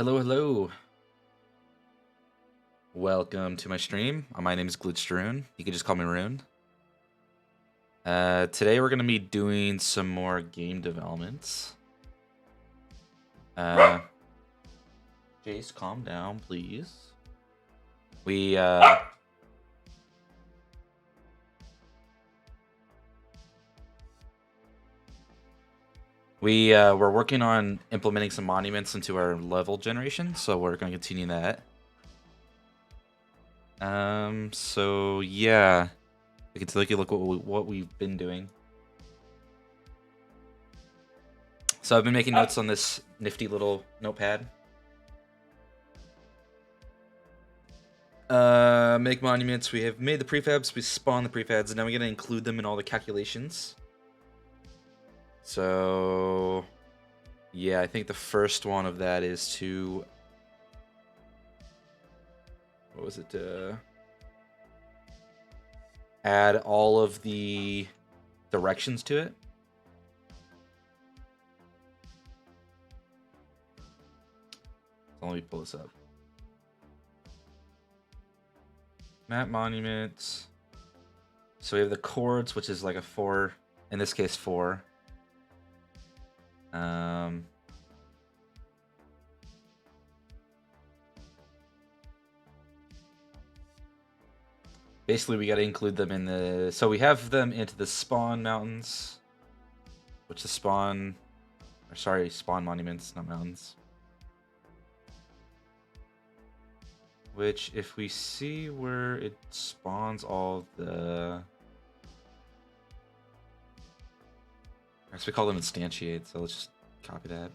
Hello, hello. Welcome to my stream. My name is Glitchroon. You can just call me Rune. Today we're going to be doing some more game developments. Jace, calm down, please. We're working on implementing some monuments into our level generation, so we're going to continue that. So yeah, we can take a look at what we've been doing. So I've been making notes on this nifty little notepad. Make monuments. We have made the prefabs. We spawn the prefabs, and now we're gonna include them in all the calculations. So yeah, I think the first one of that is to add all of the directions to it. So let me pull this up. Map monuments. So we have the chords, which is like a 4, in this case 4. Basically, we got to include them in the... So we have them into the spawn mountains, which is spawn... Or sorry, spawn monuments, not mountains. Which, if we see where it spawns all the... I guess we call them instantiate, so let's just copy that.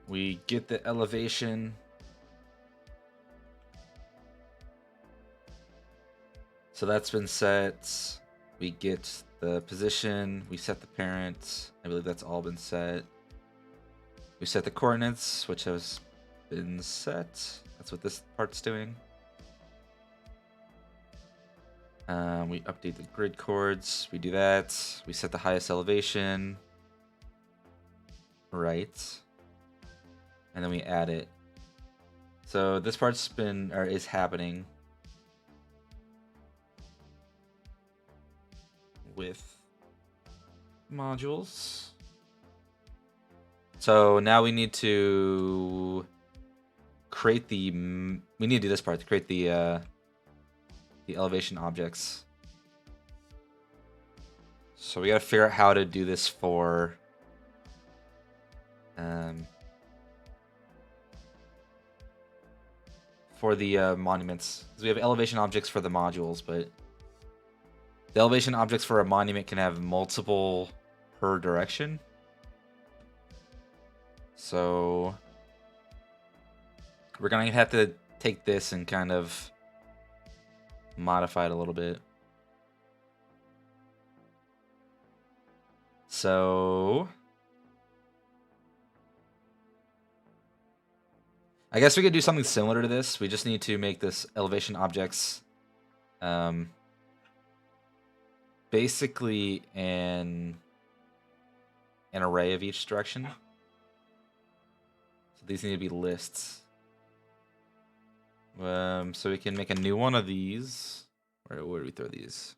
We get the elevation. So that's been set. We get the position. We set the parent. I believe that's all been set. We set the coordinates, which has been set. That's what this part's doing. We update the grid chords. We do that. We set the highest elevation. Right. And then we add it. So this part's is happening with modules. So now we need to create we need to do this part to create the elevation objects. So we gotta figure out how to do this for the monuments. Because we have elevation objects for the modules, but the elevation objects for a monument can have multiple per direction. So we're gonna have to take this and kind of modify it a little bit. So I guess we could do something similar to this. We just need to make this elevation objects basically an array of each direction. So these need to be lists. So we can make a new one of these. Where do we throw these?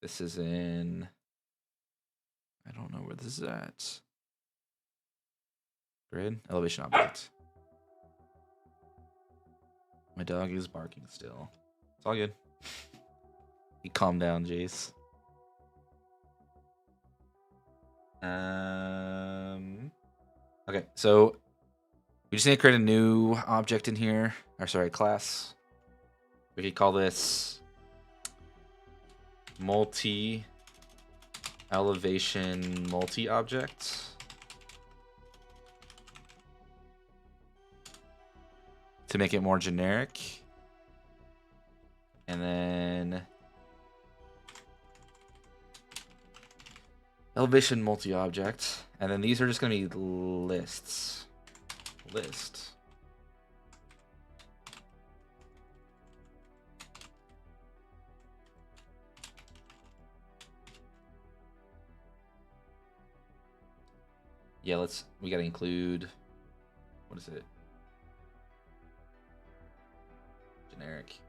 This is in... I don't know where this is at. Grid, elevation object. My dog is barking still. It's all good. You calm down, Jace. Okay, so we just need to create a new object in here. Or sorry, class. We could call this multi-elevation multi-object. To make it more generic. And then elevation multi-object. And then these are just going to be lists. List. Yeah, we gotta include, what is it? Generic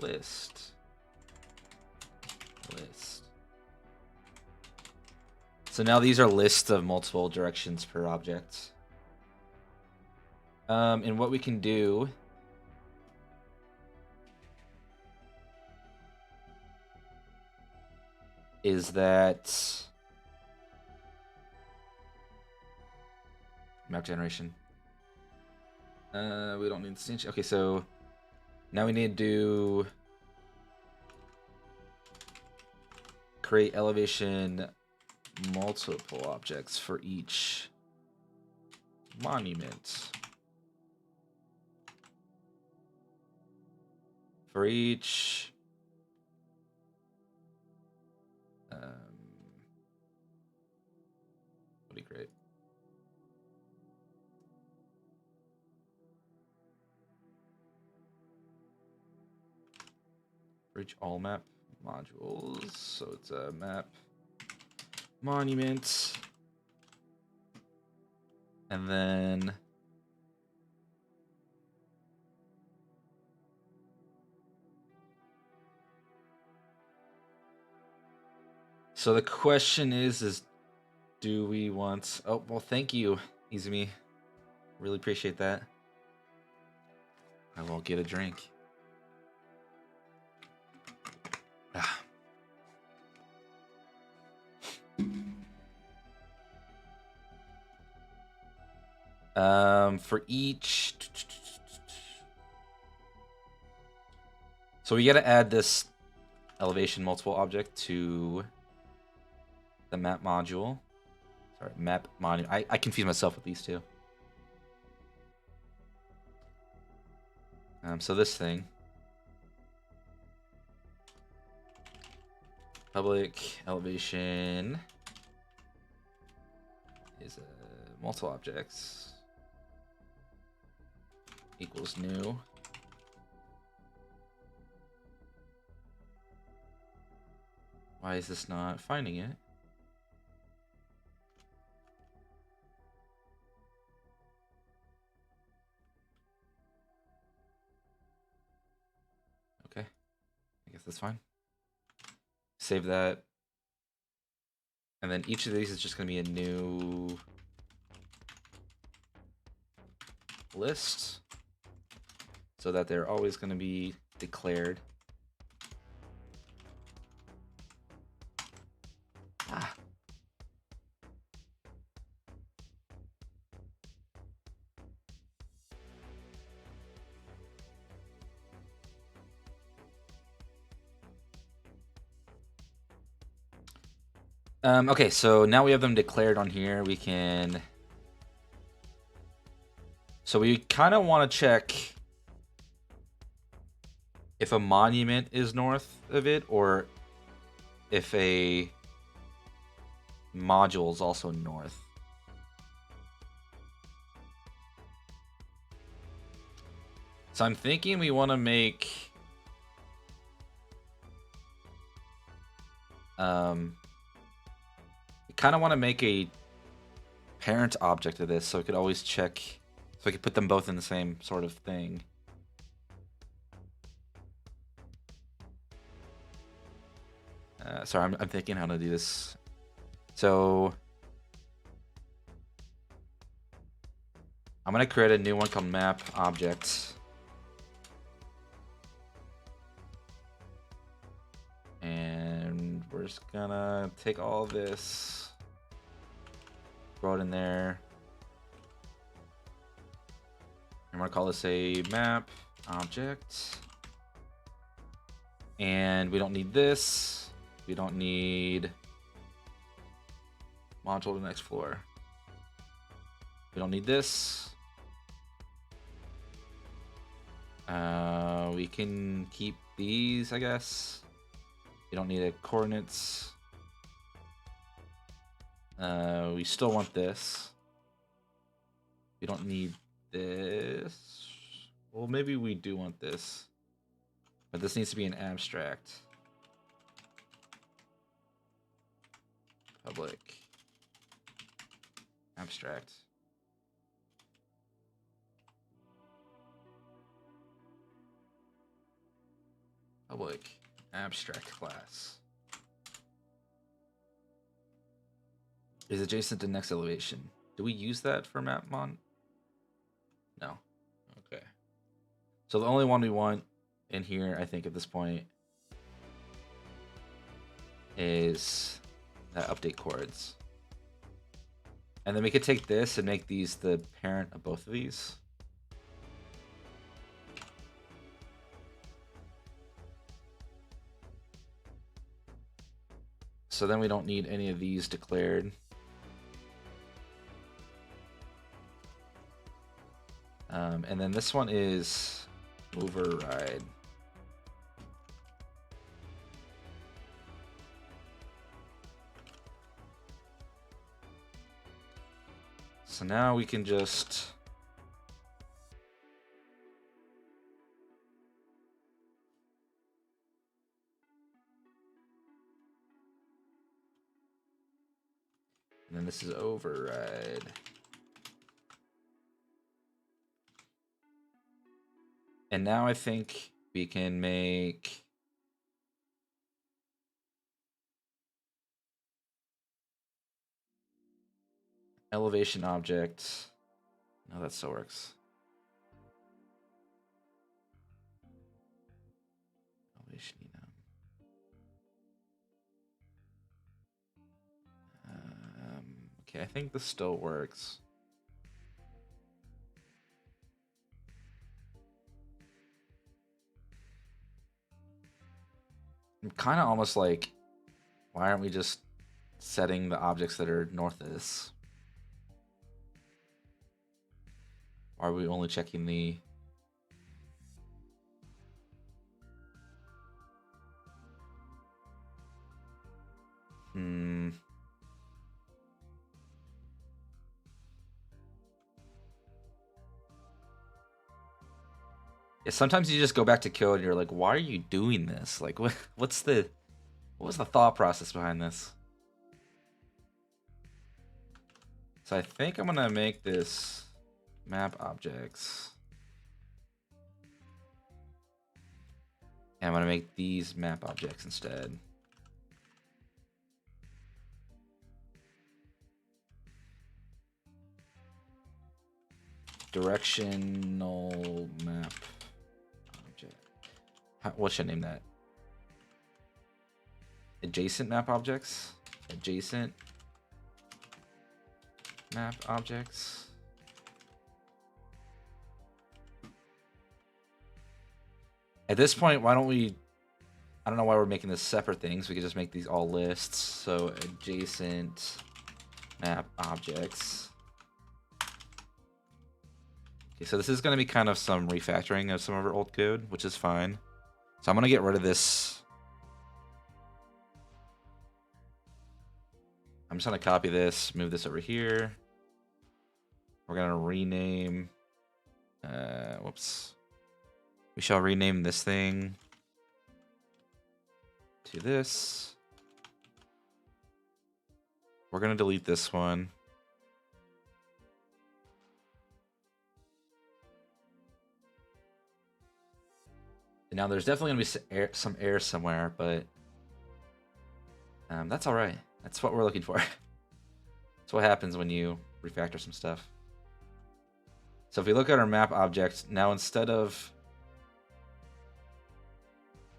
list. So now these are lists of multiple directions per object. And what we can do is that map generation. We don't need to. Okay, so now we need to create elevation multiple objects for each monument. For each what do you create? For each all map modules. So it's a map monument. And then so the question is do we want, oh well, thank you, Izumi. Really appreciate that. I will get a drink. For each, so we gotta add this elevation multiple object to the map module. Sorry, map module. I confuse myself with these two. So this thing, public elevation is multiple objects equals new. Why is this not finding it? Okay, I guess that's fine. Save that. And then each of these is just going to be a new list so that they're always going to be declared. Okay, so now we have them declared on here. We can... So we kind of want to check if a monument is north of it, or if a module is also north. So I'm thinking we want to make... we kind of want to make a parent object of this, so we could always check, so we could put them both in the same sort of thing. Sorry, I'm thinking how to do this. So I'm gonna create a new one called map object. And we're just gonna take all this, throw it in there. I'm gonna call this a map object. And we don't need this. We don't need module to next floor. We don't need this. We can keep these, I guess. We don't need a coordinates. We still want this. We don't need this. Well, maybe we do want this. But this needs to be an abstract. Public Abstract. Public abstract class. Is adjacent to next elevation. Do we use that for mapmon? No. Okay. So the only one we want in here, I think, at this point is that update chords. And then we could take this and make these the parent of both of these. So then we don't need any of these declared. And then this one is override. So now we can just and then this is override. And now I think we can make elevation object. No, that still works. Elevation okay, I think this still works. I'm kind of almost like, why aren't we just setting the objects that are north of this? Why are we only checking the... Yeah, sometimes you just go back to code and you're like, why are you doing this? Like, what was the thought process behind this? So I think I'm gonna make this map objects. And I'm gonna make these map objects instead. Directional map object. What should I name that? Adjacent map objects? Adjacent map objects. At this point, why don't we... I don't know why we're making this separate things. We could just make these all lists. So adjacent map objects. Okay, so this is going to be kind of some refactoring of some of our old code, which is fine. So I'm going to get rid of this. I'm just going to copy this, move this over here. We're going to rename... whoops. We shall rename this thing to this. We're going to delete this one. Now, there's definitely going to be some error somewhere, but that's all right. That's what we're looking for. That's what happens when you refactor some stuff. So if we look at our map object, now instead of...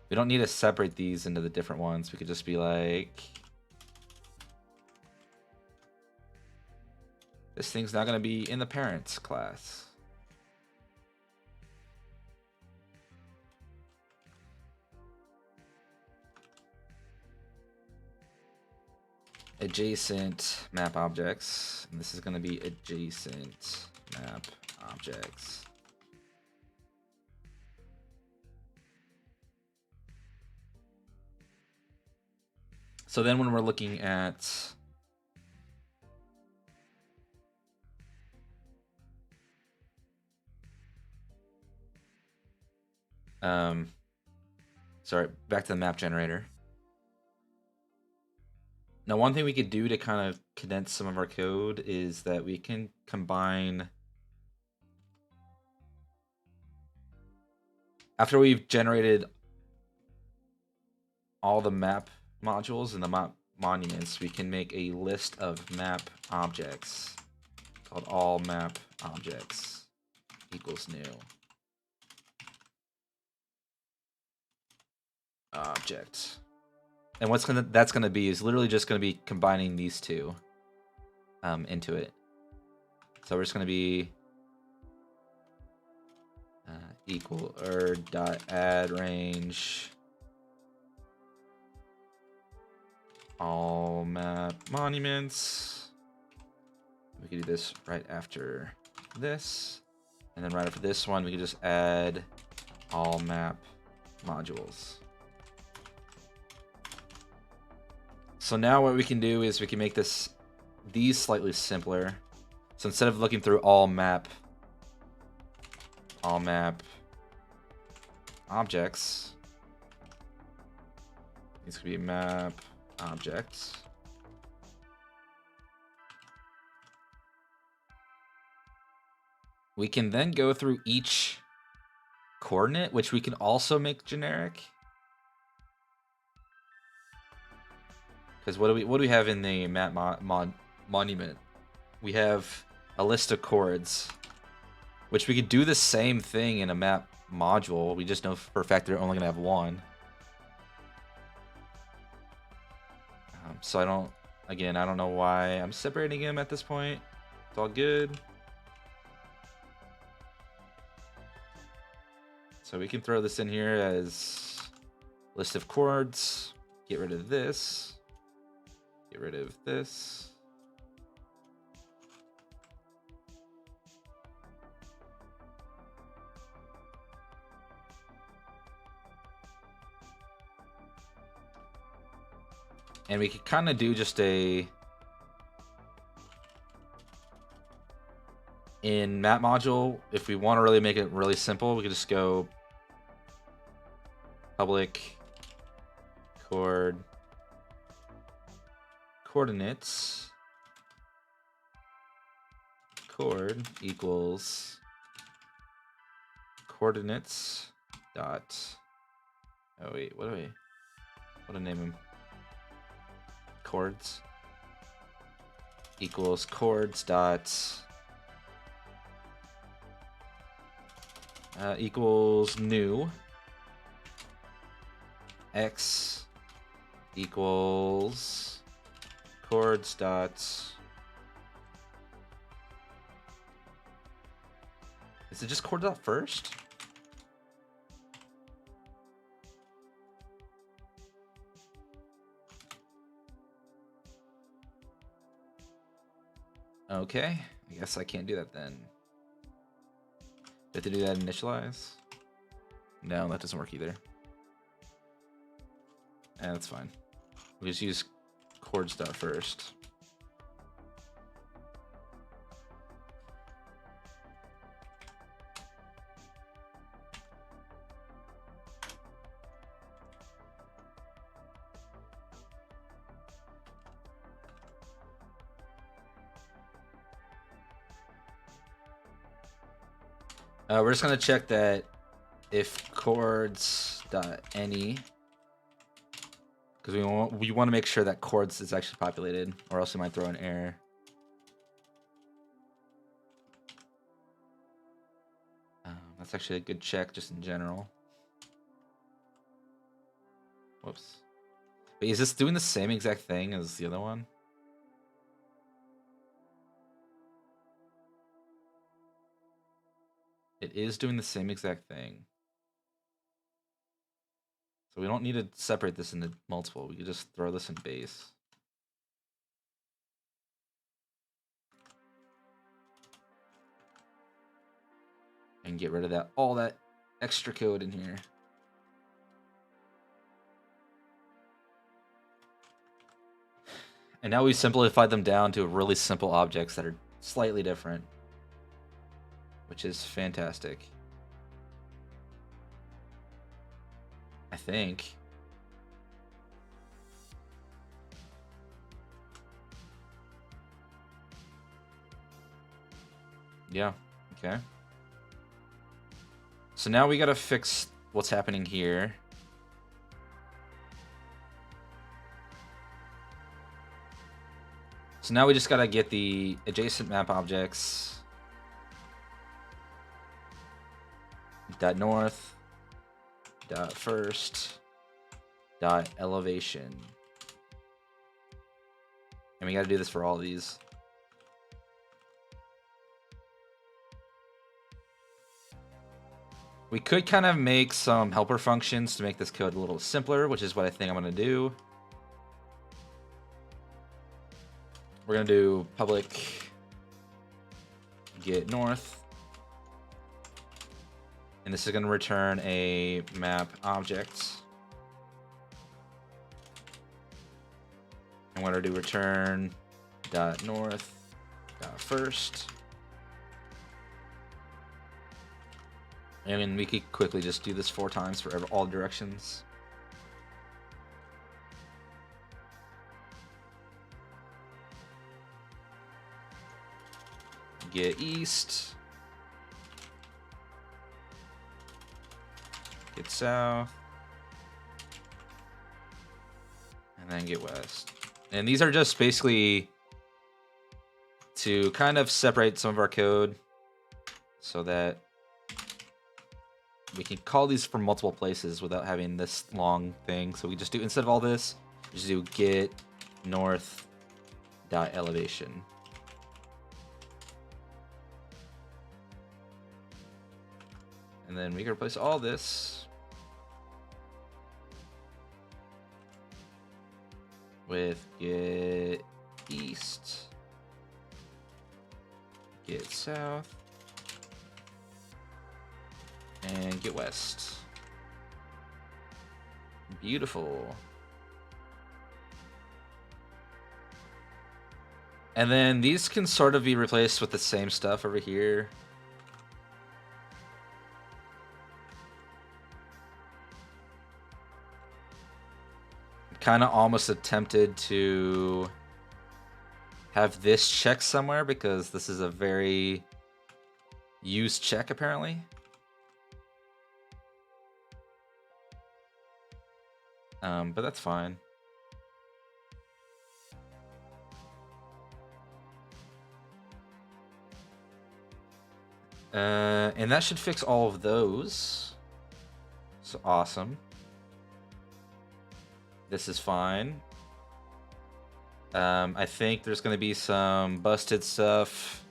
We don't need to separate these into the different ones. We could just be like... This thing's now going to be in the parents class. Adjacent map objects, and this is going to be adjacent map objects. So then when we're looking at sorry, back to the map generator. Now, one thing we could do to kind of condense some of our code is that we can combine, after we've generated all the map modules and the map monuments, we can make a list of map objects called all map objects equals new object. And what's that's gonna be is literally just gonna be combining these two into it. So we're just gonna be equal or dot add range all map monuments. We can do this right after this, and then right after this one we can just add all map modules. So now what we can do is we can make these slightly simpler. So instead of looking through all map objects, these could be map objects. We can then go through each coordinate, which we can also make generic. Because what do we have in the map monument? We have a list of chords, which we could do the same thing in a map module. We just know for a fact they're only gonna have one. So I don't know why I'm separating them at this point. It's all good. So we can throw this in here as list of chords. Get rid of this. Get rid of this. And we could kind of do just in map module, if we want to really make it really simple, we could just go public coordinates chord equals coordinates dot, oh wait, what do I name them? Chords equals chords dot equals new x equals chords dot, is it just chord dot first? Okay, I guess I can't do that then. Do I have to do that initialize? No, that doesn't work either. That's fine. We just use chords dot first. We're just gonna check that if chords dot any, because we want to make sure that chords is actually populated, or else it might throw an error. That's actually a good check just in general. Whoops. Wait, is this doing the same exact thing as the other one? It is doing the same exact thing. So we don't need to separate this into multiple. We can just throw this in base. And get rid of all that extra code in here. And now we simplified them down to really simple objects that are slightly different, which is fantastic. I think. Yeah, okay. So now we gotta fix what's happening here. So now we just gotta get the adjacent map objects. Dot north. Dot first. Dot elevation. And we gotta do this for all of these. We could kind of make some helper functions to make this code a little simpler, which is what I think I'm gonna do. We're gonna do public get north. And this is gonna return a map object. I'm gonna do return dot north dot first. I mean, we could quickly just do this 4 times for all directions. Get east. Get south. And then get west. And these are just basically to kind of separate some of our code so that we can call these from multiple places without having this long thing. So we just do, instead of all this, we just do get north dot elevation. And then we can replace all this with get east, get south, and get west. Beautiful. And then these can sort of be replaced with the same stuff over here. Kind of almost attempted to have this check somewhere because this is a very used check apparently. But that's fine. And that should fix all of those. So awesome. This is fine. I think there's going to be some busted stuff.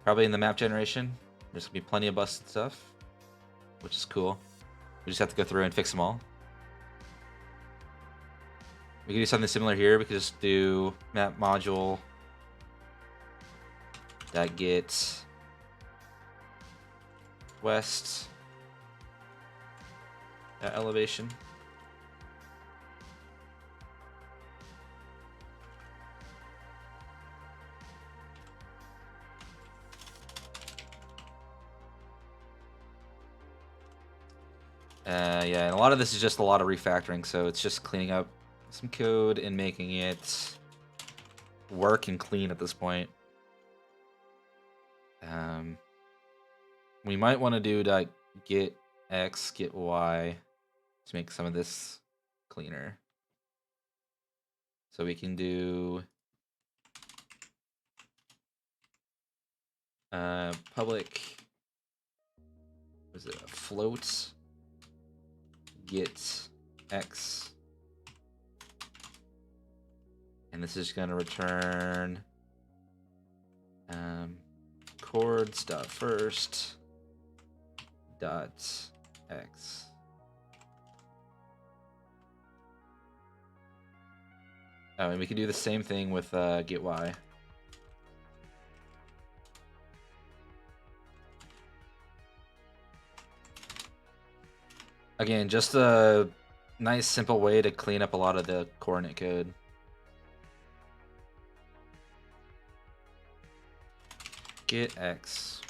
Probably in the map generation. There's going to be plenty of busted stuff, which is cool. We just have to go through and fix them all. We can do something similar here. We could just do map module that gets west at elevation. Yeah, and a lot of this is just a lot of refactoring, so it's just cleaning up some code and making it work and clean at this point. We might want to do like get X, get Y to make some of this cleaner. So we can do public, was it float get X, and this is going to return chords dot first dot X. Oh, and we can do the same thing with get Y. Again, just a nice simple way to clean up a lot of the coordinate code. Get X.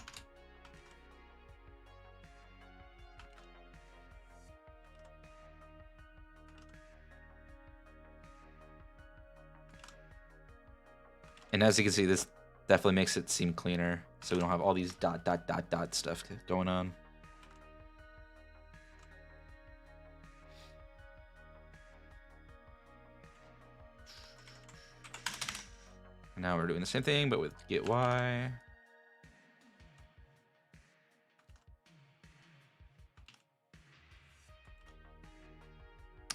And as you can see, this Definitely makes it seem cleaner, so we don't have all these dot stuff going on. Now we're doing the same thing, but with get y.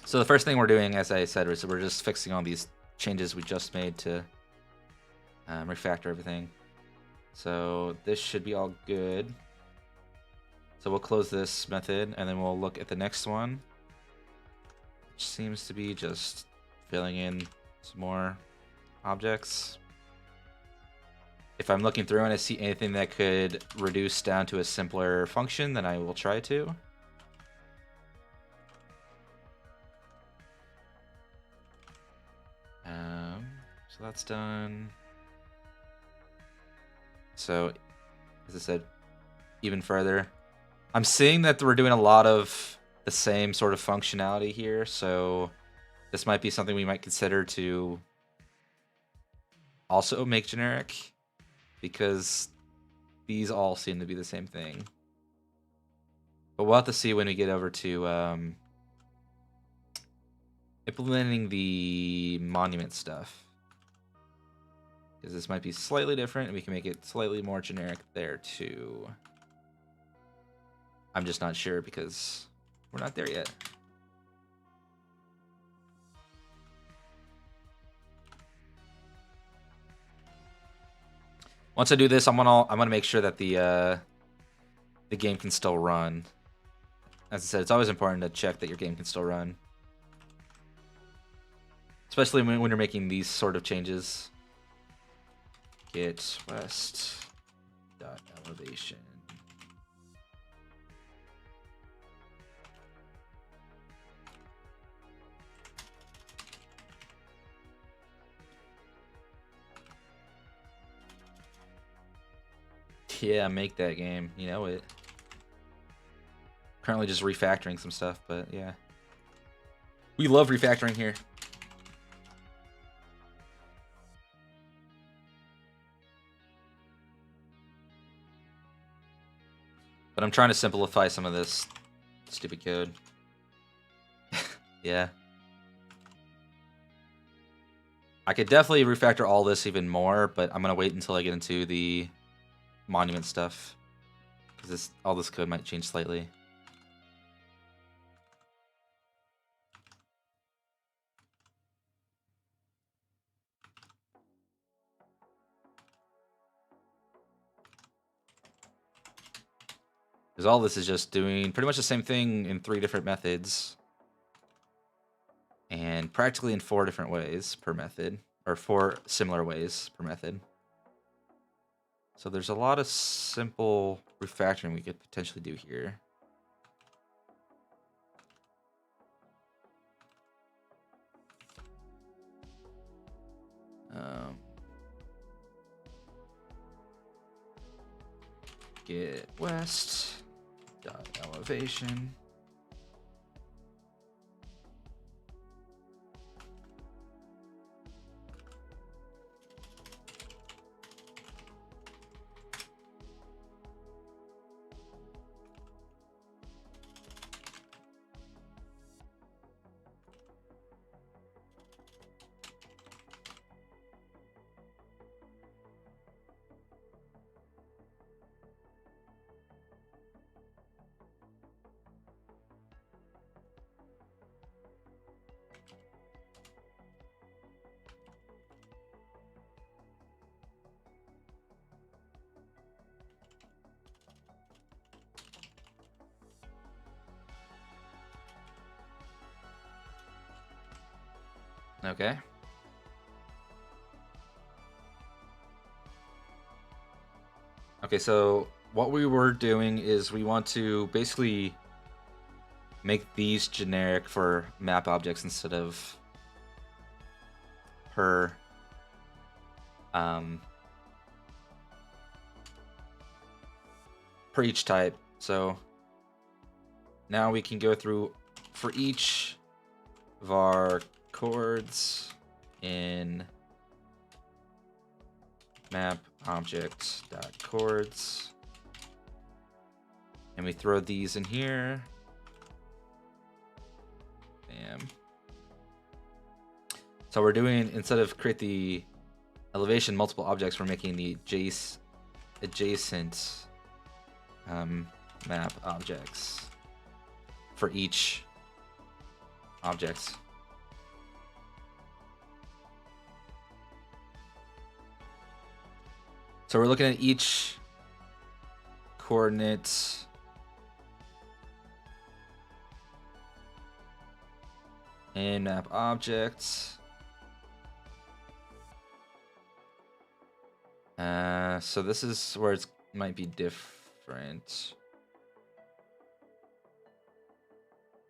So the first thing we're doing, as I said, is we're just fixing all these changes we just made to refactor everything. So this should be all good. So we'll close this method, and then we'll look at the next one, which seems to be just filling in some more objects. If I'm looking through and I see anything that could reduce down to a simpler function, then I will try to. So that's done. So, as I said, even further, I'm seeing that we're doing a lot of the same sort of functionality here, so this might be something we might consider to also make generic, because these all seem to be the same thing. But we'll have to see when we get over to implementing the monument stuff, because this might be slightly different, and we can make it slightly more generic there too. I'm just not sure because we're not there yet. Once I do this, I'm gonna make sure that the game can still run. As I said, it's always important to check that your game can still run, especially when you're making these sort of changes. Get west dot elevation. Yeah, make that game. You know it. Currently just refactoring some stuff, but yeah. We love refactoring here. But I'm trying to simplify some of this stupid code. Yeah. I could definitely refactor all this even more, but I'm going to wait until I get into the monument stuff, because all this code might change slightly. Because all this is just doing pretty much the same thing in 3 different methods, and practically in 4 different ways per method, or 4 similar ways per method. So there's a lot of simple refactoring we could potentially do here. Get west dot elevation. Okay. Okay, so what we were doing is we want to basically make these generic for map objects instead of per each type. So now we can go through for each of our chords in map object.chords. And we throw these in here. Bam. So we're doing, instead of create the elevation multiple objects, we're making the adjacent map objects for each object. So we're looking at each coordinate and map object. So this is where it might be different.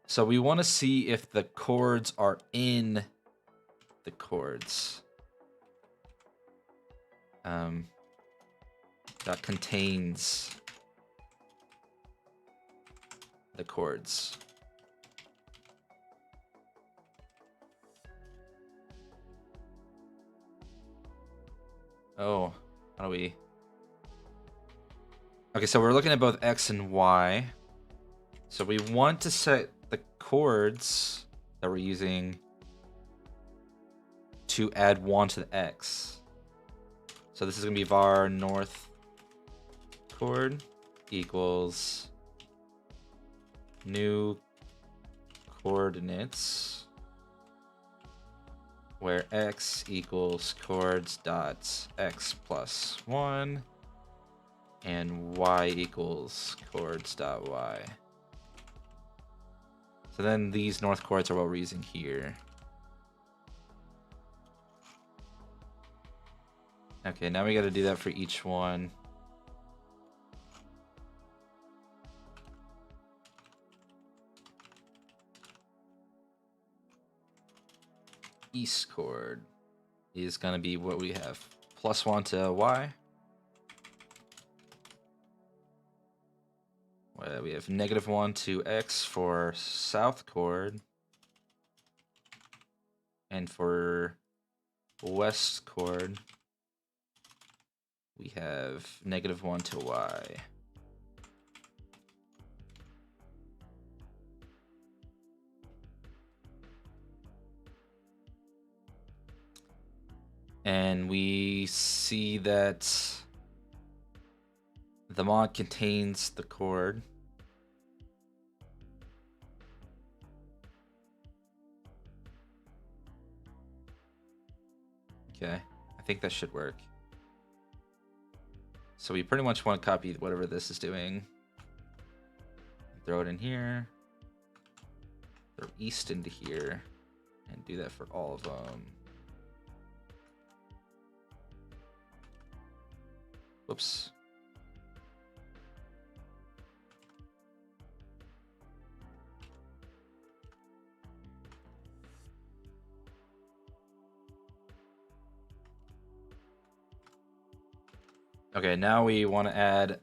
So we want to see if the chords are in the chords. That contains the chords. Oh, how do we? Okay, so we're looking at both X and Y. So we want to set the chords that we're using to add 1 to the X. So this is going to be var north chord equals new coordinates where X equals chords dot X plus 1 and Y equals chords dot Y. So then these north chords are what we're using here. Okay, now we got to do that for each one. East chord is going to be what we have. +1 to Y. Well, we have -1 to X for south chord. And for west chord, we have -1 to Y. And we see that the mod contains the chord. Okay, I think that should work. So we pretty much want to copy whatever this is doing. Throw it in here. Throw east into here. And do that for all of them. Whoops. Okay, now we want to add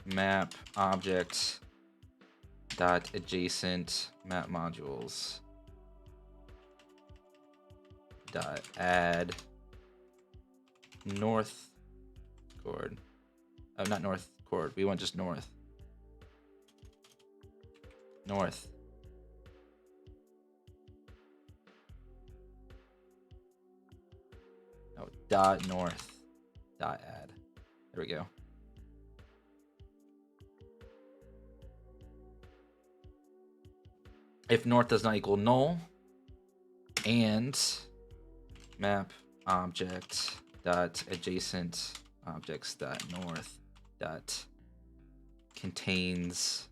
map object dot adjacent map modules dot add north chord. Oh, not north chord. We want just north. North. Oh, dot north dot add. There we go. If north does not equal null, and map object dot adjacent objects dot north dot contains.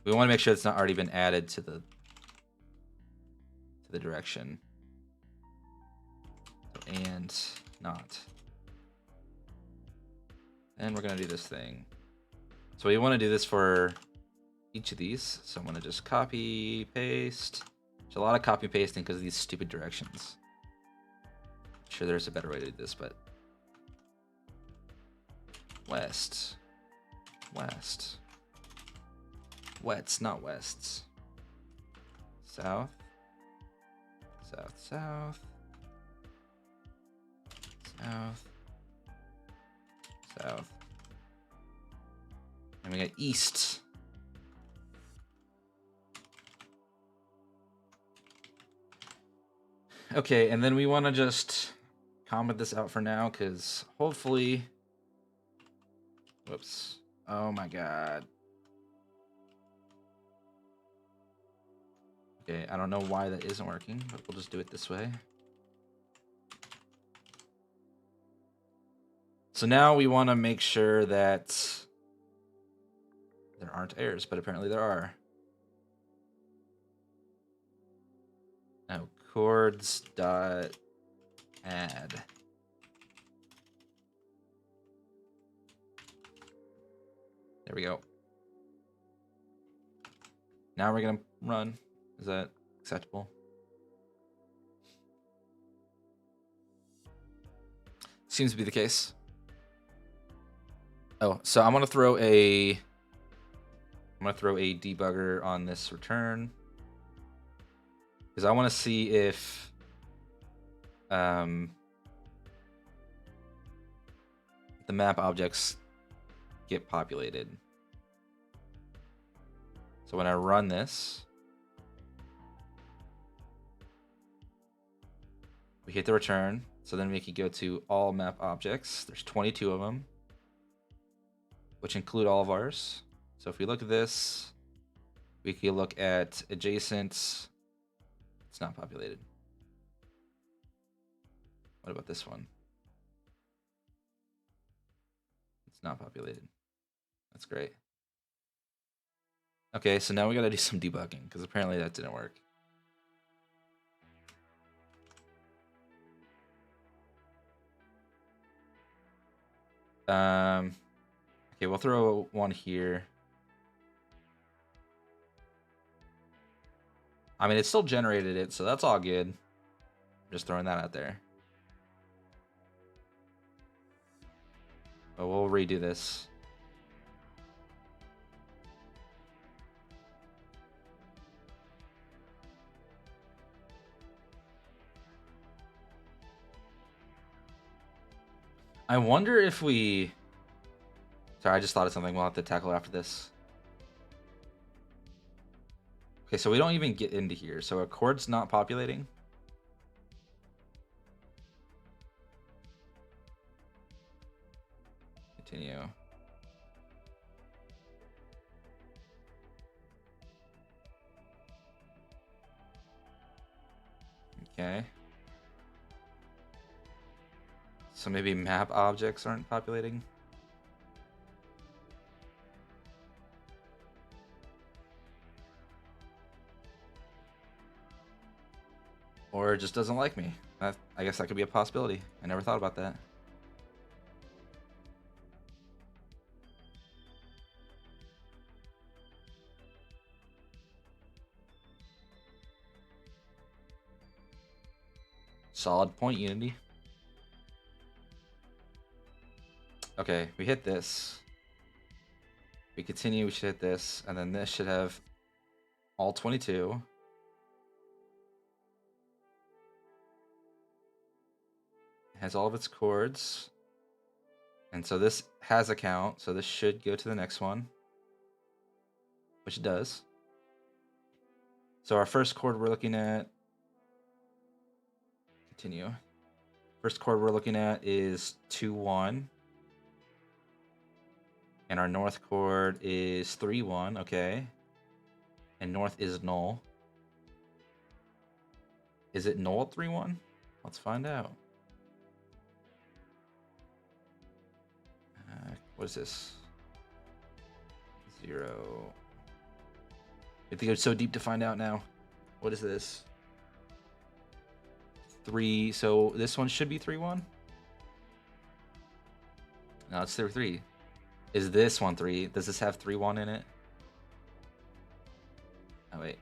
We want to make sure it's not already been added to the direction. So, and not. And we're gonna do this thing. So we want to do this for each of these. So I'm gonna just copy paste. There's a lot of copy pasting because of these stupid directions. I'm sure there's a better way to do this, but west, west, wets, not wests. South, south, south, south. And we got east. Okay, and then we want to just comment this out for now, because hopefully... Whoops. Oh my god. Okay, I don't know why that isn't working, but we'll just do it this way. So now we want to make sure that there aren't errors, but apparently there are. Now, chords dot add. There we go. Now we're gonna run. Is that acceptable? Seems to be the case. Oh, so I'm gonna throw a debugger on this return, because I want to see if the map objects get populated. So when I run this, we hit the return. So then we can go to all map objects. There's 22 of them, which include all of ours. So if we look at this, we can look at adjacent. It's not populated. What about this one? It's not populated. That's great. Okay, so now we gotta do some debugging, because apparently that didn't work. Okay, we'll throw one here. I mean, it still generated it, so that's all good. I'm just throwing that out there. But we'll redo this. I wonder if we... Sorry, I just thought of something we'll have to tackle after this. Okay, so we don't even get into here. So a chord's not populating. Continue. Okay. So maybe map objects aren't populating. Or it just doesn't like me. I guess that could be a possibility. I never thought about that. Solid point, Unity. Okay, we hit this. We continue, we should hit this, and then this should have all 22. It has all of its chords. And so this has a count, so this should go to the next one. Which it does. So our first chord we're looking at... Continue. First chord we're looking at is 2-1. And our north chord is 3-1, okay. And north is null. Is it null at 3-1? Let's find out. What is this? 0. You have to go so deep to find out now. What is this? 3. So this one should be 3-1? No, it's 3. Is this one 3? Does this have 3-1 in it? Oh, wait.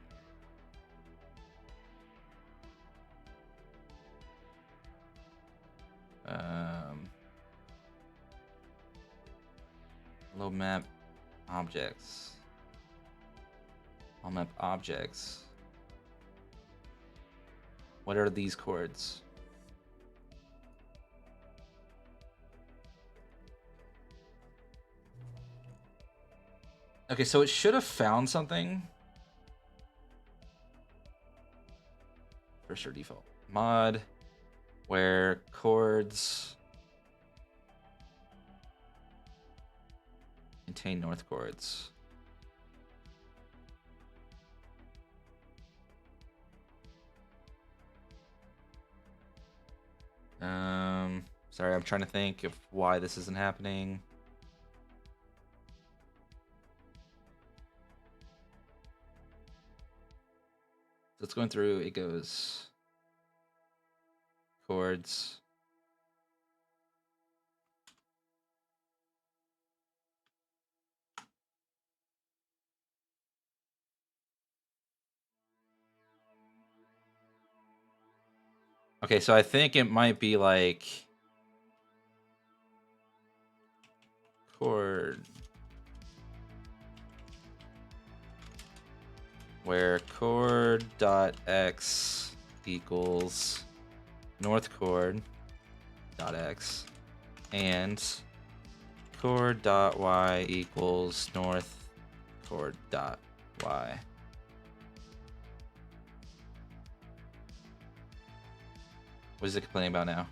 Low map objects. All map objects. What are these chords? Okay, so it should have found something. First or default mod where chords contain north chords. Sorry, I'm trying to think of why this isn't happening. So it's going through, it goes chords. Okay, so I think it might be like chord where chord dot x equals north chord dot x and chord dot y equals north chord dot y. What is it complaining about now?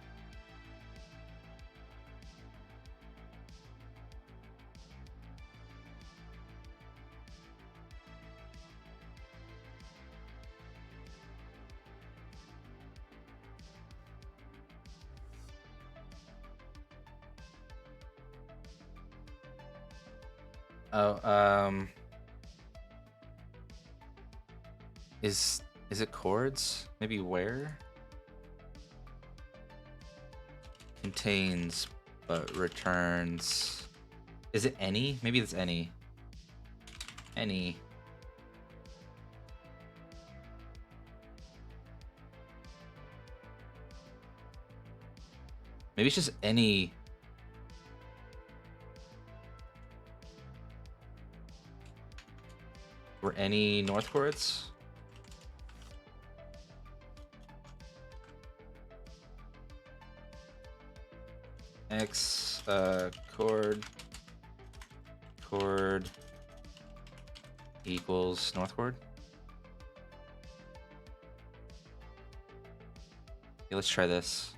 Oh, is it chords? Maybe where? Contains but returns. Is it any? Maybe it's any. Any. Maybe it's just any. Or any north chords? X chord equals north chord. Okay, let's try this.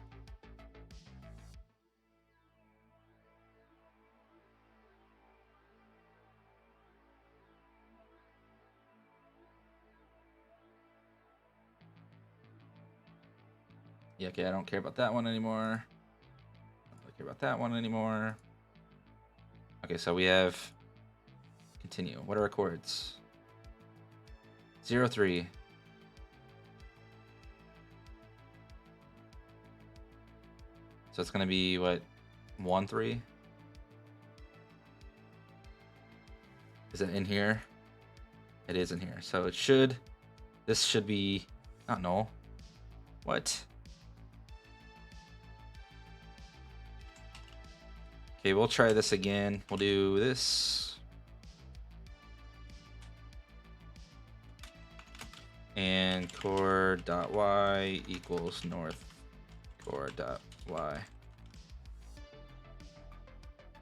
Yeah, okay, I don't care about that one anymore. I don't care about that one anymore. Okay, so we have continue. What are our chords? 0, 3. So it's gonna be what? 1, 3? Is it in here? It is in here. So it should, this should be, not null. What? Okay, we'll try this again. We'll do this. And chord.y equals north chord.y.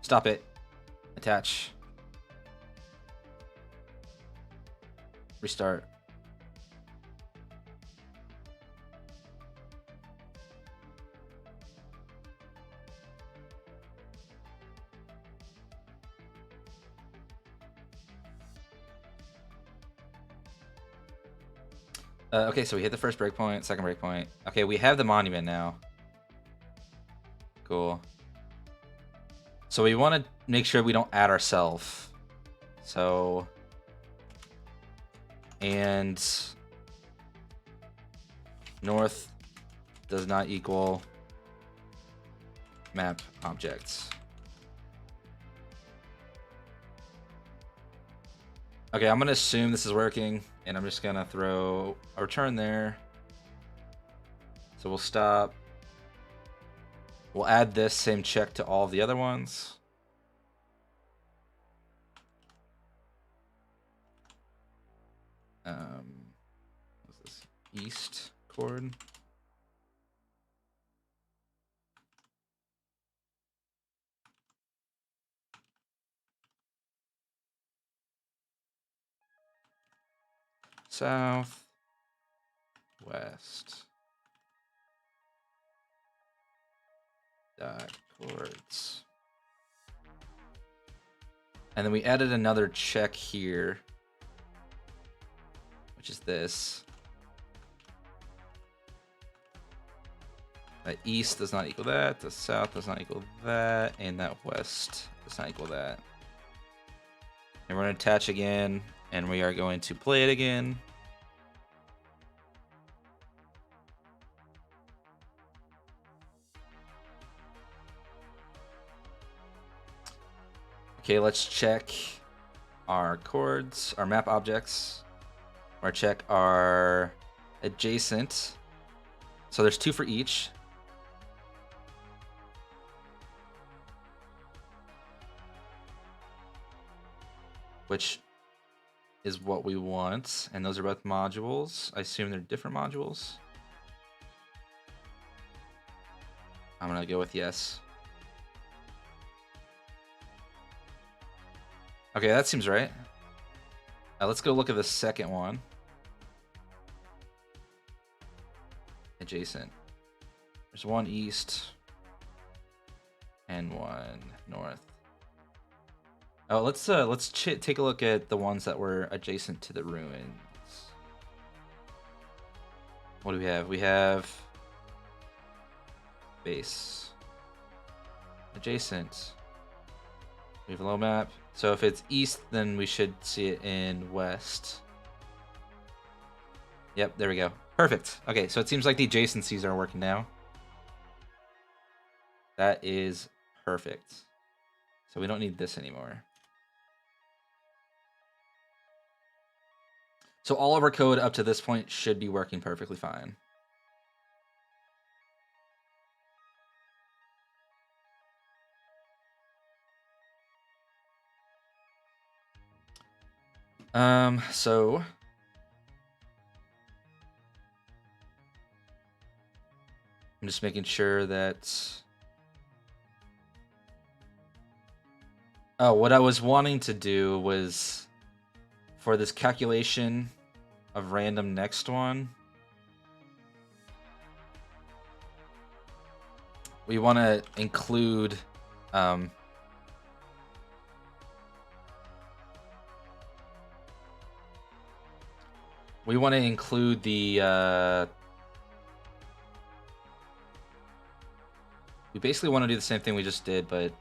Stop it. Attach. Restart. Okay, so we hit the first breakpoint, second breakpoint. Okay, we have the monument now. Cool. So we want to make sure we don't add ourselves. So, and north does not equal map objects. Okay, I'm gonna assume this is working, and I'm just gonna throw a return there. So we'll stop. We'll add this same check to all of the other ones. What's this? East chord. south, west. Dot chords. And then we added another check here, which is this. That east does not equal that, the south does not equal that, and that west does not equal that. And we're going to attach again, and we are going to play it again. Okay, let's check our chords, our map objects, or check our adjacent. So there's 2 for each. Which is what we want, and those are both modules. I assume they're different modules. I'm gonna go with yes. Okay, that seems right. Let's go look at the second one. Adjacent. There's 1 east and 1 north. Oh, let's take a look at the ones that were adjacent to the ruins. What do we have? We have base. Adjacent. We have a low map. So if it's east, then we should see it in west. Yep, there we go. Perfect. Okay, so it seems like the adjacencies are working now. That is perfect. So we don't need this anymore. So all of our code up to this point should be working perfectly fine. So I'm just making sure that. Oh, what I was wanting to do was for this calculation of random next one, we want to include the we basically want to do the same thing we just did, but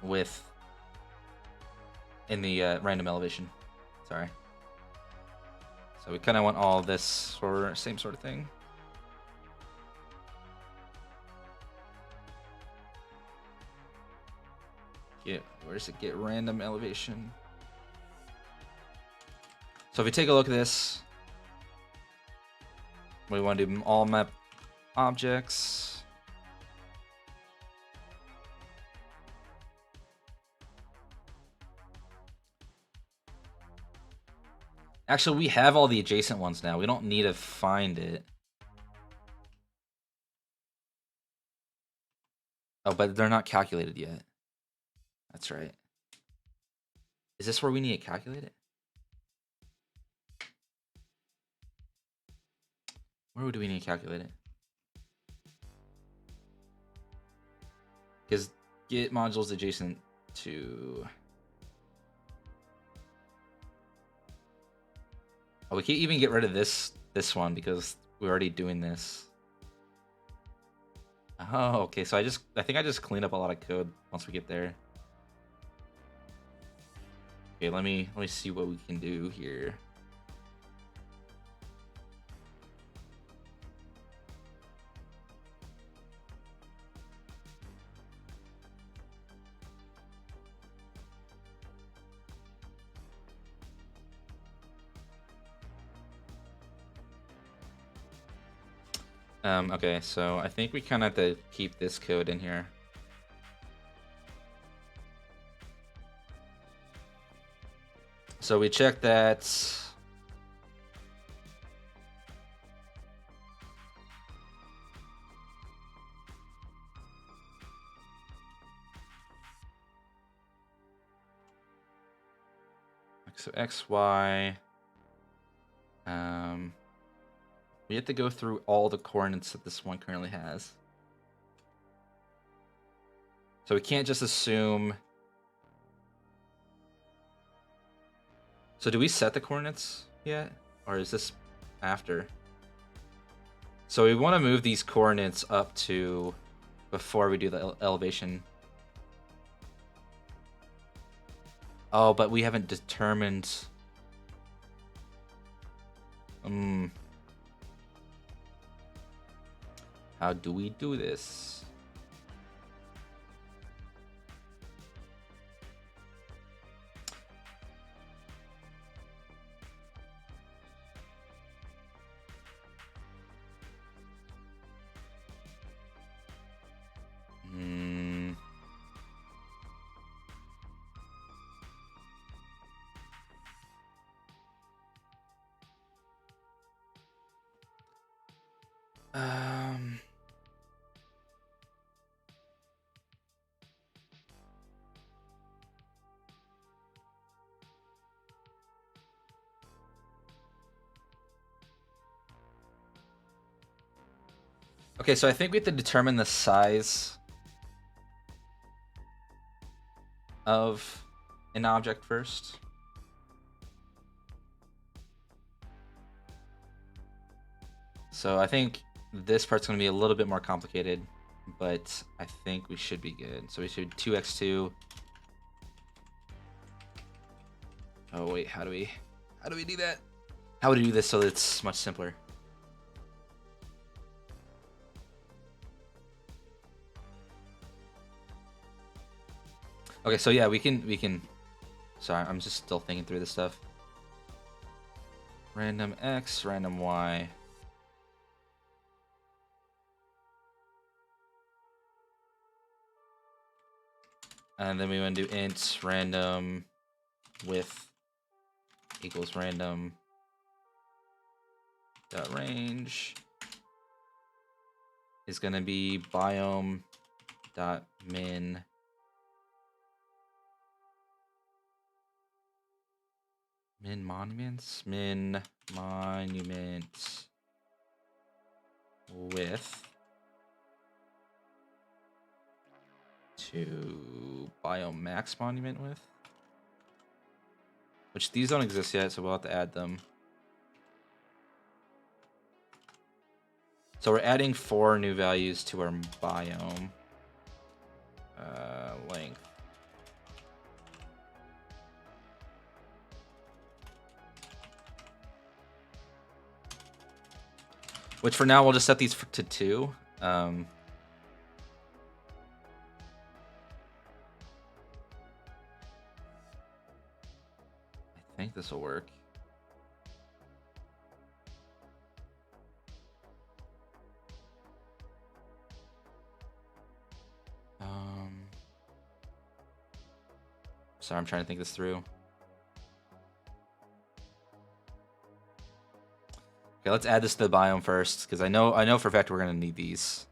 with in the random elevation. Sorry. So we kind of want all this same sort of thing. Where does it get random elevation? So if we take a look at this, we want to do all map objects. Actually, we have all the adjacent ones now. We don't need to find it. Oh, but they're not calculated yet. That's right. Is this where we need to calculate it? Where do we need to calculate it? Because get modules adjacent to... Oh, we can't even get rid of this one because we're already doing this. Oh, okay. So I think I just cleaned up a lot of code once we get there. Okay, let me see what we can do here. Okay, so I think we kind of have to keep this code in here. So we check that. so x, y. We have to go through all the coordinates that this one currently has. So we can't just assume. So do we set the coordinates yet? Or is this after? So we want to move these coordinates up to before we do the elevation. Oh, but we haven't determined. How do we do this? Okay, so I think we have to determine the size of an object first. So I think this part's going to be a little bit more complicated, but I think we should be good. So we should 2x2. Oh wait, how do we do that? How would we do this so that it's much simpler? Okay, so yeah, we can. Sorry, I'm just still thinking through this stuff. Random x, random y. And then we want to do int random width equals random dot range is going to be biome dot min monument width to biome max monument width, which these don't exist yet, so we'll have to add them. So we're adding 4 new values to our biome. Length. Which for now we'll just set these to 2. I think this will work. Sorry, I'm trying to think this through. Okay, let's add this to the biome first, because I know for a fact we're gonna need these.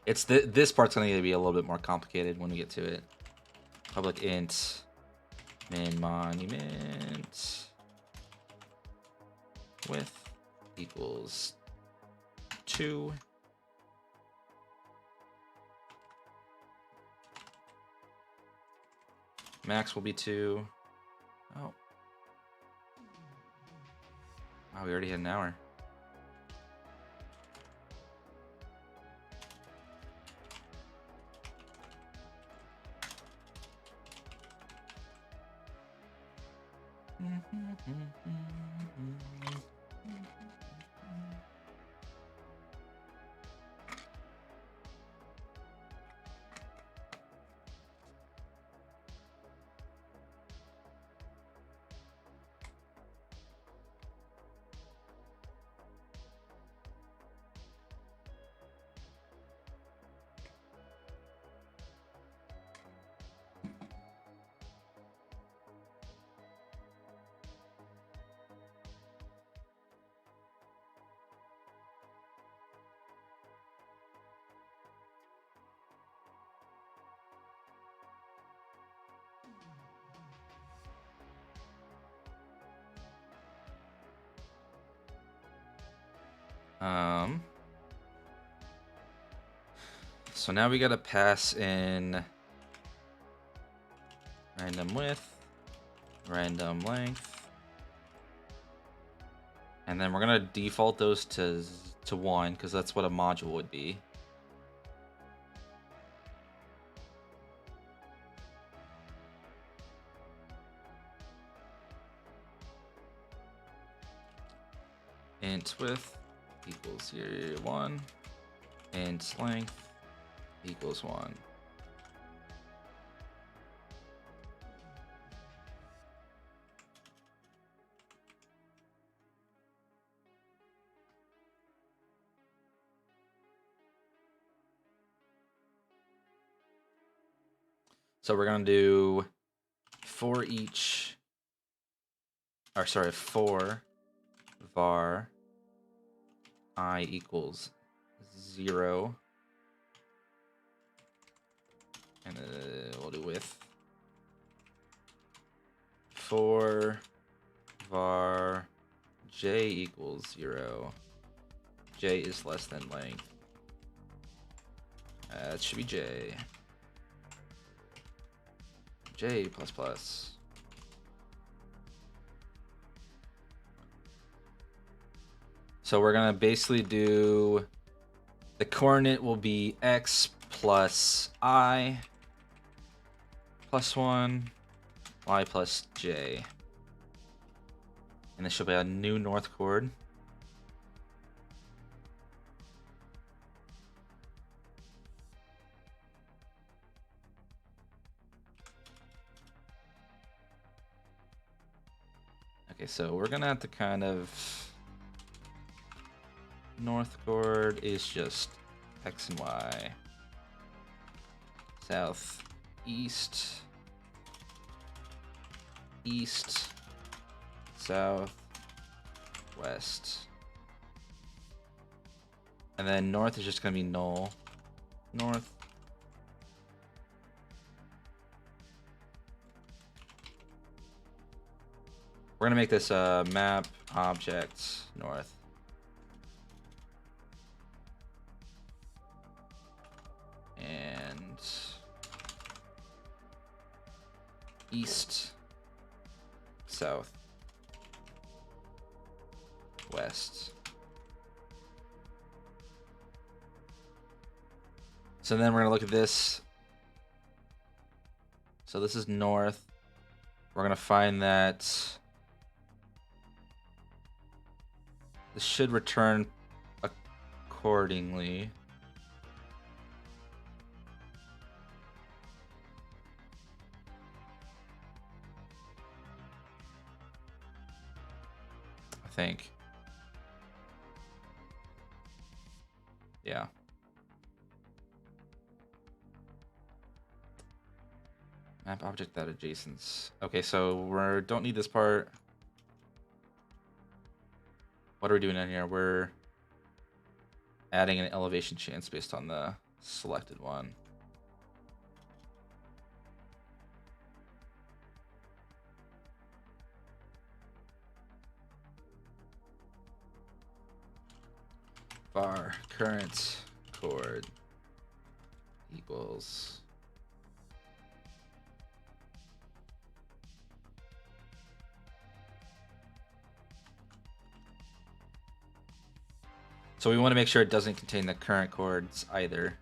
This part's gonna need to be a little bit more complicated when we get to it. Public int min monument width equals 2. Max will be 2. Oh. Wow, we already had an hour. So now we gotta pass in random width, random length, and then we're gonna default those to 1 because that's what a module would be. Int width equals 1, int length equals 1. So we're gonna do for var I equals 0, and we'll do width. For var j equals 0, j is less than length. It should be j. J++. So we're gonna basically do, the coordinate will be x plus I plus 1, y plus j. And this should be a new north chord. Okay, so we're gonna have to kind of, north chord is just x and y. South, east, east, south, west. And then north is just gonna be null. North. We're gonna make this a map object north. And east, south, west. So then we're gonna look at this. So this is north. We're gonna find that this should return accordingly. I think. Yeah. Map object that adjacents. Okay, so we don't need this part. What are we doing in here? We're adding an elevation chance based on the selected one. Var current chord equals so we want to make sure it doesn't contain the current chords either.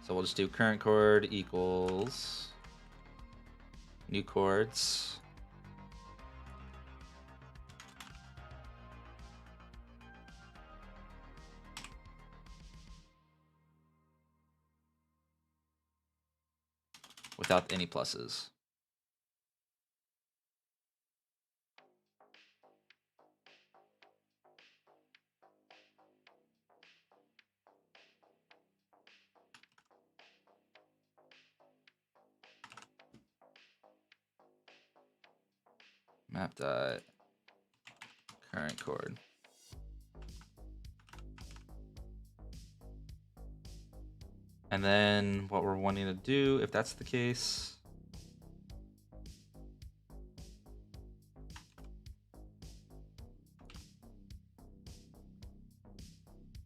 So we'll just do current chord equals new chords. Without any pluses. Map dot current chord. And then what we're wanting to do, if that's the case,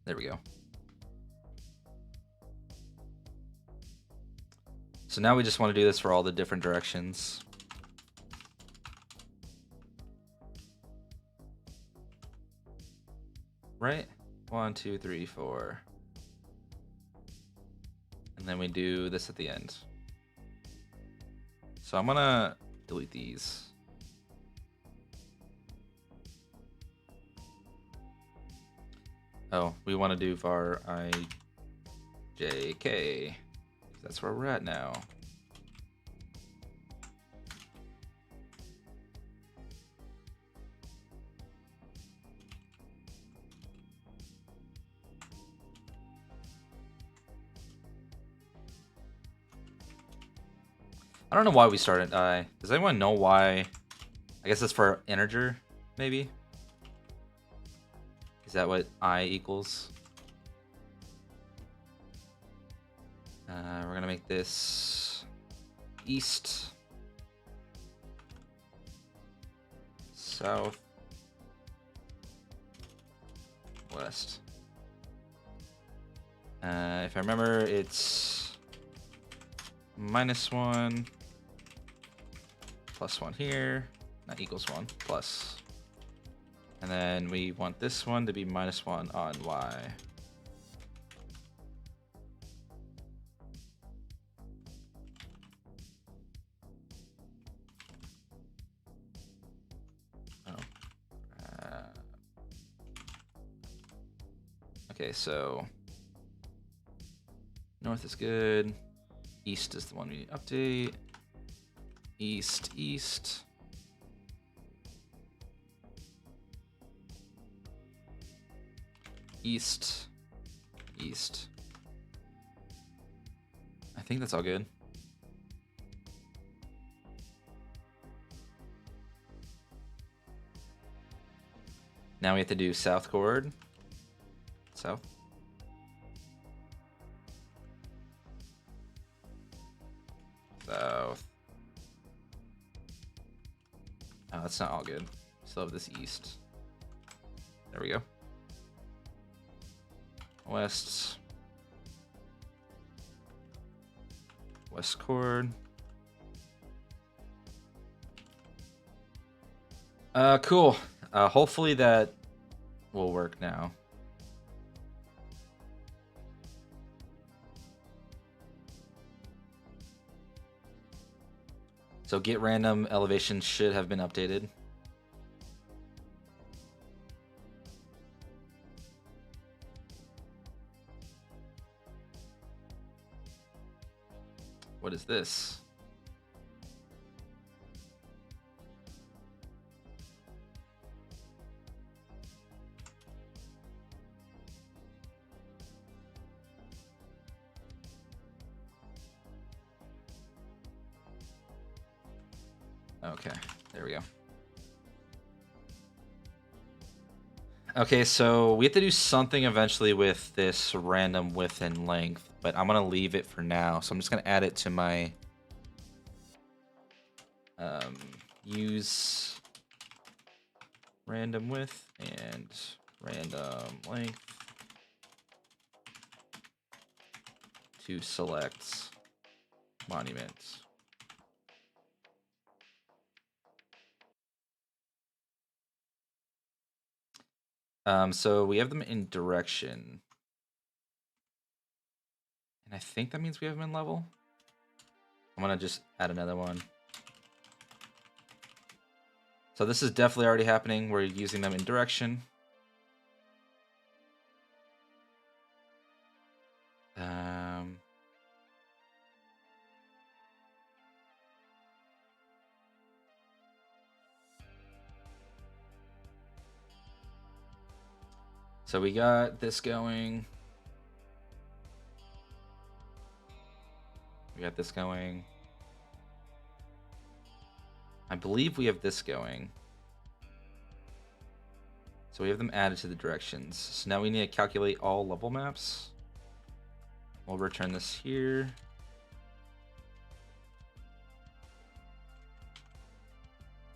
There we go. So now we just want to do this for all the different directions. Right? 1, 2, 3, 4. And then we do this at the end. So I'm gonna delete these. Oh, we want to do var I, j, k. That's where we're at now. I don't know why we started I. Does anyone know why? I guess it's for integer, maybe? Is that what I equals? We're gonna make this east, south, west. If I remember, it's -1, +1 here, not equals 1, plus. And then we want this one to be -1 on y. Okay, so north is good. East is the one we update. East, east. East, east. I think that's all good. Now we have to do south chord. South. South. Oh, that's not all good. Still have this east. There we go. West. West chord. Cool. Hopefully that will work now. So get random elevation should have been updated. What is this? Okay, there we go. Okay, so we have to do something eventually with this random width and length, but I'm gonna leave it for now. So I'm just gonna add it to my use random width and random length to select monuments. So we have them in direction. And I think that means we have them in level. I'm gonna just add another one. So this is definitely already happening. We're using them in direction. So we got this going. We got this going. I believe we have this going. So we have them added to the directions. So now we need to calculate all level maps. We'll return this here.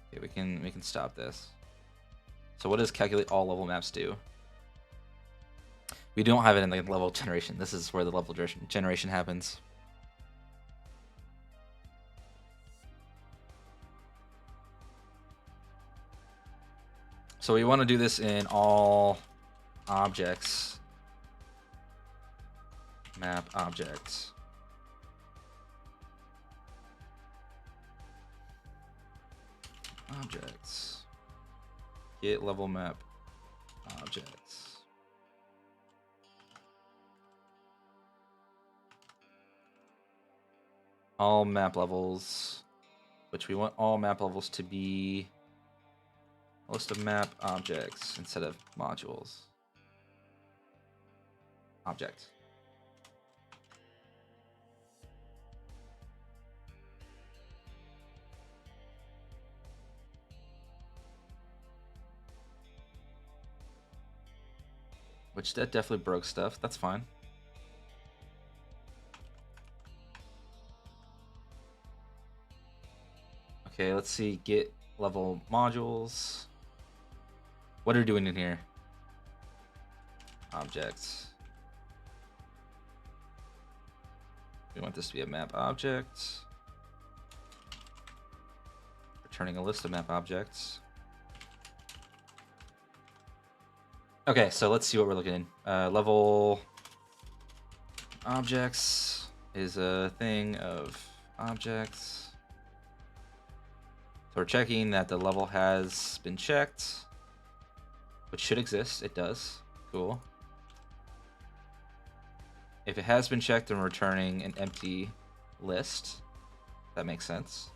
Okay, we can stop this. So what does calculate all level maps do? We don't have it in the level generation. This is where the level generation happens. So we want to do this in all objects. Map objects. Objects. Get level map objects. All map levels, which we want all map levels to be a list of map objects instead of modules. Object. Which that definitely broke stuff. That's fine. Okay, let's see. Get level modules. What are we doing in here? Objects. We want this to be a map object. Returning a list of map objects. Okay, so let's see what we're looking in. Level objects is a thing of objects. So we're checking that the level has been checked, which should exist. It does. Cool. If it has been checked, then we're returning an empty list. That makes sense.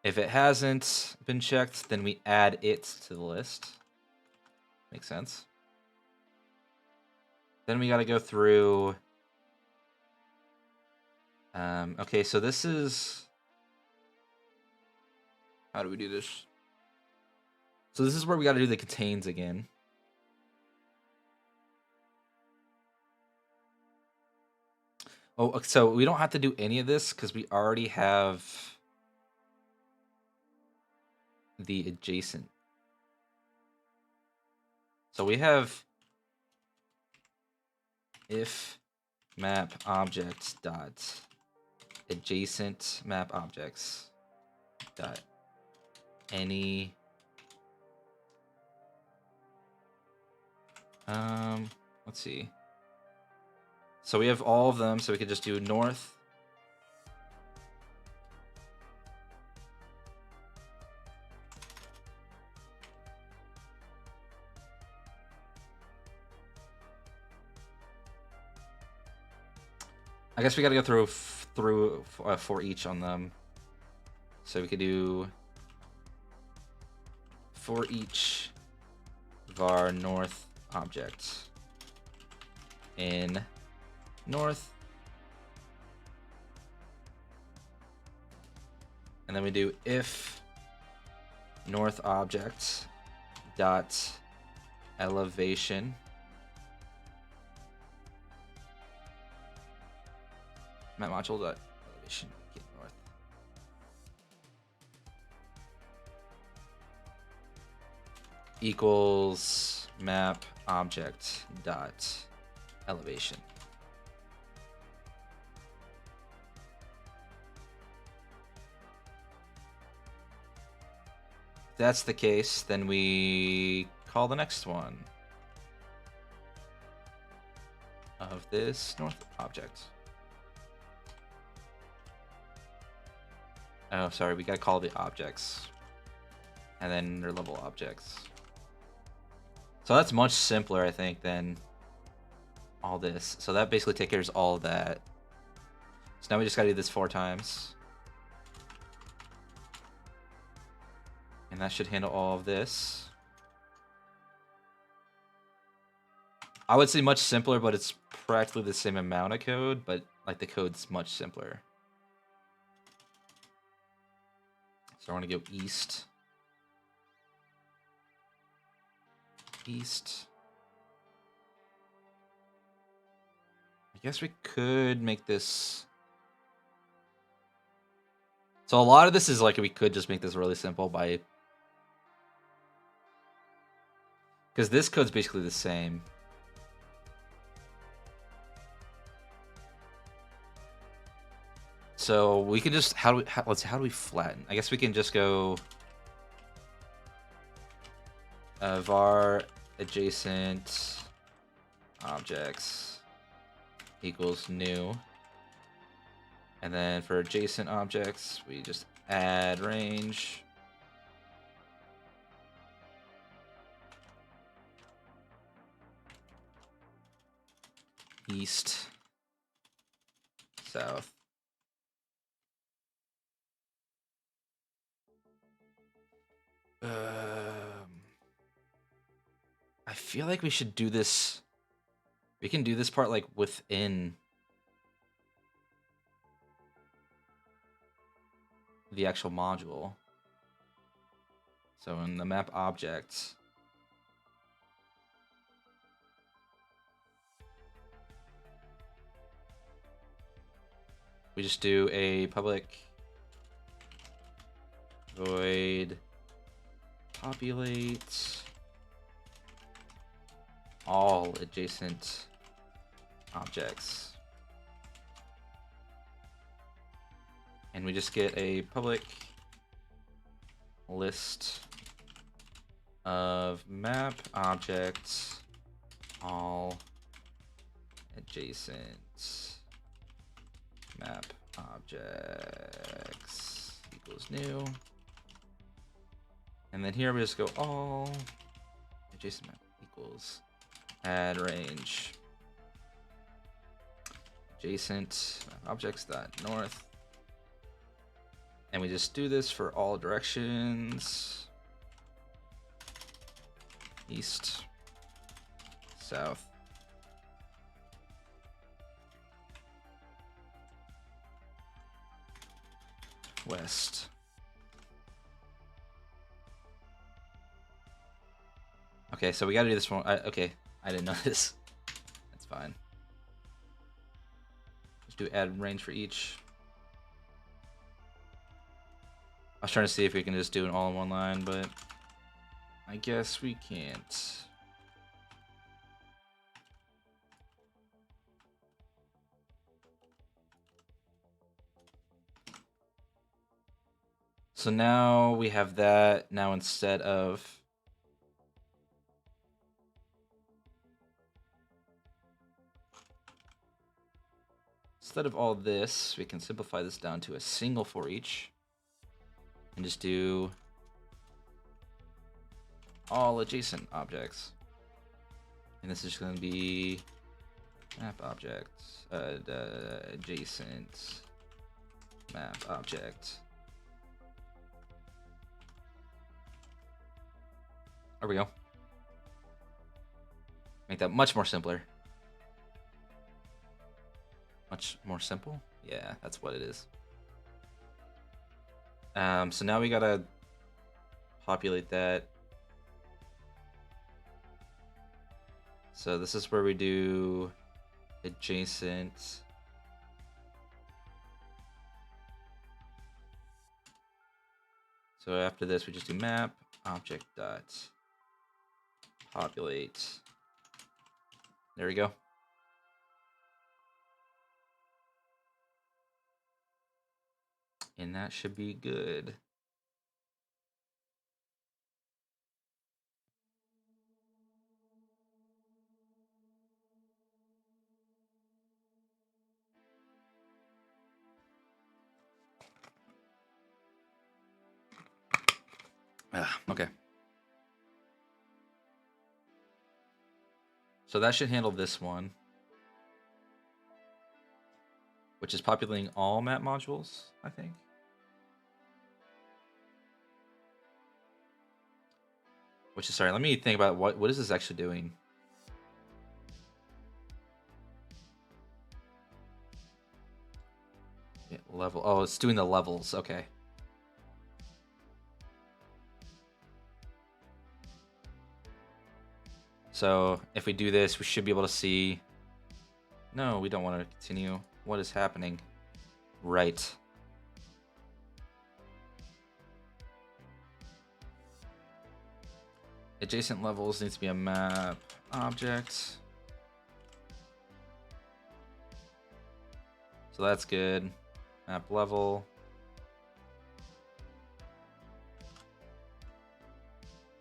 If it hasn't been checked, then we add it to the list. Makes sense. Then we got to go through. Okay, so this is. How do we do this? So this is where we got to do the contains again. Oh, so we don't have to do any of this because we already have the adjacent. So we have if map objects dot adjacent map objects dot any let's see. So we have all of them, so we could just do north. I guess we got to go through for each on them. So we could do for each var north object in north, and then we do if north object dot elevation map module dot elevation get north. Equals map object dot elevation. If that's the case, then we call the next one of this north object. Oh, sorry, we gotta call the objects and then their level objects. So that's much simpler, I think, than all this. So that basically takes care of all of that. So now we just gotta do this 4 times. And that should handle all of this. I would say much simpler, but it's practically the same amount of code, but like the code's much simpler. So I want to go east. East. I guess we could make this. So a lot of this is like we could just make this really simple by. Because this code's basically the same. So we can just let's see, how do we flatten? I guess we can just go var adjacent objects equals new, and then for adjacent objects we just add range. East, south. I feel like we should do this. We can do this part like within the actual module. So in the map objects, we just do a public void populate all adjacent objects. And we just get a public list of map objects all adjacent map objects equals new. And then here we just go all adjacent map equals add range adjacent map objects dot north. And we just do this for all directions. East, south. West. Okay, so we gotta do this one. Okay, I didn't know this. That's fine. Let's do add range for each. I was trying to see if we can just do it all in one line, but I guess we can't. So now we have that. Now instead of all this, we can simplify this down to a single for each. And just do all adjacent objects. And this is going to be map objects, adjacent map object. There we go. Make that much more simpler. Much more simple? Yeah, that's what it is. So now we gotta populate that. So this is where we do adjacent. So after this, we just do map object dot populate. There we go. And that should be good. Okay. So that should handle this one, which is populating all map modules, I think. Which is, sorry, let me think about what is this actually doing? Yeah, level. Oh, it's doing the levels. Okay. So if we do this, we should be able to see. No, we don't want to continue. What is happening? Right. Adjacent levels needs to be a map object. So that's good. Map level.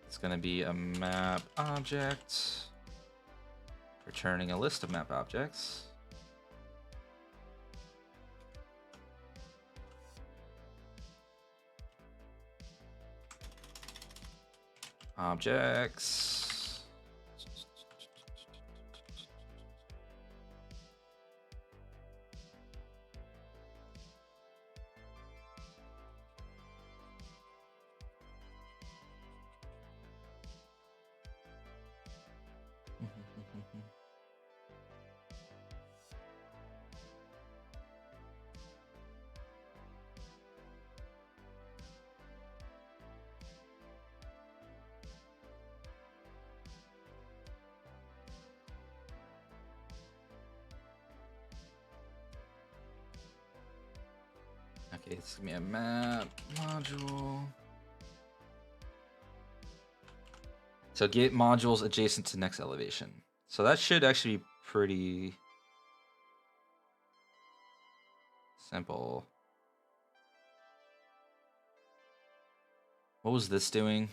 It's going to be a map object, returning a list of map objects. Objects. Okay, it's gonna be a map module. So get modules adjacent to next elevation. So that should actually be pretty simple. What was this doing?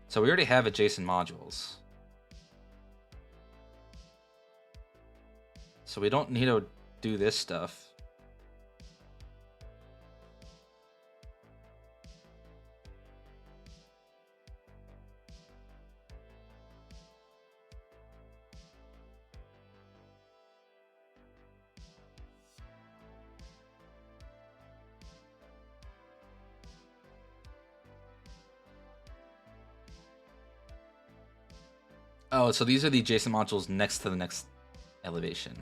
So we already have adjacent modules. So we don't need to do this stuff. Oh, so these are the adjacent modules next to the next elevation.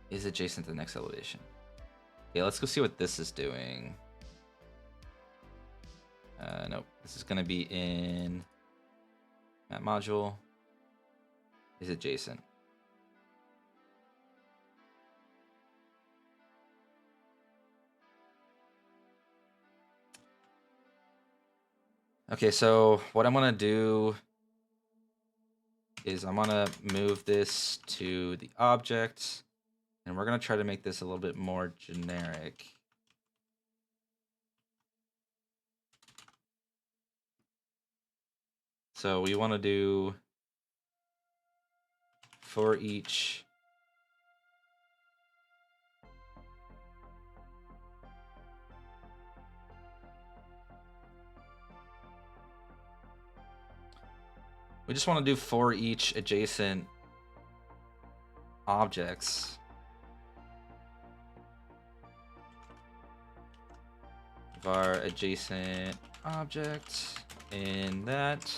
Is adjacent to the next elevation. Okay, let's go see what this is doing. Nope, this is gonna be in map module. Is adjacent. Okay, so what I'm gonna do is I'm gonna move this to the object, and we're gonna try to make this a little bit more generic. So we want to do for each we just want to do for each adjacent objects. Var adjacent object in that.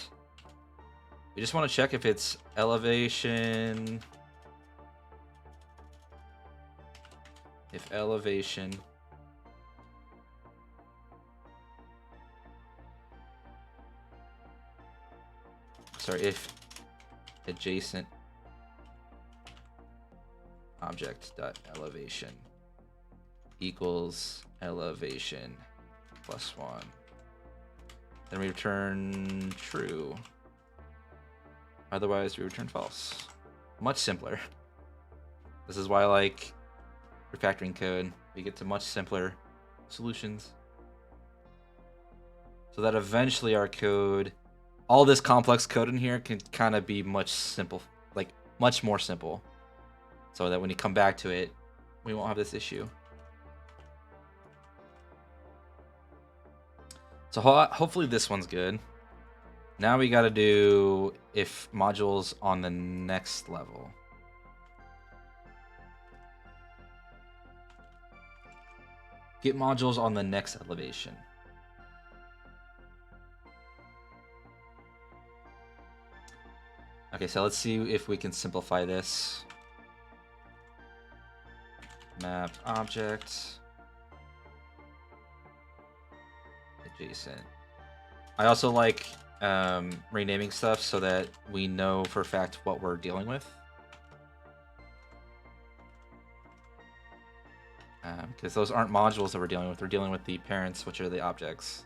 We just want to check if it's elevation. If elevation if adjacent object dot elevation equals elevation +1, then we return true. Otherwise, we return false. Much simpler. This is why I like refactoring code. We get to much simpler solutions, so that eventually our code, all this complex code in here, can kind of be much more simple, so that when you come back to it, we won't have this issue. So hopefully this one's good. Now we got to do if modules on the next level. Get modules on the next elevation. Okay, so let's see if we can simplify this. Map object adjacent. I also like renaming stuff so that we know for a fact what we're dealing with. because those aren't modules that we're dealing with. We're dealing with the parents, which are the objects.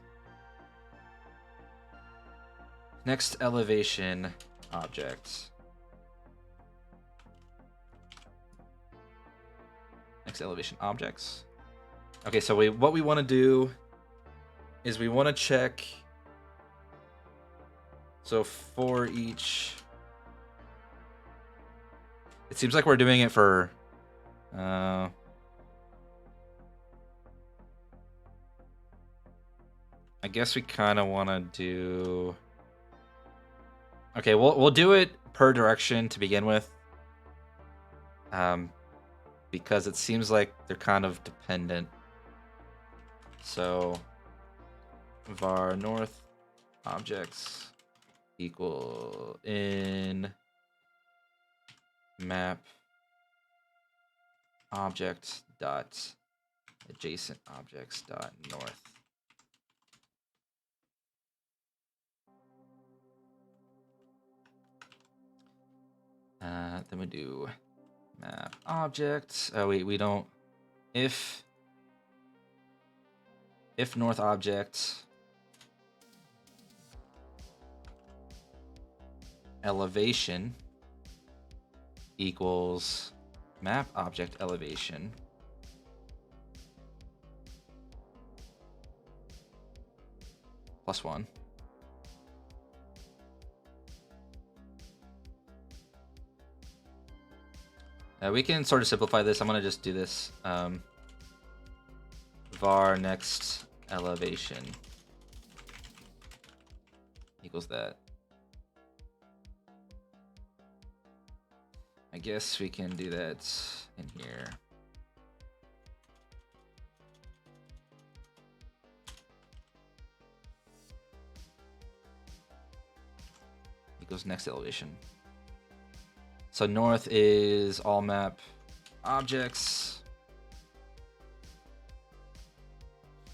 Next elevation object. Next elevation objects. Okay, so what we want to do is we want to check. So for each, it seems like we're doing it for. I guess we kind of want to do. Okay, we'll do it per direction to begin with. Because it seems like they're kind of dependent. So var north objects equal in map object dot adjacent objects dot north. Then we do map object. Oh wait, we don't. If north object elevation equals map object elevation plus 1. We can sort of simplify this. I'm going to just do this. Var next elevation equals that. I guess we can do that in here. Equals next elevation. So north is all map objects.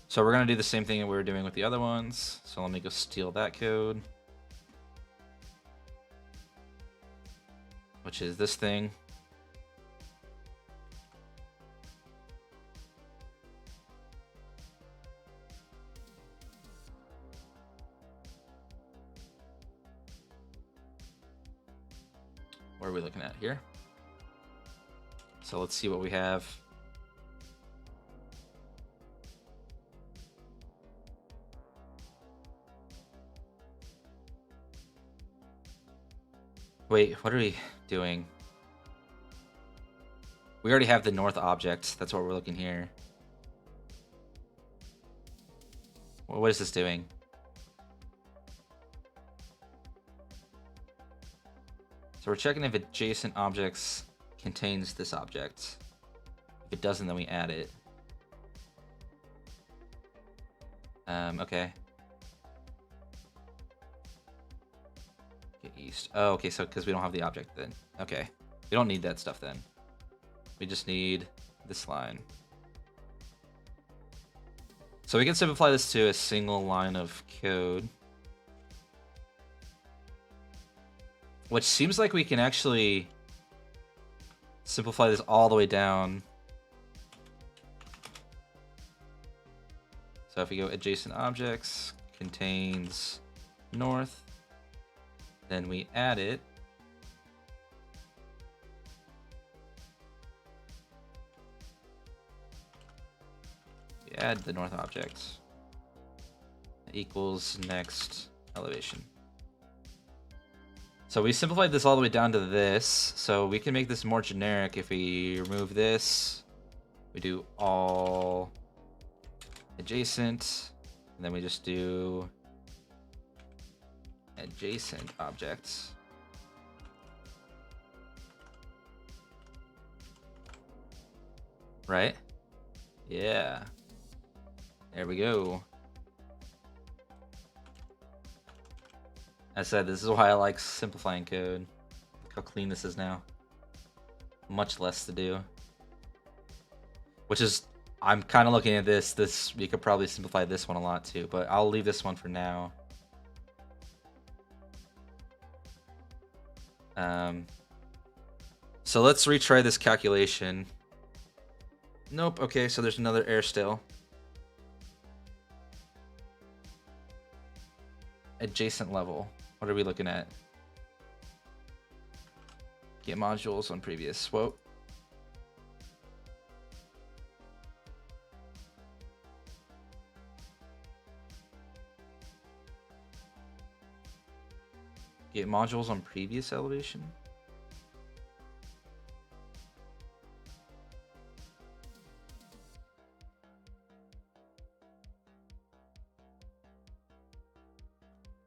So we're going to do the same thing that we were doing with the other ones. So let me go steal that code, which is this thing. What are we looking at here? So let's see what we have. Wait, what are we doing? We already have the north object. That's what we're looking here. Well, what is this doing? So we're checking if adjacent objects contains this object. If it doesn't, then we add it. Okay. Get east. Oh, okay, so because we don't have the object then. Okay. We don't need that stuff then. We just need this line. So we can simplify this to a single line of code. Which seems like we can actually simplify this all the way down. So if we go adjacent objects contains north, then we add it. We add the north objects. Equals next elevation. So we simplified this all the way down to this. So we can make this more generic if we remove this. We do all adjacent, and then we just do adjacent objects. Right? Yeah. There we go. I said, this is why I like simplifying code. Look how clean this is now. Much less to do. Which is, I'm kind of looking at this, we could probably simplify this one a lot too, but I'll leave this one for now. So let's retry this calculation. Nope. Okay, so there's another air still. Adjacent level. What are we looking at? Get modules on previous. Whoa. Get modules on previous elevation.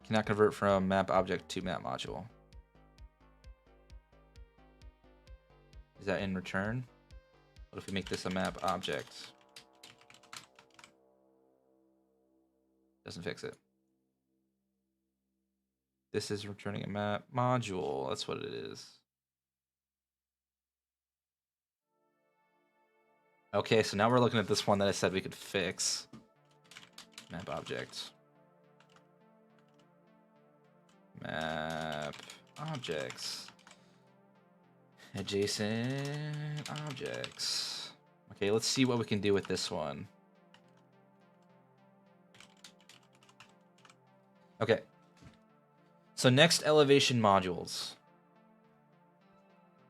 Cannot convert from map object to map module. Is that in return? What if we make this a map object? Doesn't fix it. This is returning a map module. That's what it is. Okay, so now we're looking at this one that I said we could fix. Map object. Map objects. Adjacent objects. Okay, let's see what we can do with this one. Okay. So next elevation modules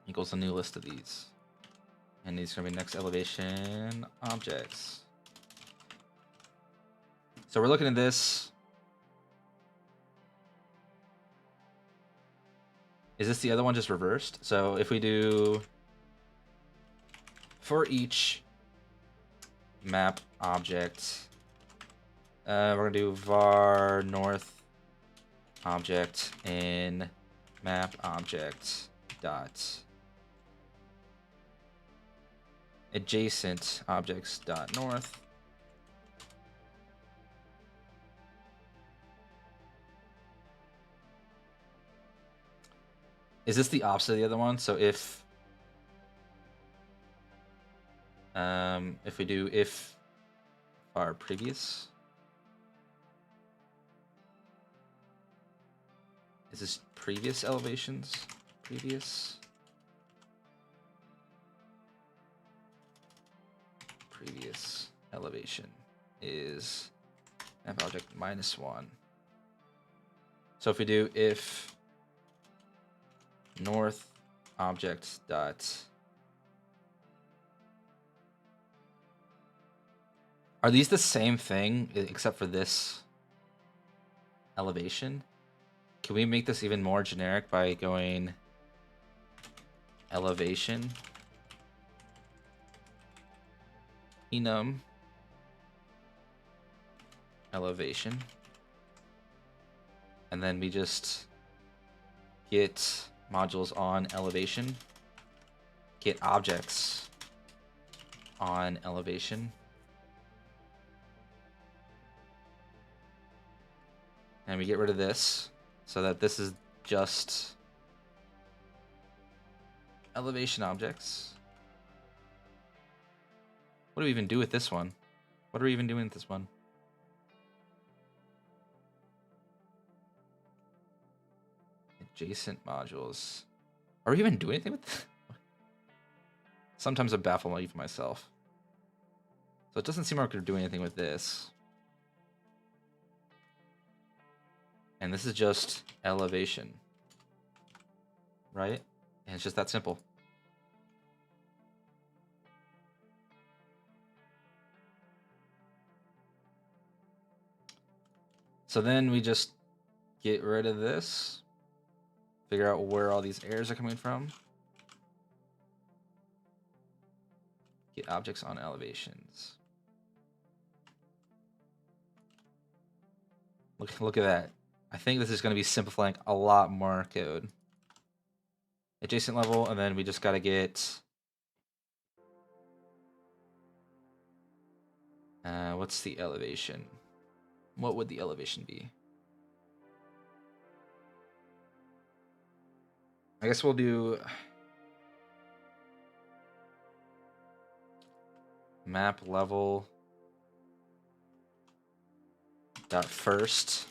equals a new list of these. And these are going to be next elevation objects. So we're looking at this. Is this the other one just reversed? So if we do for each map object, we're going to do var north object in map object dot adjacent objects dot north. Is this the opposite of the other one? So if we do if our previous, is this previous elevations? Previous elevation is map object -1. So if we do if north object dot, are these the same thing except for this elevation? Can we make this even more generic by going elevation enum elevation, and then we just get modules on elevation, get objects on elevation, and we get rid of this so that this is just elevation objects. What do we even do with this one? What are we even doing with this one? Adjacent modules. Are we even doing anything with this? Sometimes I baffle even myself. So it doesn't seem like we're doing anything with this. And this is just elevation. Right? And it's just that simple. So then we just get rid of this. Figure out where all these errors are coming from. Get objects on elevations. Look at that. I think this is going to be simplifying a lot more code. Adjacent level, and then we just got to get... what's the elevation? What would the elevation be? I guess we'll do map level dot first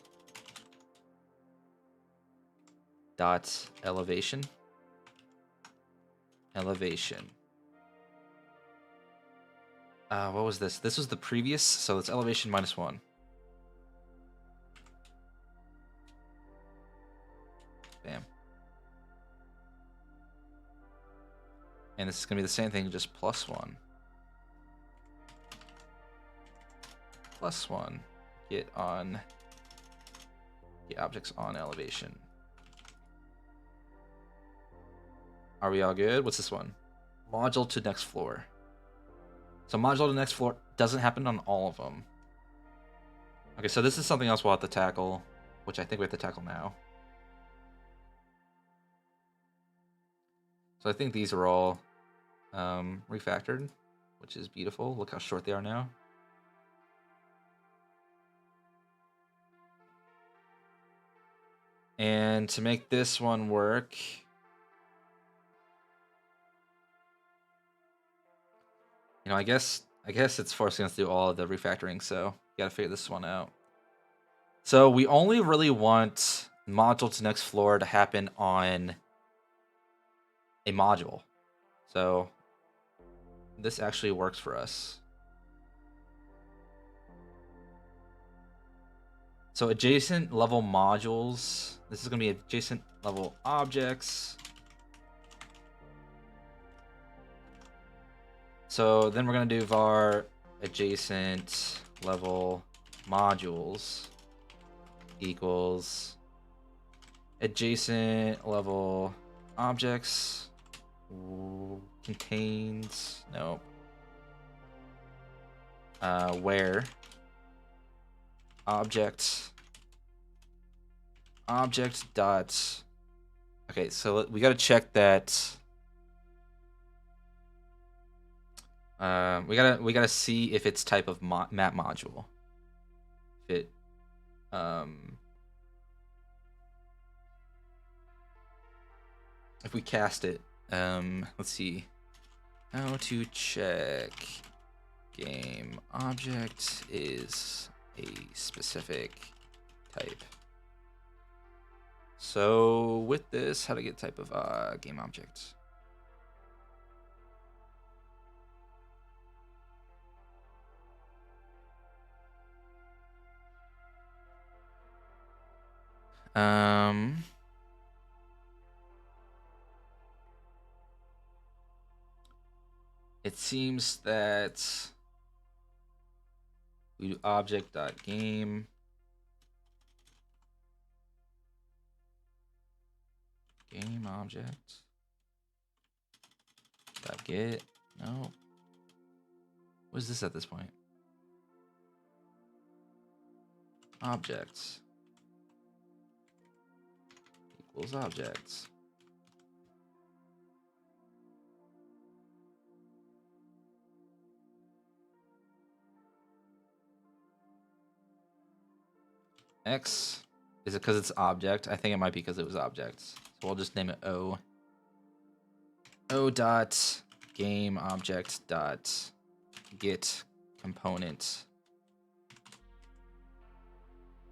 dot elevation. What was this? This was the previous, so it's elevation -1. Bam. And this is gonna be the same thing, just +1. +1. Get objects on elevation. Are we all good? What's this one? Module to next floor. So module to next floor doesn't happen on all of them. Okay, so this is something else we'll have to tackle, which I think we have to tackle now. So I think these are all refactored, which is beautiful. Look how short they are now. And to make this one work, you know, I guess it's forcing us to do all of the refactoring, so gotta figure this one out. So we only really want module to next floor to happen on a module. So this actually works for us. So adjacent level modules, this is gonna be adjacent level objects. So then we're gonna do var adjacent level modules equals adjacent level objects contains where object dot. Okay, so we got to check that. We gotta see if it's type of map module. If it if we cast it, let's see how to check game object is a specific type. So with this, how to get type of game object. It seems that we do object.game game object dot get. No, what is this at this point? Objects equals objects. X, is it because it's object? I think it might be because it was objects. So we'll just name it O. O dot game object dot get component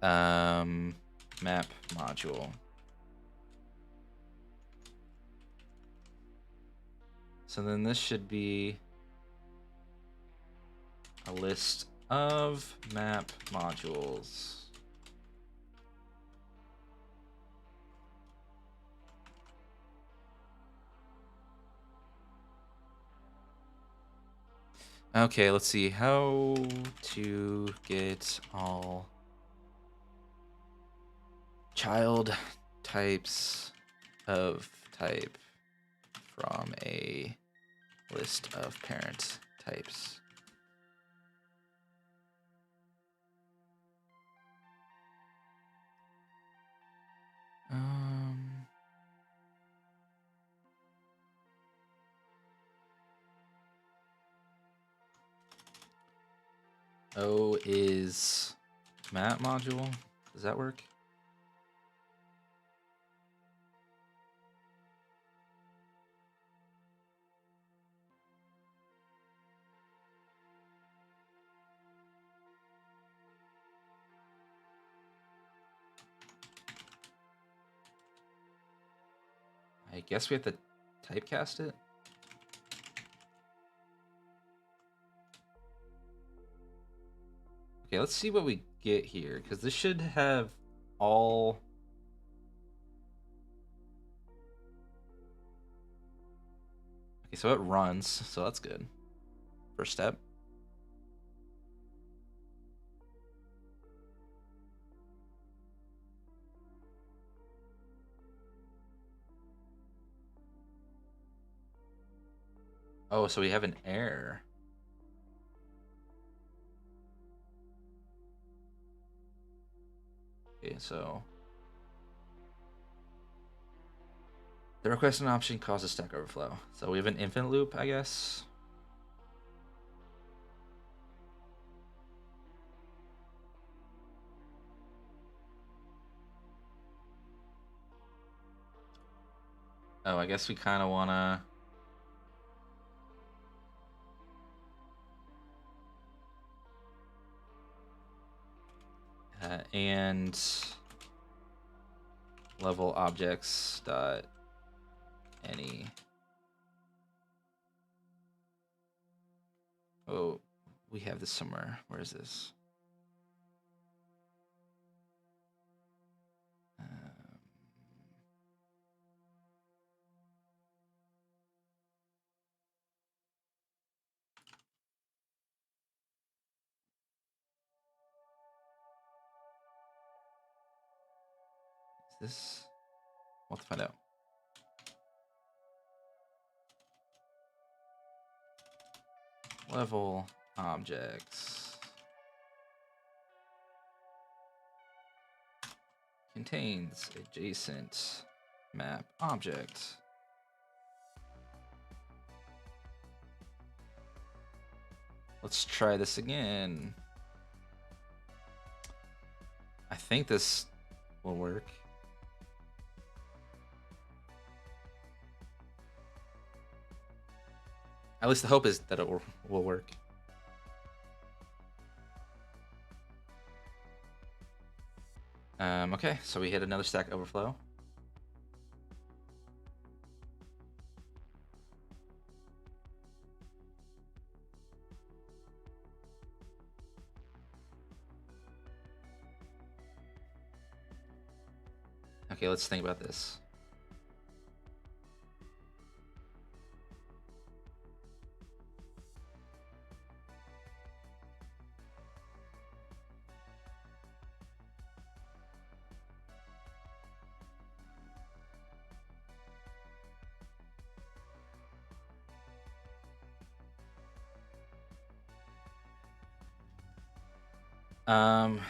map module. So then this should be a list of map modules. Okay, let's see how to get all child types of type from a list of parent types. O is map module. Does that work? I guess we have to typecast it. Okay, let's see what we get here, because this should have all... Okay, so it runs, so that's good. First step. Oh, so we have an error. Okay, so the requesting option causes Stack Overflow. So we have an infinite loop, I guess. Oh, I guess we kind of want to... and level objects dot any. Oh, we have this somewhere. Where is this? Is this? We'll have to find out. Level objects contains adjacent map object. Let's try this again. I think this will work. At least the hope is that it will work. Okay, so we hit another Stack Overflow. Okay, let's think about this.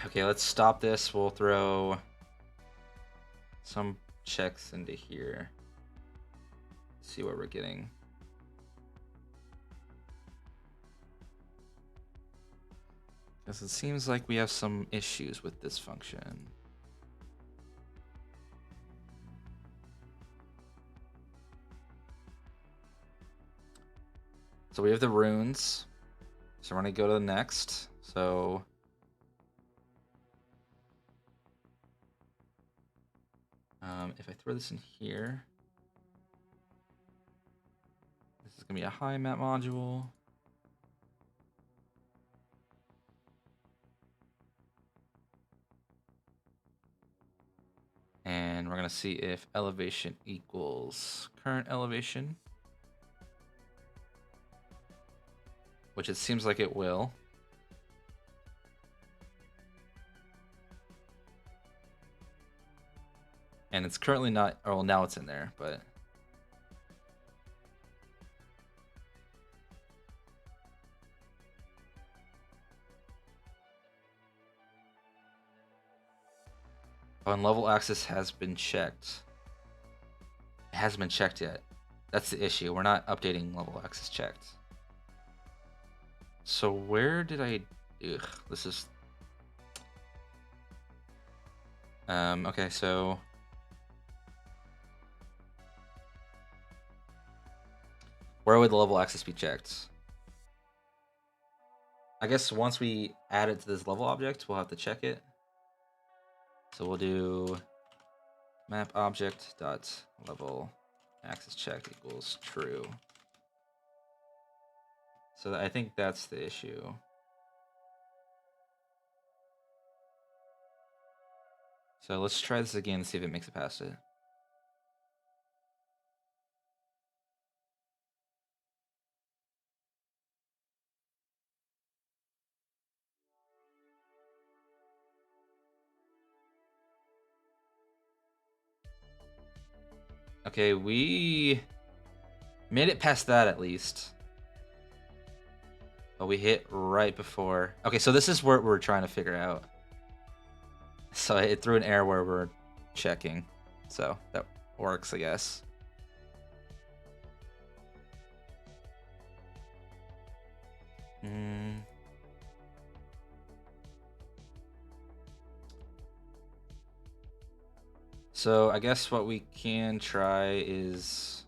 Okay, let's stop this. We'll throw some checks into here. See what we're getting. Because it seems like we have some issues with this function. So we have the runes. So we're gonna go to the next. So if I throw this in here, this is gonna be a high map module. And we're gonna see if elevation equals current elevation, which it seems like it will. And it's currently not, or well, now it's in there, but on level access has been checked. It hasn't been checked yet. That's the issue. We're not updating level access checked. So where did I... Ugh, this is... Okay, so... where would the level access be checked? I guess once we add it to this level object, we'll have to check it. So we'll do map object dot level access checked equals true. So I think that's the issue. So let's try this again and see if it makes it past it. Okay, we made it past that at least. But we hit right before. Okay, so this is what we're trying to figure out. So it threw an error where we're checking. So that works, I guess. So I guess what we can try is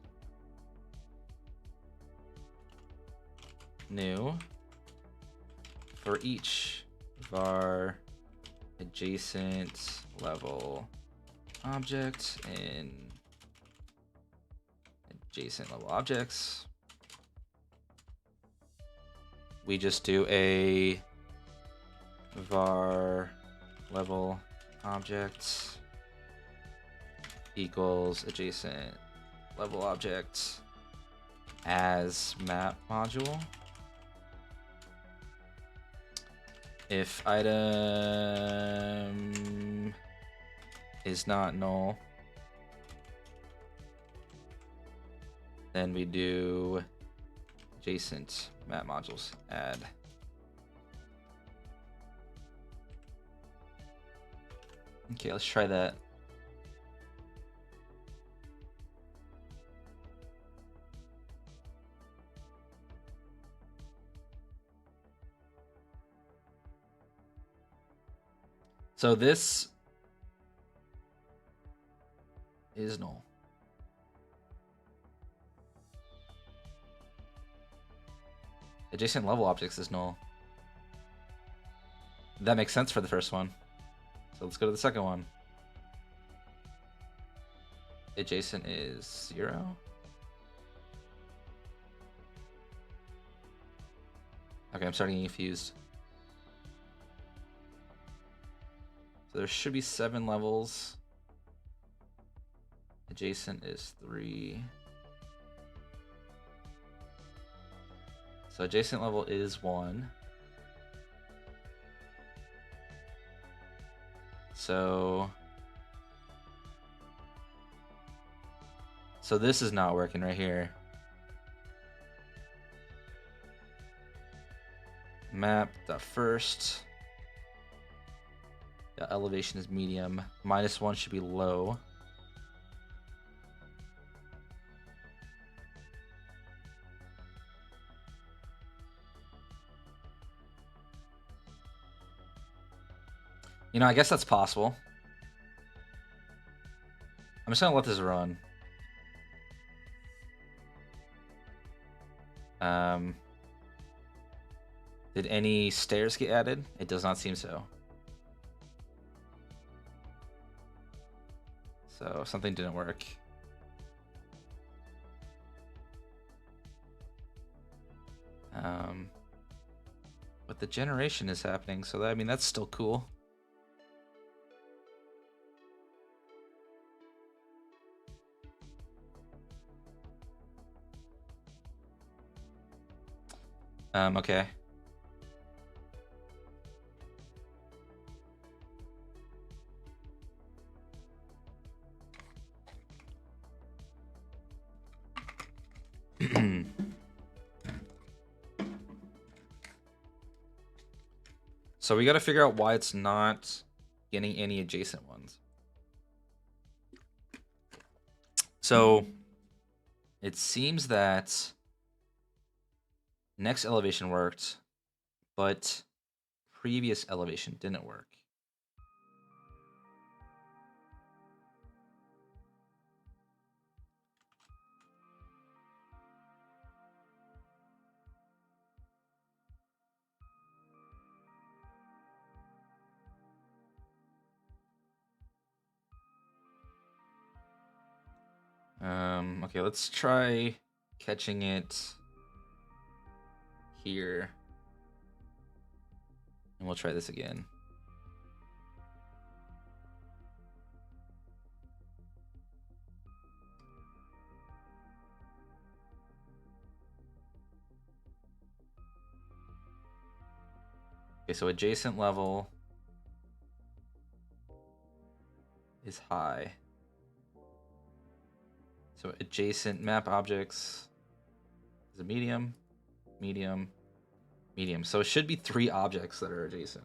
new for each var adjacent level object in adjacent level objects. We just do a var level object equals adjacent level object as map module. If item is not null, then we do adjacent map modules add. Okay, let's try that. So this is null. Adjacent level objects is null. That makes sense for the first one. So let's go to the second one. Adjacent is 0. Okay, I'm starting to get confused. So there should be 7 levels. Adjacent is 3. So adjacent level is 1. So this is not working right here. Map.first. The elevation is medium. -1 should be low. You know, I guess that's possible. I'm just gonna let this run. Did any stairs get added? It does not seem so. So something didn't work. But the generation is happening, so that, I mean, that's still cool. Okay. So we got to figure out why it's not getting any adjacent ones. So it seems that next elevation worked, but previous elevation didn't work. Okay, let's try catching it here. And we'll try this again. Okay, so adjacent level is high. So adjacent map objects is a medium, medium, medium. So it should be 3 objects that are adjacent.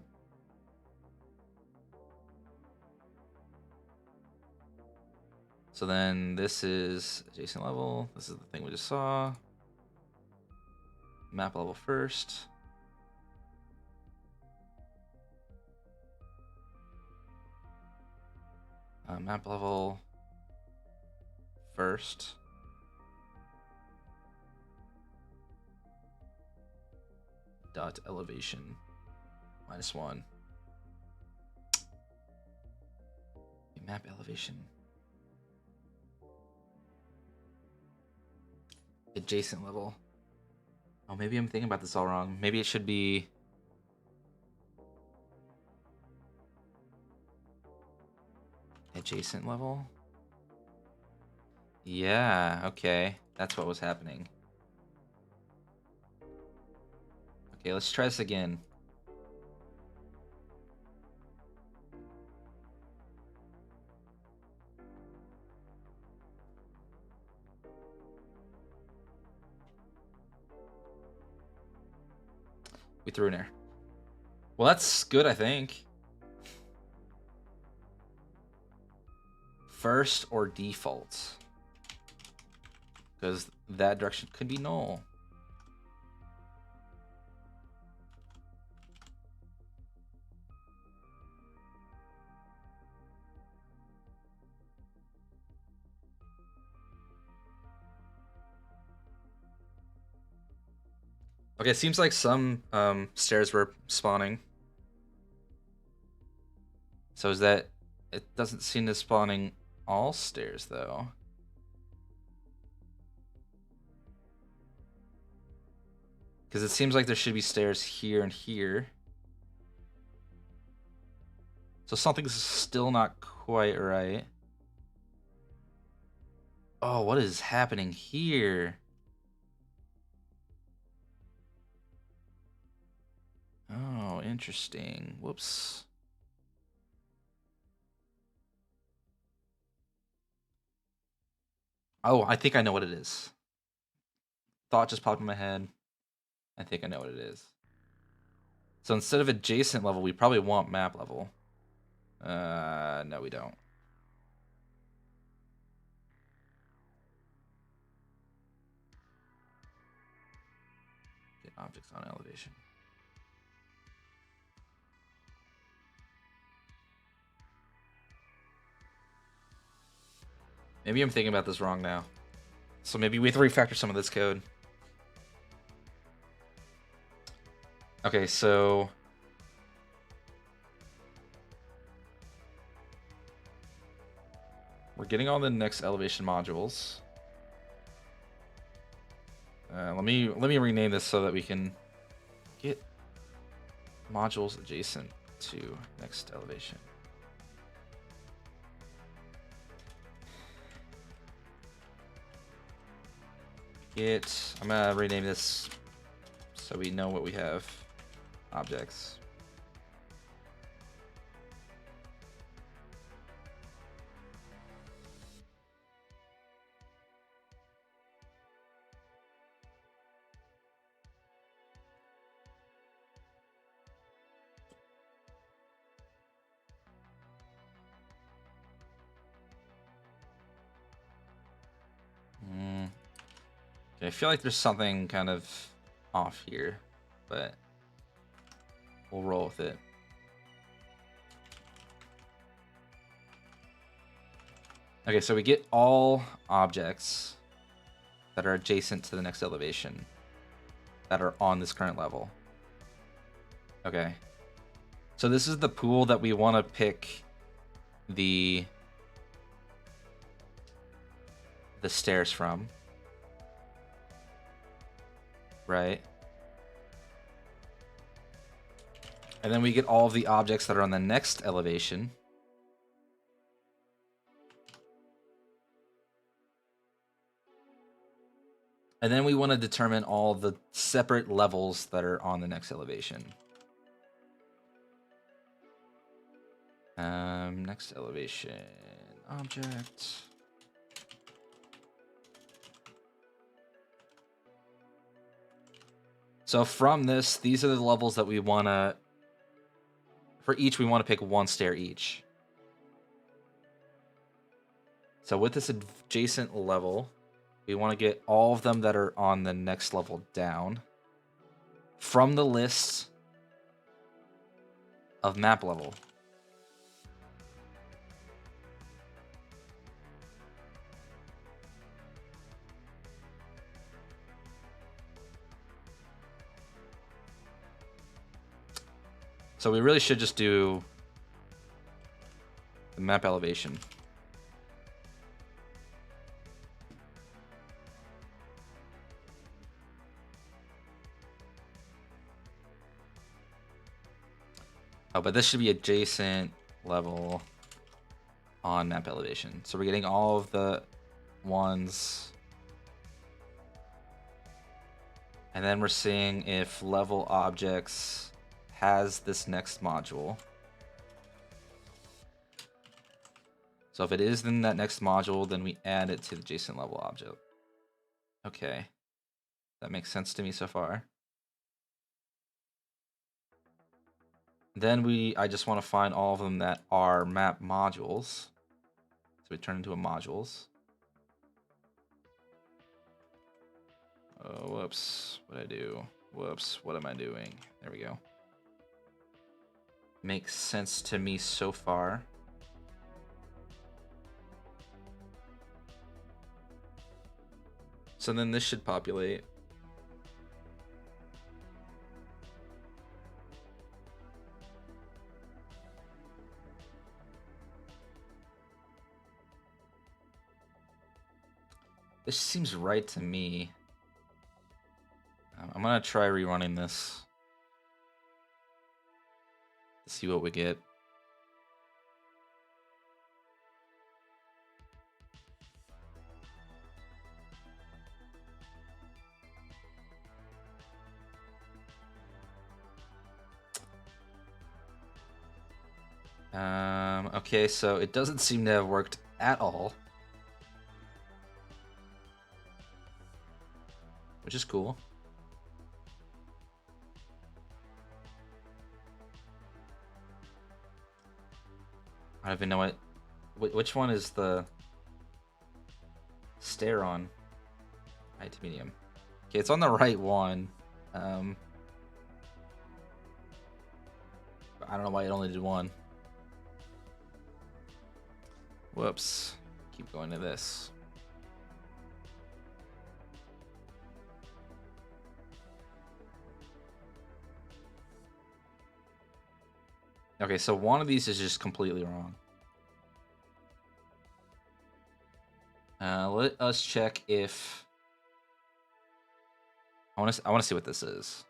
So then this is adjacent level. This is the thing we just saw. Map level first. Map level first. Dot elevation -1. Okay, map elevation. Adjacent level. Oh, maybe I'm thinking about this all wrong. Maybe it should be adjacent level. Yeah, okay. That's what was happening. Okay, let's try this again. We threw an error. Well, that's good, I think. First or default. Because that direction could be null. Okay, it seems like some stairs were spawning. So is that... It doesn't seem to spawning all stairs, though. Because it seems like there should be stairs here and here. So something's still not quite right. Oh, what is happening here? Oh, interesting. Whoops. Oh, I think I know what it is. Thought just popped in my head. I think I know what it is. So instead of adjacent level, we probably want map level. No, we don't. Get objects on elevation. Maybe I'm thinking about this wrong now. So maybe we have to refactor some of this code. Okay, so... We're getting all the next elevation modules. Let me rename this so that we can get modules adjacent to next elevation. I'm gonna rename this so we know what we have. Objects. Okay, I feel like there's something kind of off here, but we'll roll with it. Okay, so we get all objects that are adjacent to the next elevation that are on this current level. Okay. So this is the pool that we want to pick the stairs from. Right? And then we get all of the objects that are on the next elevation. And then we want to determine all the separate levels that are on the next elevation. Next elevation object. So from this, these are the levels that we want to, for each, we want to pick one stair each. So with this adjacent level, we want to get all of them that are on the next level down from the list of map level. So we really should just do the map elevation. Oh, but this should be adjacent level on map elevation. So we're getting all of the ones. And then we're seeing if level objects has this next module. So if it is in that next module, then we add it to the adjacent level object. Okay. That makes sense to me so far. Then I just want to find all of them that are map modules. So we turn into a modules. Oh, whoops. What'd I do? Whoops. What am I doing? There we go. Makes sense to me so far. So then this should populate. This seems right to me. I'm gonna try rerunning this to see what we get. Okay, so it doesn't seem to have worked at all, which is cool. I don't even know which one is the stair on. High to medium. Okay, it's on the right one. I don't know why it only did one. Whoops. Keep going to this. Okay, so one of these is just completely wrong. Let us check if I want to see what this is.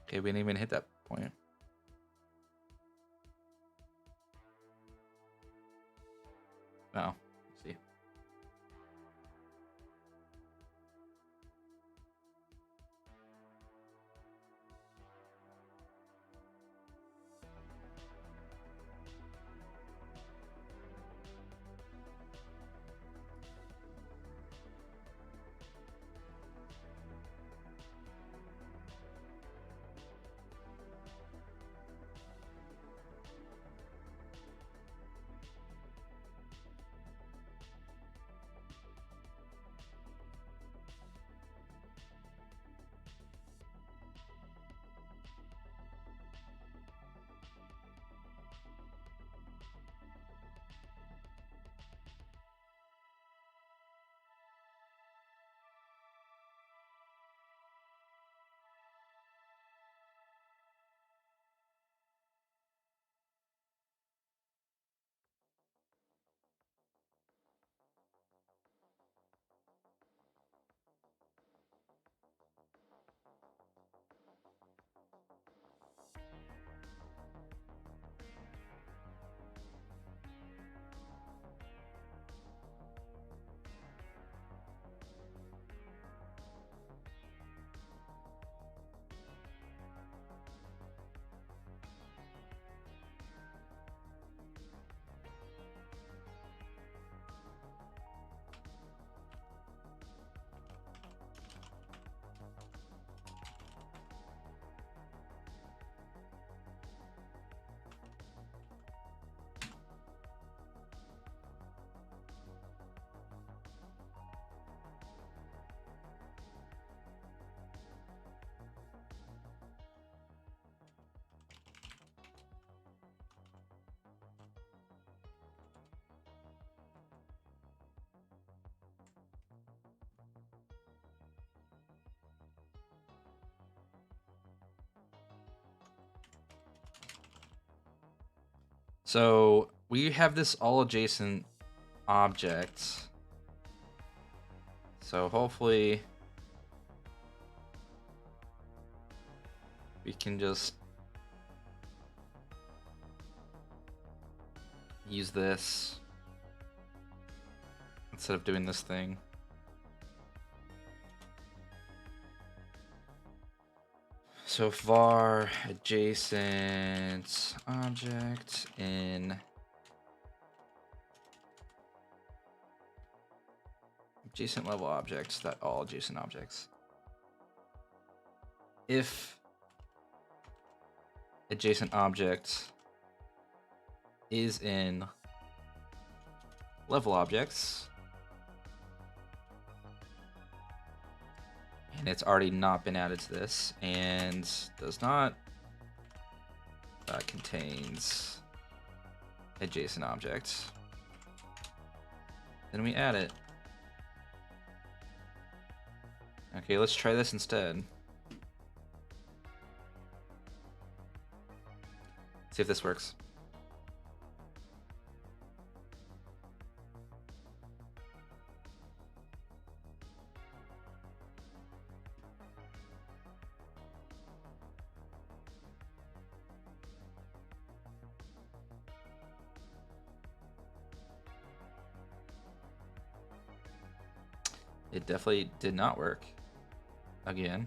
Okay, we didn't even hit that point. Oh, see. So we have this all adjacent object. So hopefully we can just use this instead of doing this thing. So var adjacent object in adjacent level objects that all adjacent objects. If adjacent object is in level objects and it's already not been added to this and does not contains adjacent objects, then we add it. Okay, let's try this instead. See if this works. It definitely did not work. Again.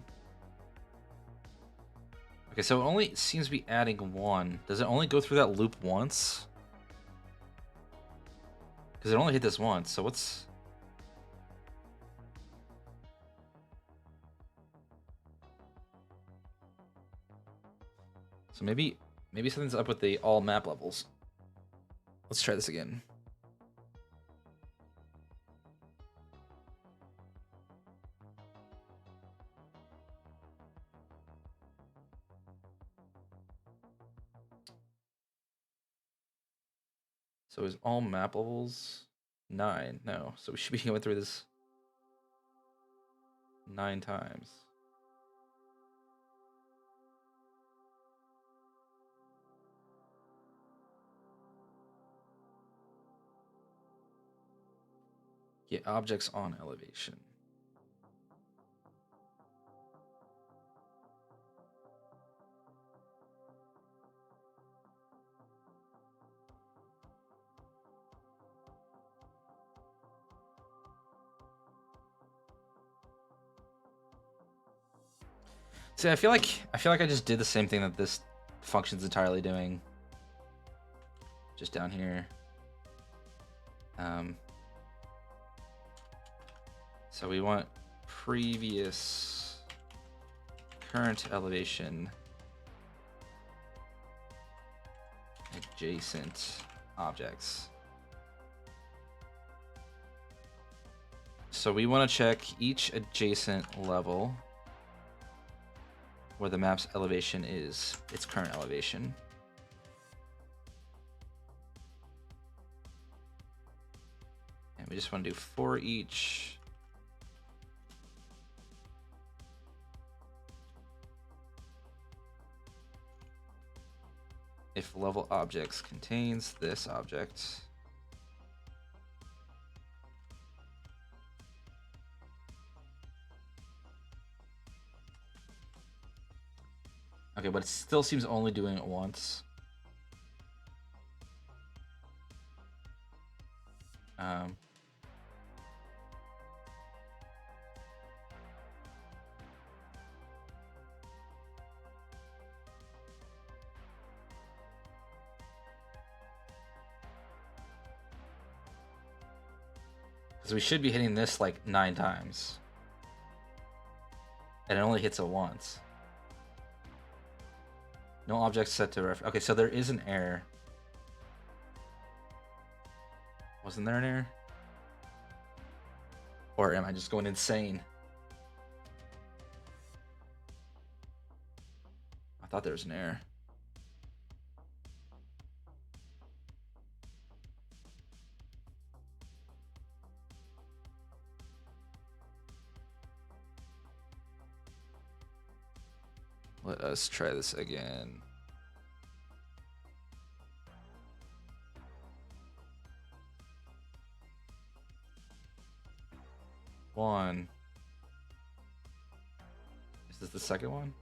Okay, so it only seems to be adding one. Does it only go through that loop once? Because it only hit this once, so what's... So maybe something's up with the all map levels. Let's try this again. So is all map levels 9? No. So we should be going through this 9 times. Get objects on elevation. See, I feel like I just did the same thing that this function's entirely doing. Just down here. So we want previous current elevation adjacent objects. So we want to check each adjacent level where the map's elevation is its current elevation. And we just want to do for each. If level objects contains this object. Okay, but it still seems only doing it once. Because we should be hitting this like 9 times. And it only hits it once. No object set to ref. Okay, so there is an error. Wasn't there an error? Or am I just going insane? I thought there was an error. Let us try this again. one. Is this the second one?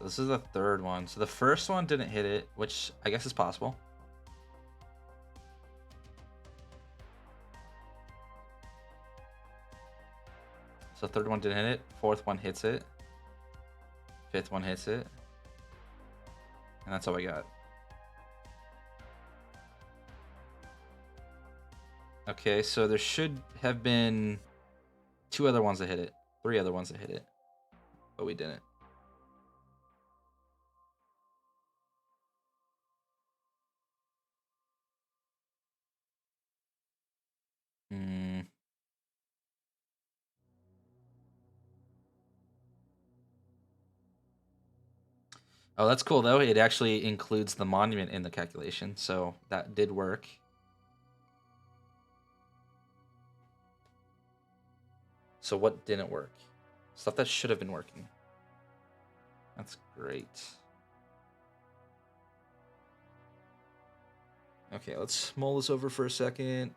This is the third one. So the first one didn't hit it, which I guess is possible. So third one didn't hit it. Fourth one hits it. Fifth one hits it. And that's all I got. Okay, so there should have been 2 other ones that hit it. 3 other ones that hit it. But we didn't. Oh, that's cool though. It actually includes the monument in the calculation, so that did work. So what didn't work? Stuff that should have been working. That's great. Okay, let's mull this over for a second.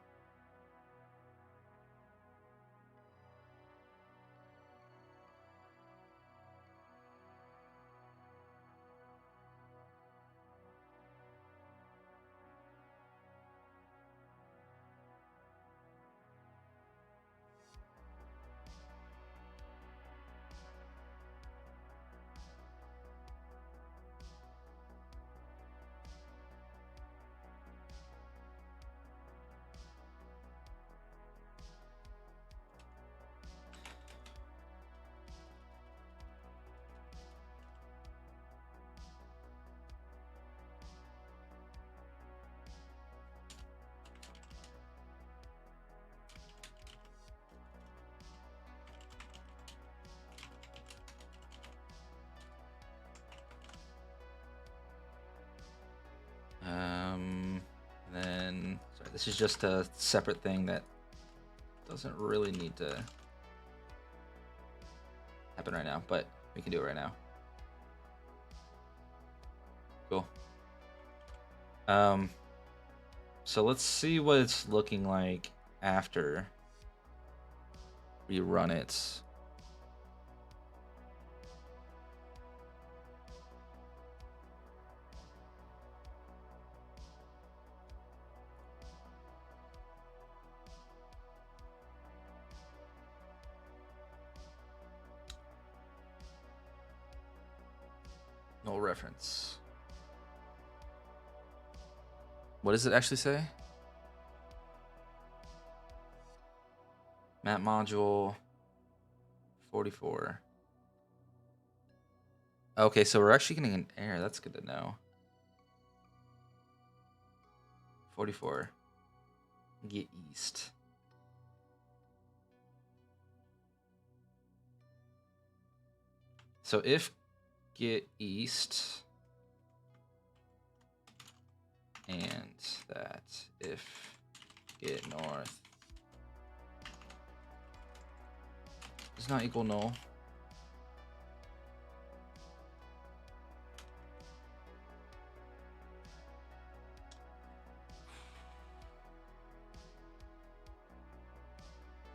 Then sorry, this is just a separate thing that doesn't really need to happen right now, but we can do it right now. Cool. So let's see what it's looking like after we run it. Null reference. What does it actually say? Map module 44. Okay, so we're actually getting an error. That's good to know. 44. Get east. So if get east and that if get north does not equal null,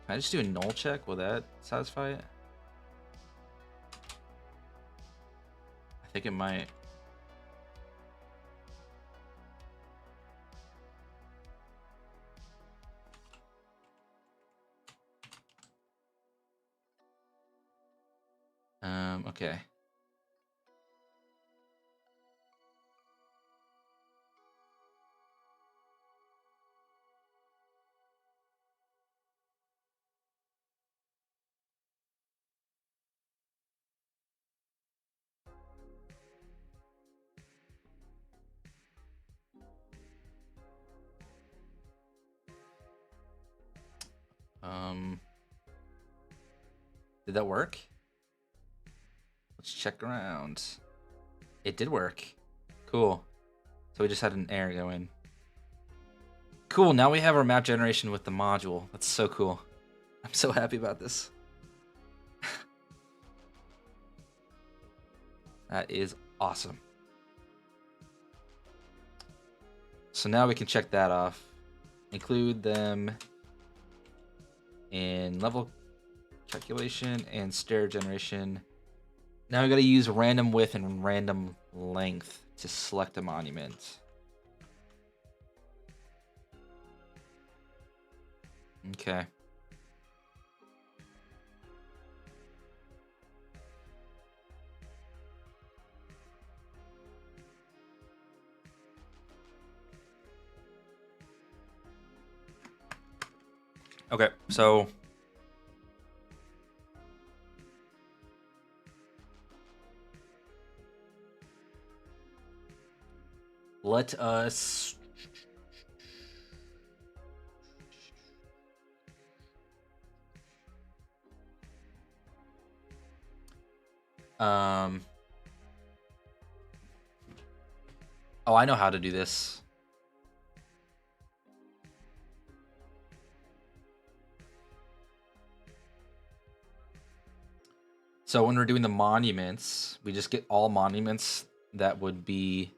can I just do a null check? Will that satisfy it? I think it might. Okay. Did that work? Let's check around. It did work. Cool. So we just had an error go in. Cool, now we have our map generation with the module. That's so cool. I'm so happy about this. That is awesome. So now we can check that off. Include them in level calculation and stair generation. Now we gotta use random width and random length to select a monument. Okay. Okay, so let us oh, I know how to do this. So when we're doing the monuments, we just get all monuments that would be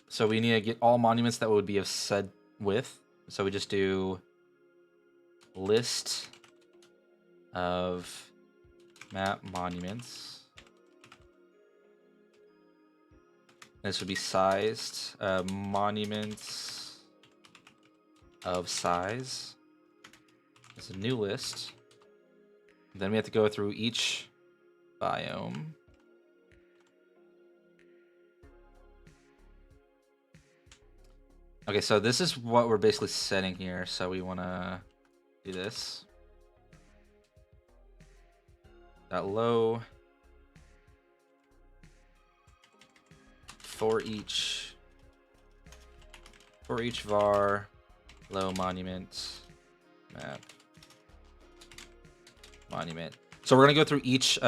so we need to get all monuments that would be of said width. So we just do list of map monuments. This would be sized monuments of size. It's a new list. Then we have to go through each biome. Okay, so this is what we're basically setting here. So we want to do this. That low for each var low monument map monument. So we're gonna go through each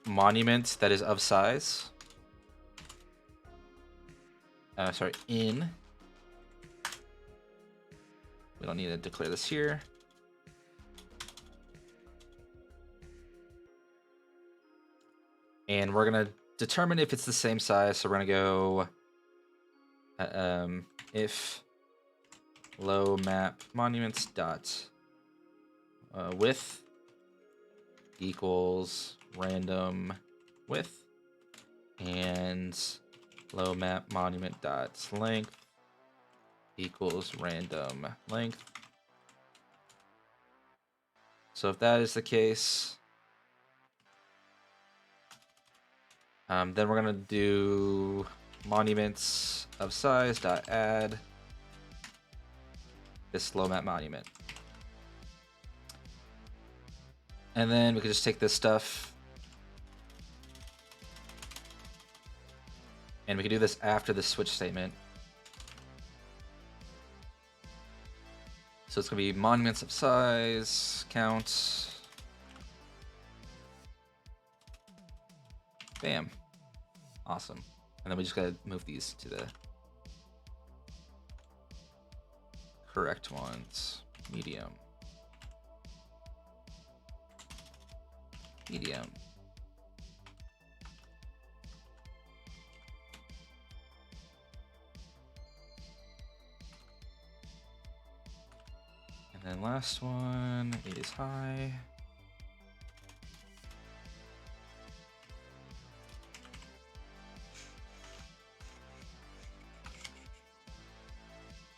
monument that is of size. Sorry, in. We don't need to declare this here. And we're gonna determine if it's the same size. So we're gonna go if low map monuments dot width equals random width, and low map monument dot length equals random length. So if that is the case, then we're gonna do monuments of size dot add this low map monument. And then we could just take this stuff and we can do this after the switch statement. So it's gonna be monuments of size count. Bam. Awesome. And then we just gotta move these to the correct ones. Medium. Medium. And then last one is high.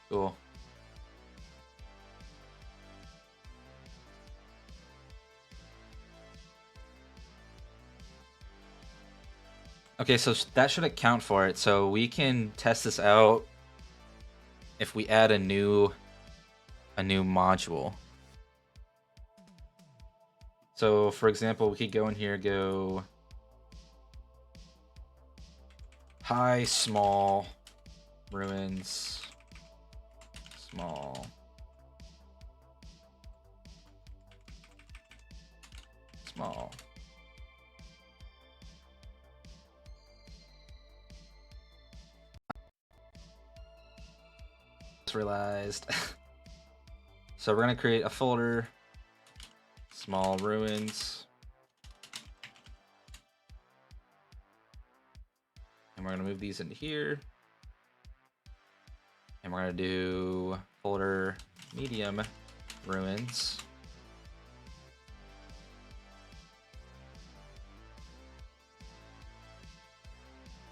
Cool. Okay, so that should account for it. So we can test this out if we add a new module. So for example, we could go in here, go high, small, ruins, small, small. Realized So we're gonna create a folder, small ruins. And we're gonna move these into here. And we're gonna do folder medium ruins.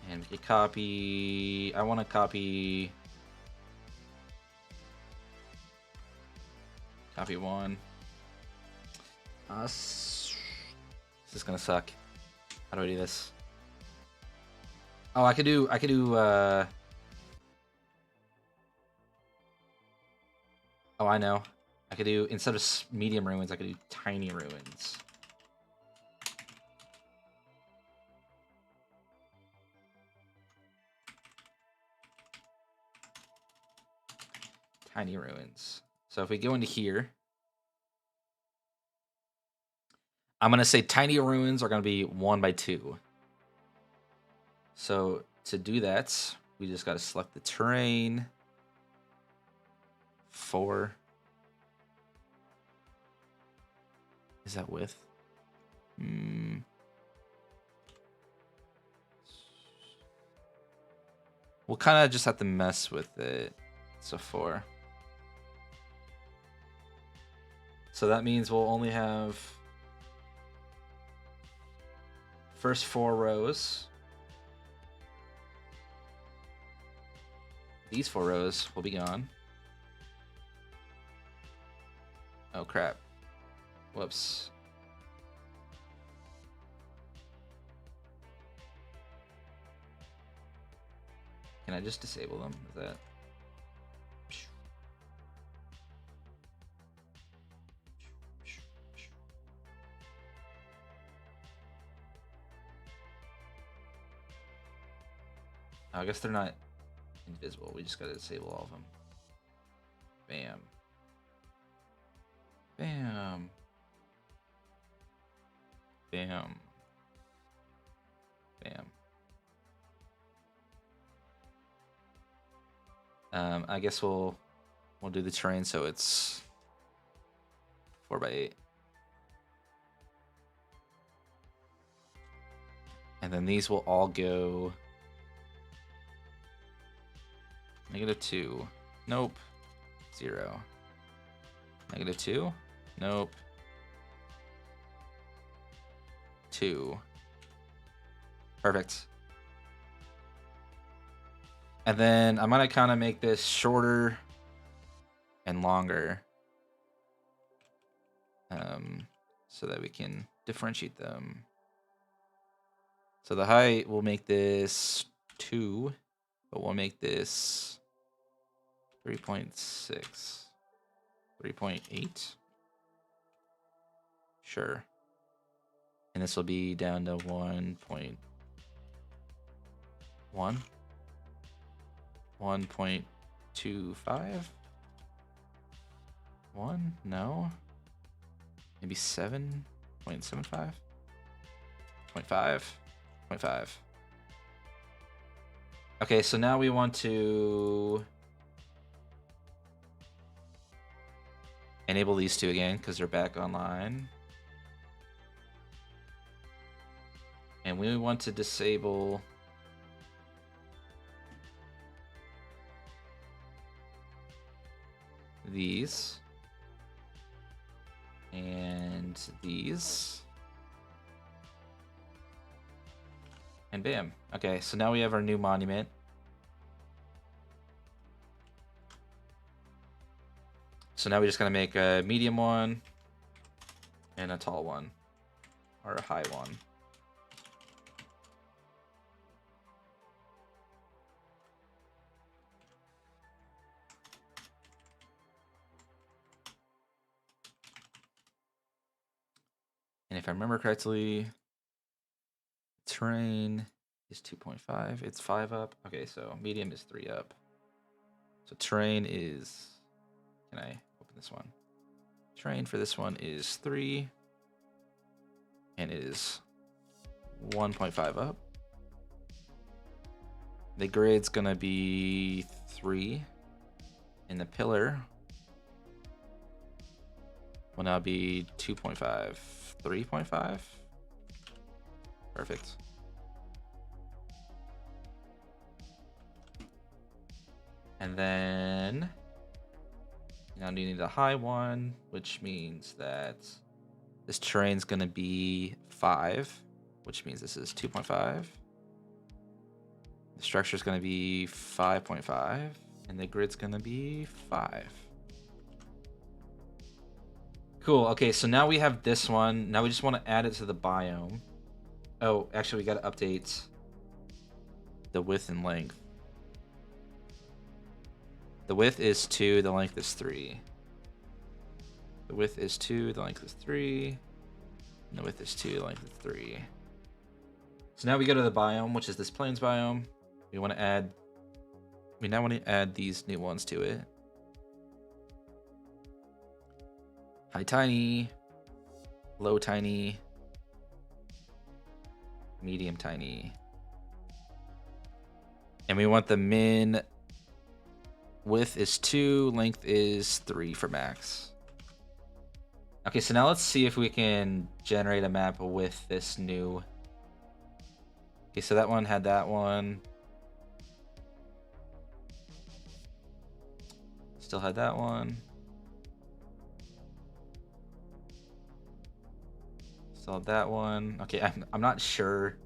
And we can copy, I wanna copy one. This is gonna suck. How do I do this? Oh, I could do oh, I know. I could do, instead of medium ruins, I could do tiny ruins. Tiny ruins. So if we go into here, I'm gonna say tiny ruins are gonna be 1 by 2. So to do that, we just gotta select the terrain. 4. Is that width? We'll kind of just have to mess with it. So 4. So that means we'll only have first 4 rows. These 4 rows will be gone. Oh crap. Whoops. Can I just disable them? Is that... I guess they're not invisible. We just gotta disable all of them. Bam. Bam. Bam. Bam. I guess we'll do the terrain so it's 4 by 8. And then these will all go -2. Nope. 0. -2. Nope. 2. Perfect. And then I'm gonna kind of make this shorter and longer, so that we can differentiate them. So the height, we'll make this 2, but we'll make this 3.6, 3.8. Sure. And this will be down to 1.1, 1.25, 1, no, maybe 7.75, 0.5. Okay, so now we want to enable these 2 again because they're back online. And we want to disable these and these. And bam. Okay, so now we have our new monument. So now we're just gonna make a medium one and a tall one, or a high one. And if I remember correctly, terrain is 2.5. It's 5 up. Okay, so medium is 3 up. So terrain is, can I open this one? Terrain for this one is 3. And it is 1.5 up. The grid's gonna be 3. And the pillar will now be 2.5, 3.5. Perfect. And then now you need a high one, which means that this terrain's gonna be 5, which means this is 2.5. The structure's gonna be 5.5, and the grid's gonna be 5. Cool. Okay, so now we have this one. Now we just want to add it to the biome. Oh, actually, we got to update the width and length. The width is 2, the length is 3. The width is 2, the length is 3. And the width is 2, the length is 3. So now we go to the biome, which is this plains biome. We want to add... We now want to add these new ones to it. High tiny, low tiny, medium tiny. And we want the min width is 2, length is 3 for max. Okay, so now let's see if we can generate a map with this new. Okay, so that one had that one. Still had that one. Still had that one. Okay, I'm not sure.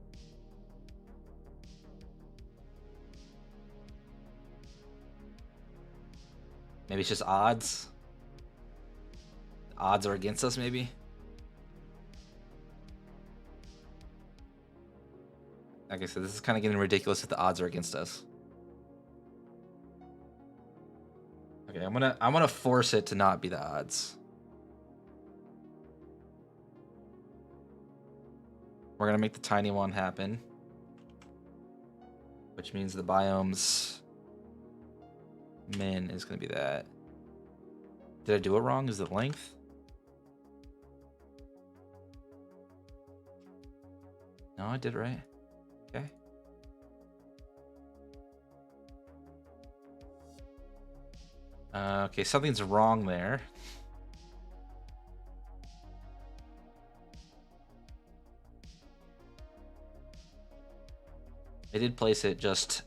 Maybe it's just odds. Odds are against us, maybe. Okay, so this is kind of getting ridiculous if the odds are against us. Okay, I'm gonna force it to not be the odds. We're gonna make the tiny one happen, which means the biome's min is gonna be that. Did I do it wrong? Is the length? No, I did right. Okay. Okay, something's wrong there. I did place it just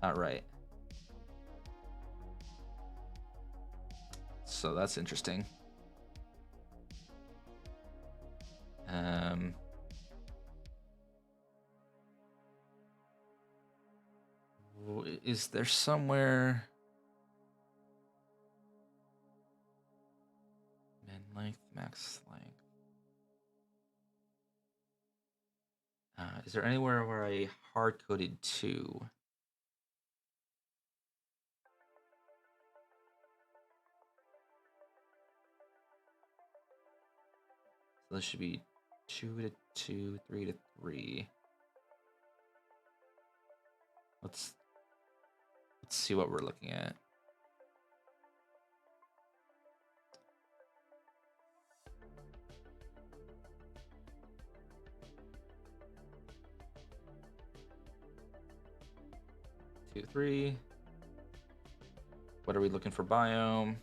not right. So that's interesting. Is there somewhere min length, max length? Is there anywhere where I hard-coded 2? So this should be 2 to 2, 3 to 3. Let's see what we're looking at. Two, 3. What are we looking for biome?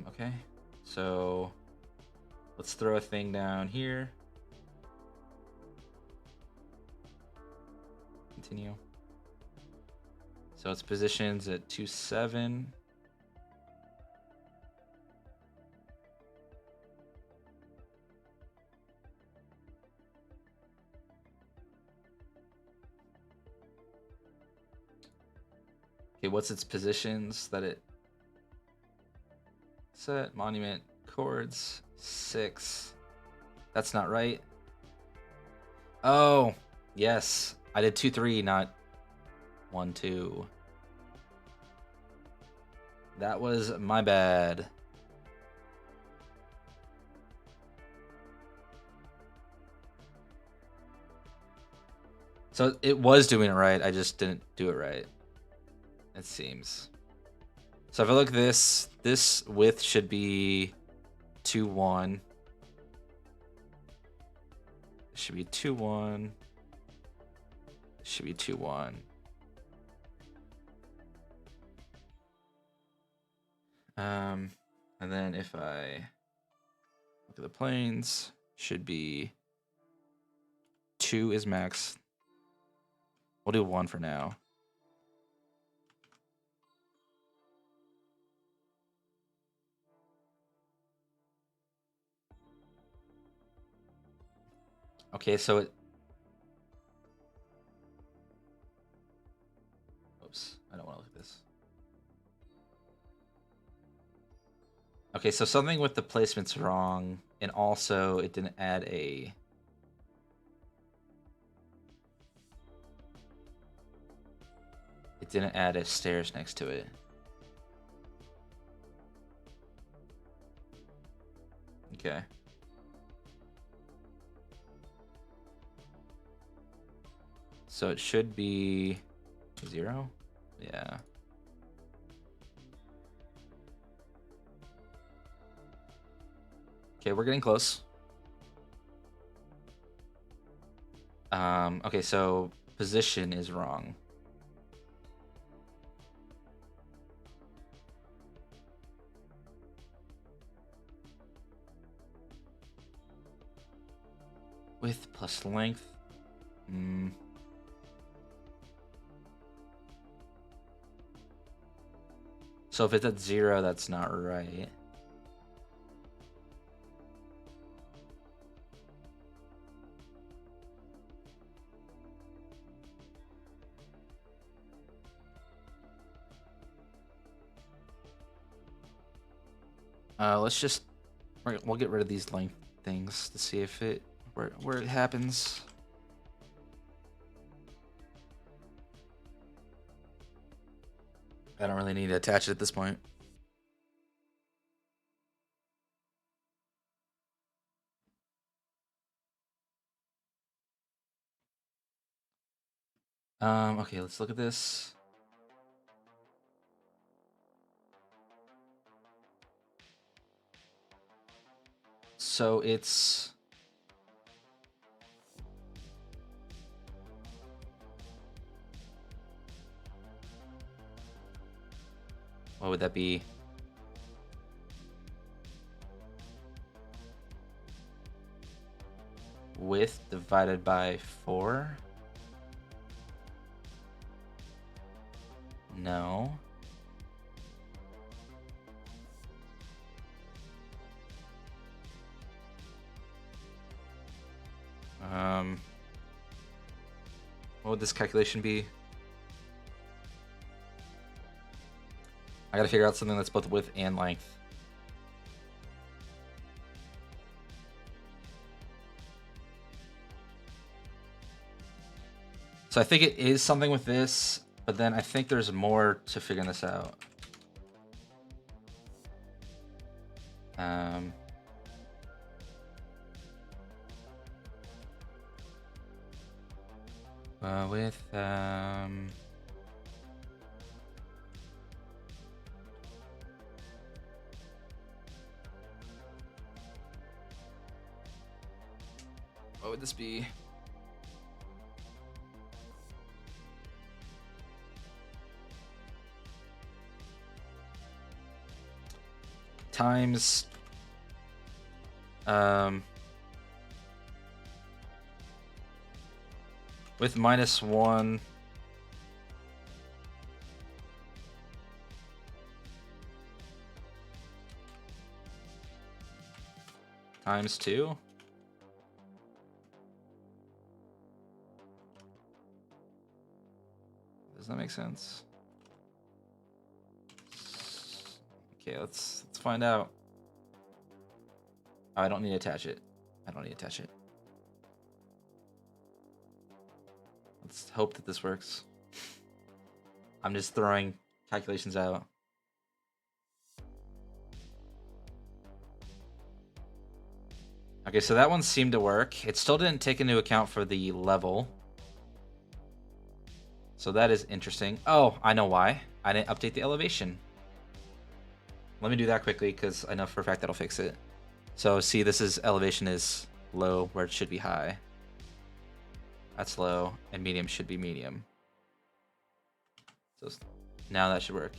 Okay, so let's throw a thing down here. Continue. So its positions at 2.7. Okay, what's its positions that it set? Monument chords 6. That's not right. Oh, yes. I did 2, 3, not 1, 2. That was my bad. So it was doing it right. I just didn't do it right. It seems. So if I look at this width should be 2, 1. It should be 2, 1. It should be 2, 1. And then if I look at the planes, should be 2 is max. We'll do 1 for now. Okay, so it... Oops, I don't want to look at this. Okay, so something with the placement's wrong, and also it didn't add a... It didn't add a stairs next to it. Okay. So it should be 0? Yeah. Okay, we're getting close. Okay, so position is wrong. Width plus length. So if it's at 0, that's not right. We'll get rid of these length things to see if it where it happens. I don't really need to attach it at this point. Okay, let's look at this. So it's... What would that be? Width divided by 4? No. What would this calculation be? I gotta figure out something that's both width and length. So I think it is something with this, but then I think there's more to figuring this out. What would this be? Times with -1 times 2. Does that make sense? Okay, let's find out. Oh, I don't need to attach it. I don't need to attach it. Let's hope that this works. I'm just throwing calculations out. Okay, so that one seemed to work. It still didn't take into account for the level. So that is interesting. Oh, I know why. I didn't update the elevation. let me do that quickly because I know for a fact that'll fix it. So see, this is elevation is low where it should be high. That's low, and medium should be medium. So now that should work.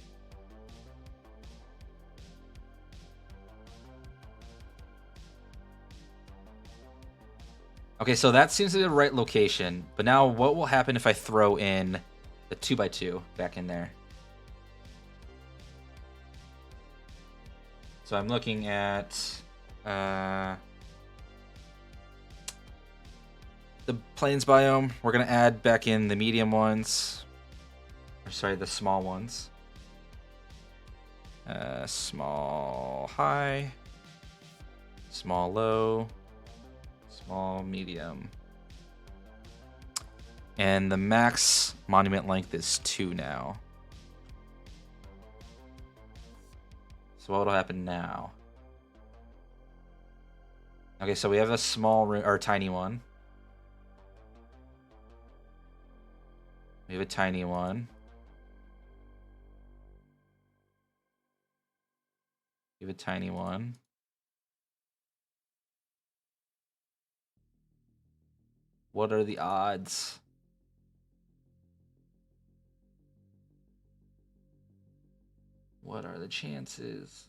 Okay, so that seems to be the right location. But now what will happen if I throw in the 2x2 back in there? So I'm looking at the plains biome. We're going to add back in the medium ones. Or sorry, the small ones. Small high. Small low. Small medium. And the max monument length is 2 now. So what will happen now? Okay, so we have a small or tiny one. We have a tiny one. We have a tiny one. What are the odds? What are the chances?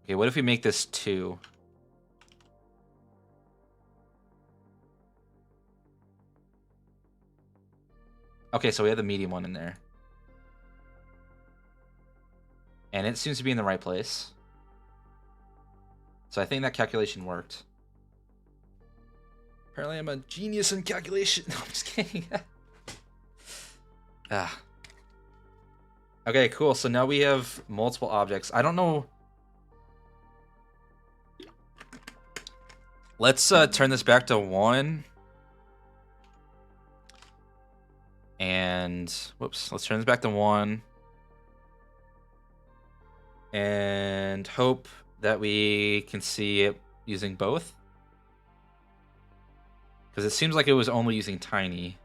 Okay, what if we make this 2? Okay, so we have the medium one in there. And it seems to be in the right place. So I think that calculation worked. Apparently I'm a genius in calculation. No, I'm just kidding. Okay, cool. So now we have multiple objects. I don't know. Let's turn this back to 1. And whoops, let's turn this back to 1. And hope that we can see it using both. Because it seems like it was only using tiny.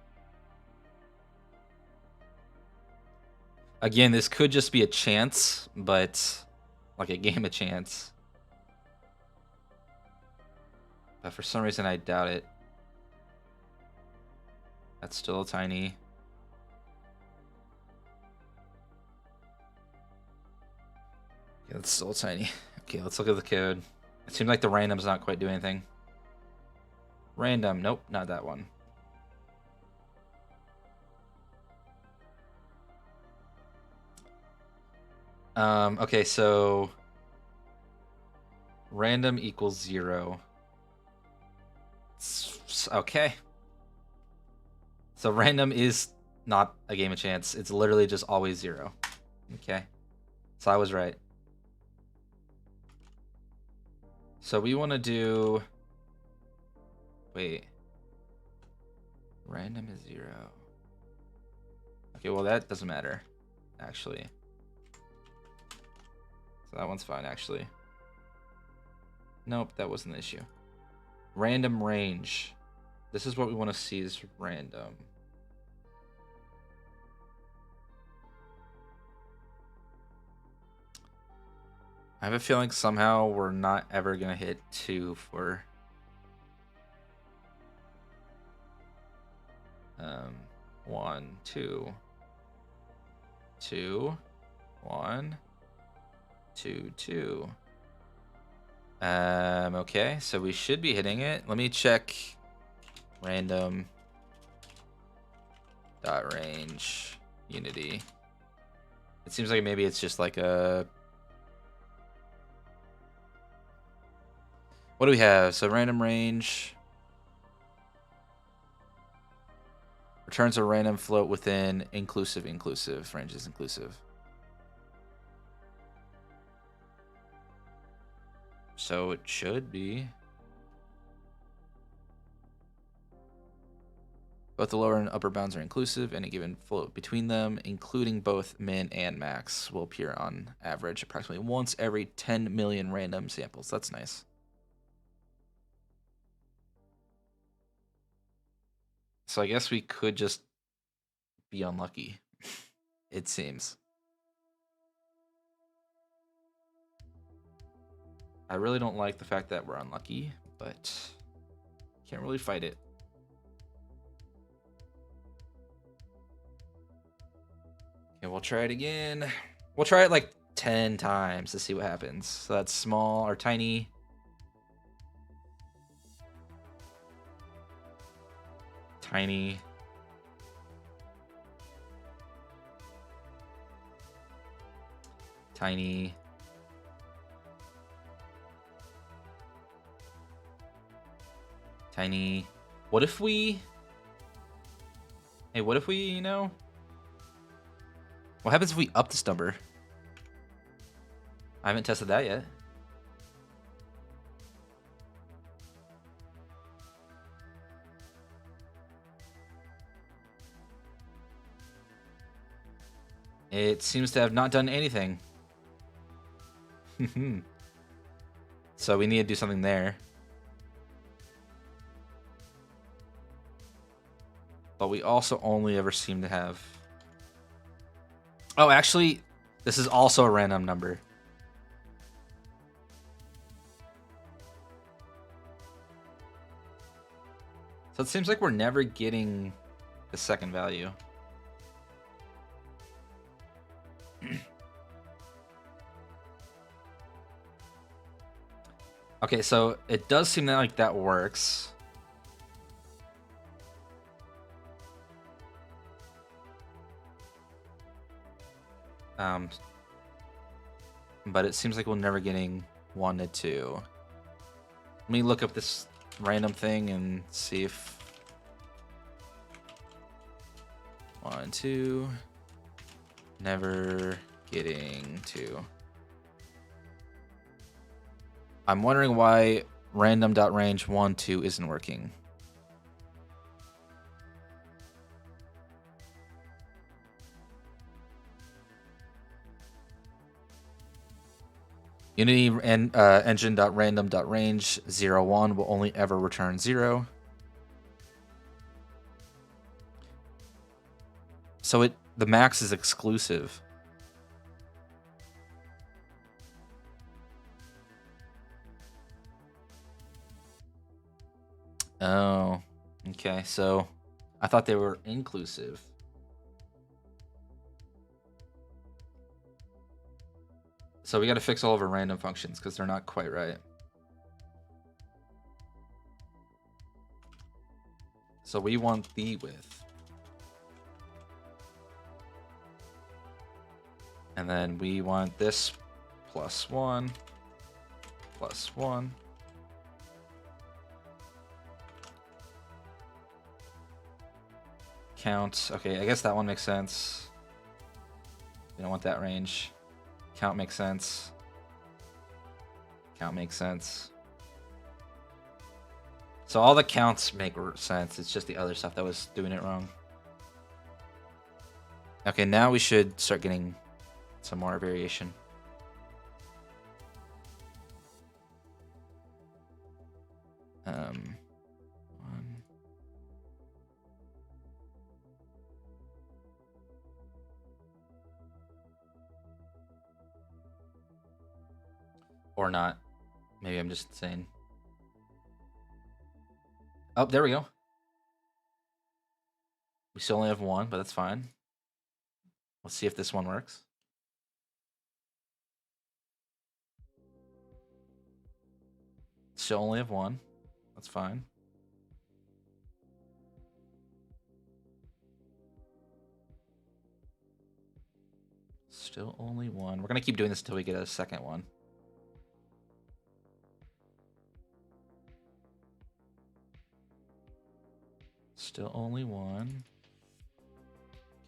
Again, this could just be a chance, but like a game of chance. But for some reason, I doubt it. That's still tiny. Yeah, that's still tiny. Okay, let's look at the code. It seems like the random's not quite doing anything. Random, nope, not that one. Okay, so random equals 0. Okay. So random is not a game of chance. It's literally just always 0. Okay. So I was right. So we want to do... Wait. Random is 0. Okay, well that doesn't matter, actually. So that one's fine, actually. Nope, that wasn't the issue. Random range. This is what we want to see is random. I have a feeling somehow we're not ever going to hit 2 for... 1, 2. 2. 1. 2, 2. Okay, so we should be hitting it. Let me check random dot range Unity. It seems like maybe it's just like a... What do we have? So random range returns a random float within inclusive. Range is inclusive. So it should be. Both the lower and upper bounds are inclusive. Any given float between them, including both min and max, will appear on average approximately once every 10 million random samples. That's nice. So I guess we could just be unlucky. It seems. I really don't like the fact that we're unlucky, but can't really fight it. Okay, we'll try it again. We'll try it like 10 times to see what happens. So that's small or tiny. Tiny. Tiny. Tiny. What if we... Hey, what if we, you know... What happens if we up this number? I haven't tested that yet. It seems to have not done anything. So we need to do something there. But we also only ever seem to have... Oh, actually, this is also a random number. So it seems like we're never getting the second value. Okay, so it does seem like that works. But it seems like we're never getting 1 to 2. Let me look up this random thing and see if 1, 2, never getting 2. I'm wondering why random.range 1, 2 isn't working. Unity and engine.random.range 0, 1 will only ever return 0. So the max is exclusive. Oh, okay. So I thought they were inclusive. So we got to fix all of our random functions because they're not quite right. So we want the width. And then we want this +1, +1. Count. Okay, I guess that one makes sense. We don't want that range. Count makes sense. Count makes sense. So all the counts make sense. It's just the other stuff that was doing it wrong. Okay, now we should start getting some more variation. One. Or not. Maybe I'm just insane. Oh, there we go. We still only have 1, but that's fine. Let's see if this one works. Still only have 1. That's fine. Still only 1. We're going to keep doing this until we get a second one. Still only 1.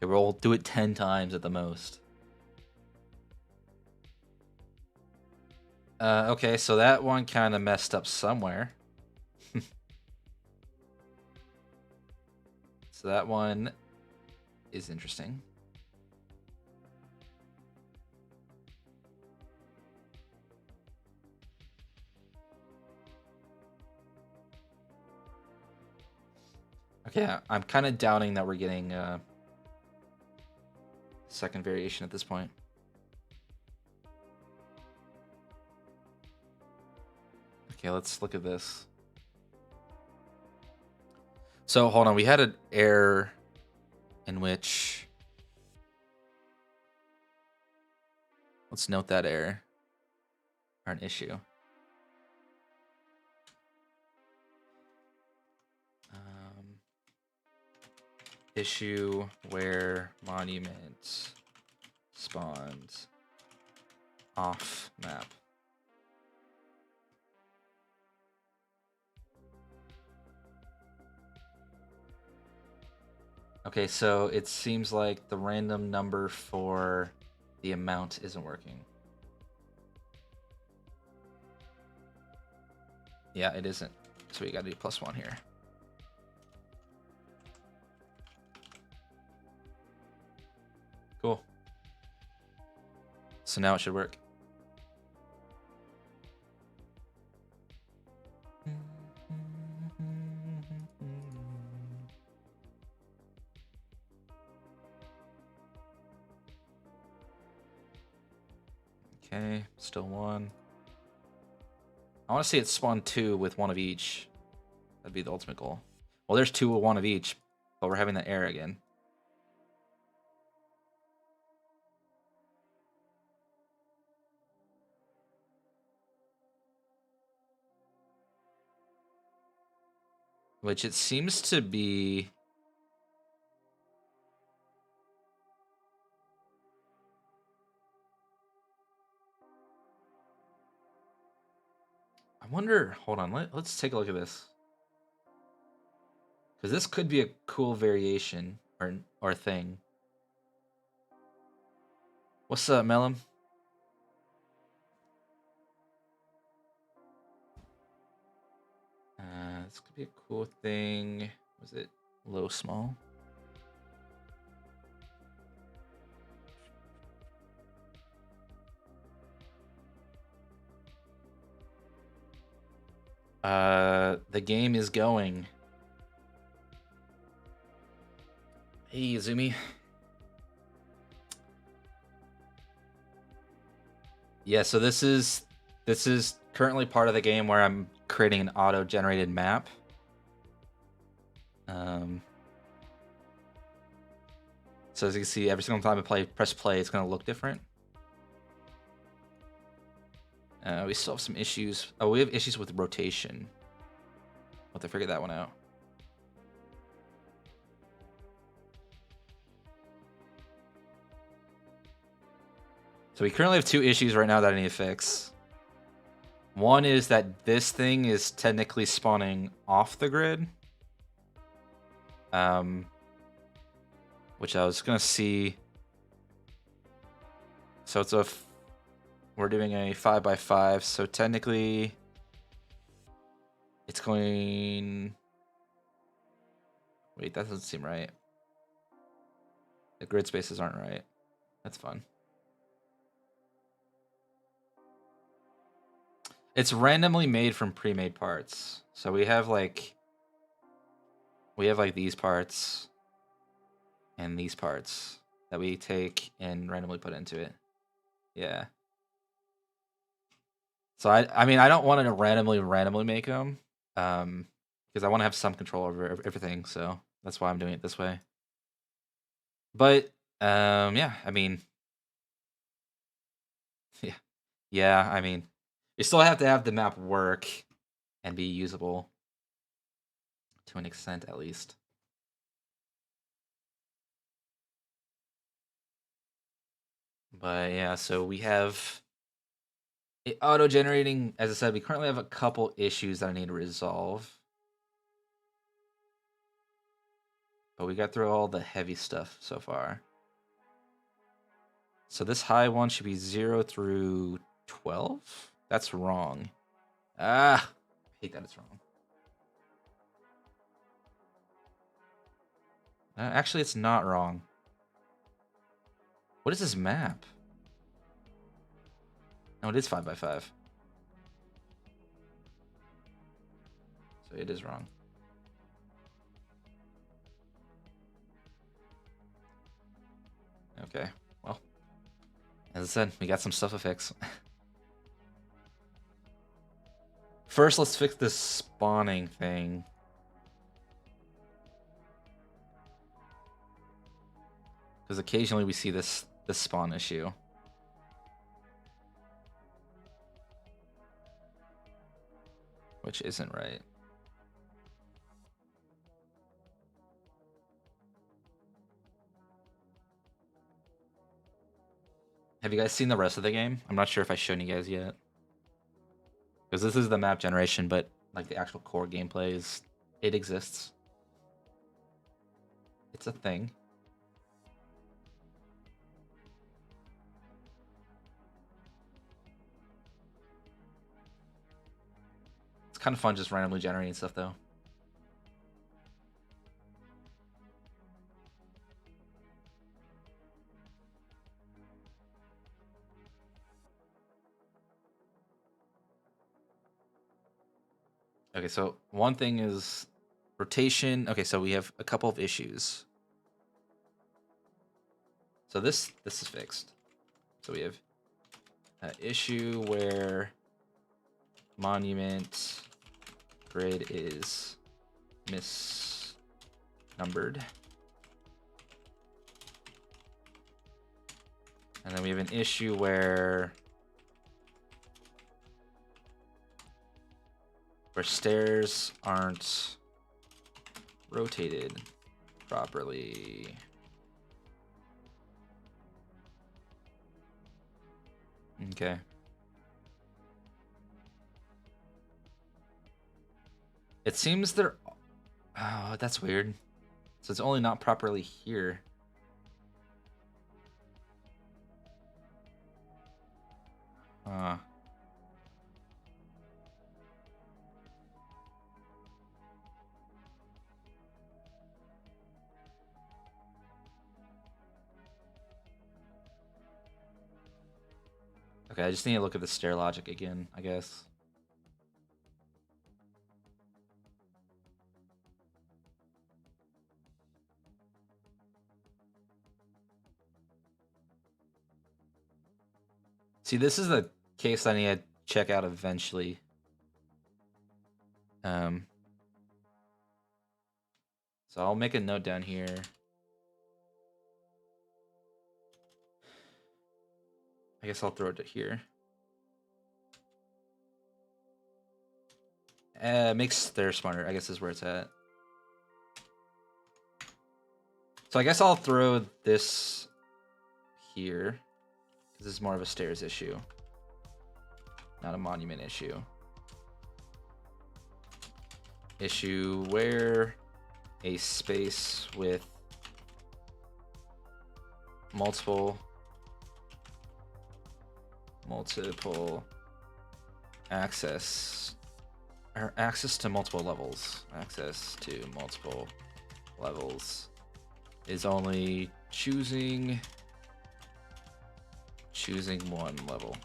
Okay, we'll do it 10 times at the most. Okay, so that one kind of messed up somewhere. So that one is interesting. Okay, I'm kind of doubting that we're getting second variation at this point. Okay, let's look at this. So hold on, we had an error in which, let's note that error, or an issue. Issue where monument spawns off map. Okay, so it seems like the random number for the amount isn't working. Yeah, it isn't. So we gotta do +1 here. Cool. So now it should work. Okay, still 1. I want to see it spawn 2 with 1 of each. That'd be the ultimate goal. Well, there's 2 with 1 of each, but we're having that error again. Which it seems to be... I wonder... Hold on, let's take a look at this. Because this could be a cool variation or thing. What's up, Melum? This could be a cool thing. Was it low, small? The game is going. Hey, Izumi. Yeah, so this is currently part of the game where I'm creating an auto-generated map. So as you can see, every single time I press play, it's going to look different. We still have some issues. Oh, we have issues with rotation. I'll have to figure that one out. So we currently have 2 issues right now that I need to fix. One is that this thing is technically spawning off the grid. Which I was gonna see. So it's we're doing a 5x5, so technically it's going... Wait, that doesn't seem right. The grid spaces aren't right. That's fun. It's randomly made from pre-made parts. So we have like these parts and these parts that we take and randomly put into it. Yeah. So I mean, I don't want to randomly make them, because I want to have some control over everything. So that's why I'm doing it this way. But yeah, I mean, yeah, I mean, you still have to have the map work and be usable to an extent, at least. But yeah, so we have it auto-generating. As I said, we currently have a couple issues that I need to resolve. But we got through all the heavy stuff so far. So this high one should be 0 through 12? That's wrong. Ah, I hate that it's wrong. Actually, it's not wrong. What is this map? No, it is 5x5. So it is wrong. Okay, well, as I said, we got some stuff to fix. First, let's fix this spawning thing. Because occasionally we see this spawn issue. Which isn't right. Have you guys seen the rest of the game? I'm not sure if I've shown you guys yet. Because this is the map generation, but like the actual core gameplay is, it exists. It's a thing. It's kind of fun just randomly generating stuff though. Okay, so one thing is rotation. Okay, so we have a couple of issues. So this is fixed. So we have an issue where monument grid is misnumbered. And then we have an issue where stairs aren't rotated properly. Okay. It seems they're... Oh, that's weird. So it's only not properly here. Okay, I just need to look at the stair logic again, I guess. See, this is the case I need to check out eventually. So I'll make a note down here. I guess I'll throw it here. Makes stair smarter, I guess is where it's at. So I guess I'll throw this here. This is more of a stairs issue, not a monument issue. Issue where a space with multiple access to multiple levels. Access to multiple levels is only choosing one level.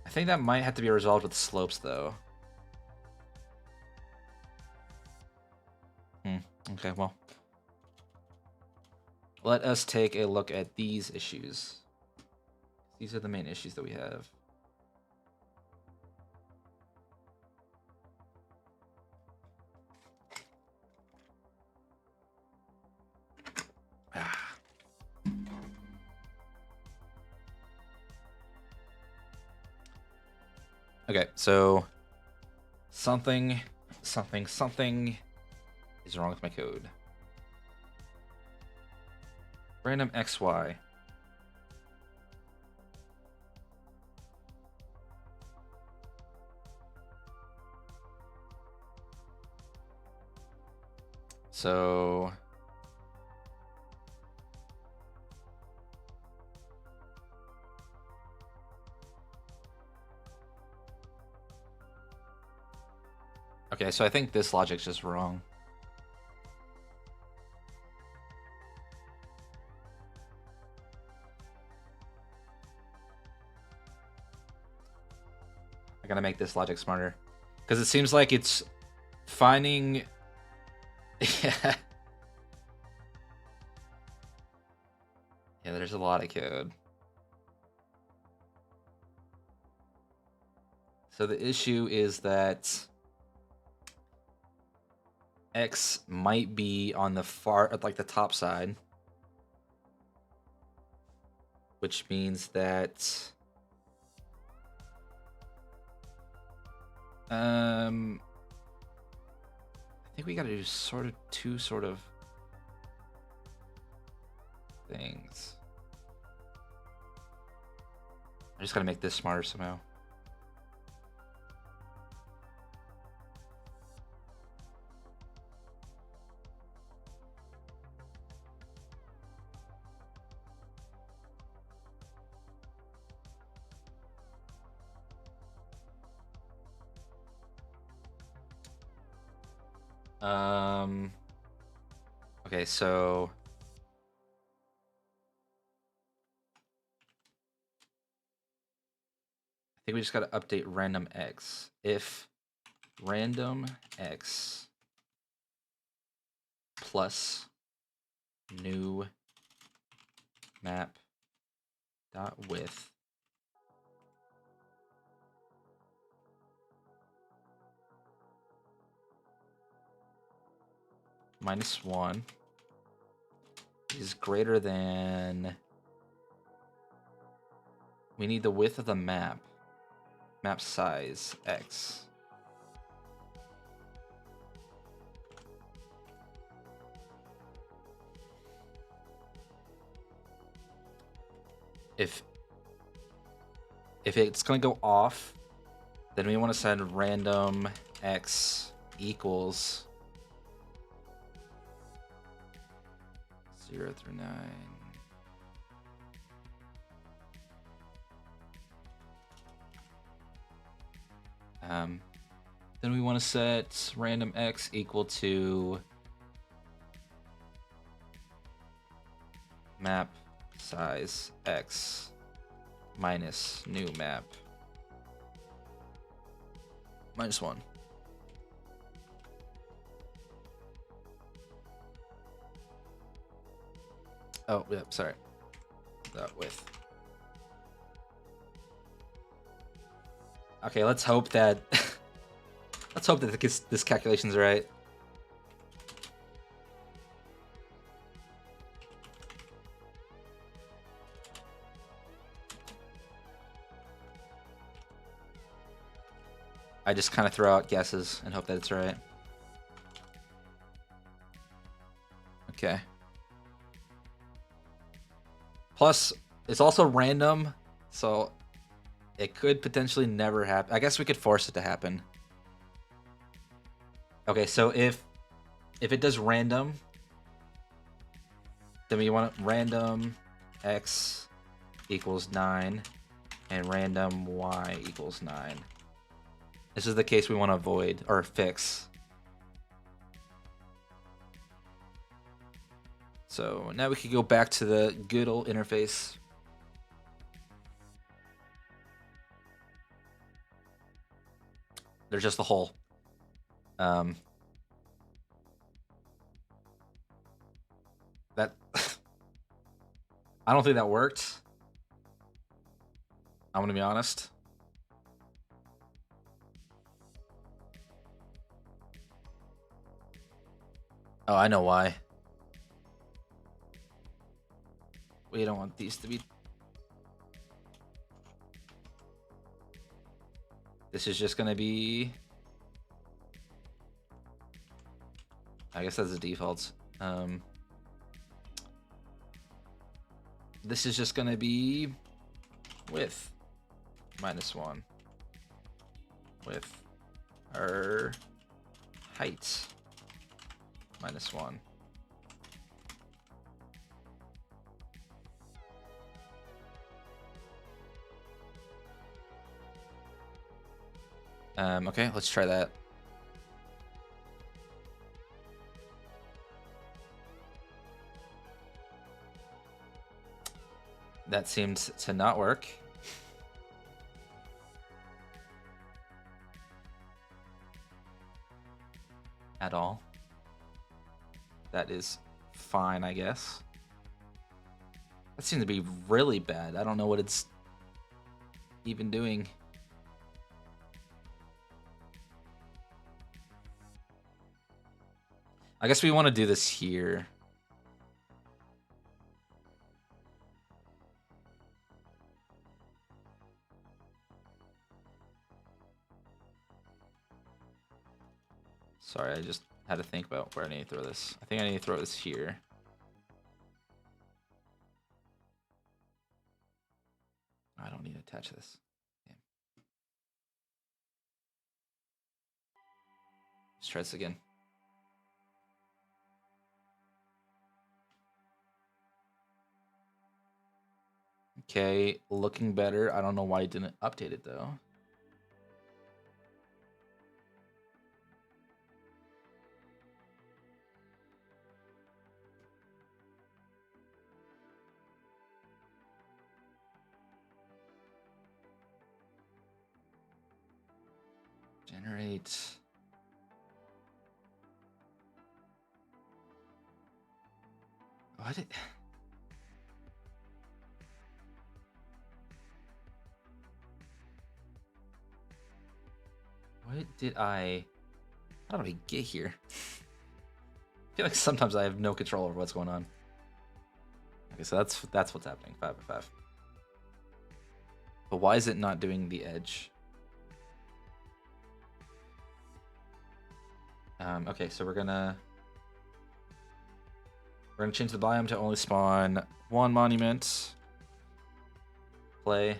I think that might have to be resolved with slopes though. Okay, well, let us take a look at these issues. These are the main issues that we have. Okay, so something is wrong with my code. Random XY. So okay, so I think this logic's just wrong. I gotta make this logic smarter. Because it seems like it's finding... Yeah, there's a lot of code. So the issue is that X might be on the far, like the top side, which means that I think we got to do two sort of things. I just got to make this smarter somehow. Okay, so I think we just got to update random X. If random X plus new map dot width -1 is greater than, we need the width of the map size X. If it's gonna go off, then we want to send random X equals 0 through 9. Then we want to set random X equal to map size X minus new map -1. Oh, yeah, sorry. That width. Okay, let's hope that let's hope that this calculation's right. I just kind of throw out guesses and hope that it's right. Okay. Plus, it's also random, so it could potentially never happen. I guess we could force it to happen. Okay, so if it does random, then we want random X equals 9 and random Y equals 9. This is the case we want to avoid or fix. So now we can go back to the good old interface. There's just a hole. That I don't think that worked. I'm gonna be honest. Oh, I know why. We don't want these to be. This is just gonna be. I guess that's the defaults. This is just gonna be width -1 with our height -1. Okay, let's try that. That seems to not work. At all. That is fine, I guess. That seems to be really bad. I don't know what it's even doing. I guess we want to do this here. Sorry, I just had to think about where I need to throw this. I think I need to throw this here. I don't need to attach this. Damn. Let's try this again. Okay, looking better. I don't know why it didn't update it though. Generate. What? What did I... How did I get here? I feel like sometimes I have no control over what's going on. Okay, so that's what's happening. 5 by 5. But why is it not doing the edge? Okay, so we're gonna change the biome to only spawn one monument. Play.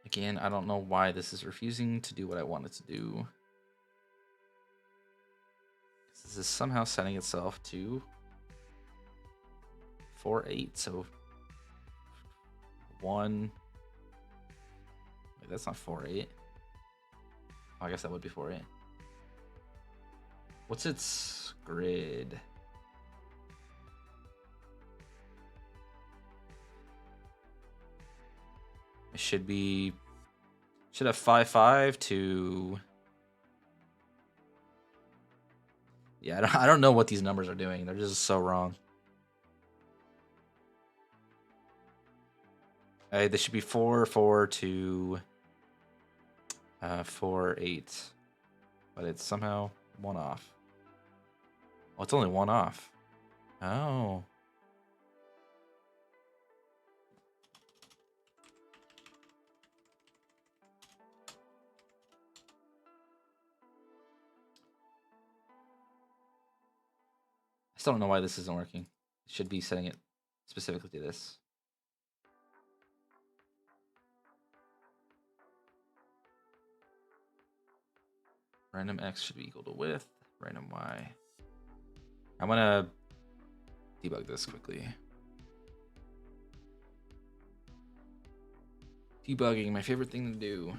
Again, I don't know why this is refusing to do what I want it to do. This is somehow setting itself to 4-8, so 1. Wait, that's not 4-8. Oh, I guess that would be 4-8. What's its grid? It should have 5-5 to... Yeah, I don't know what these numbers are doing. They're just so wrong. They should be 4-4 to 4-8, but it's somehow one off. Oh, it's only one off. Oh. I still don't know why this isn't working. It should be setting it specifically to this. Random x should be equal to width. Random y. I'm gonna debug this quickly. Debugging, my favorite thing to do.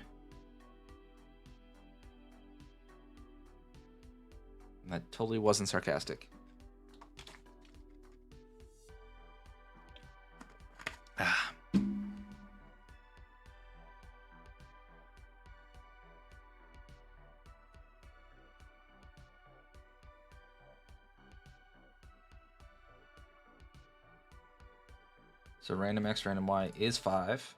And that totally wasn't sarcastic. Ah. So random x, random y is 5.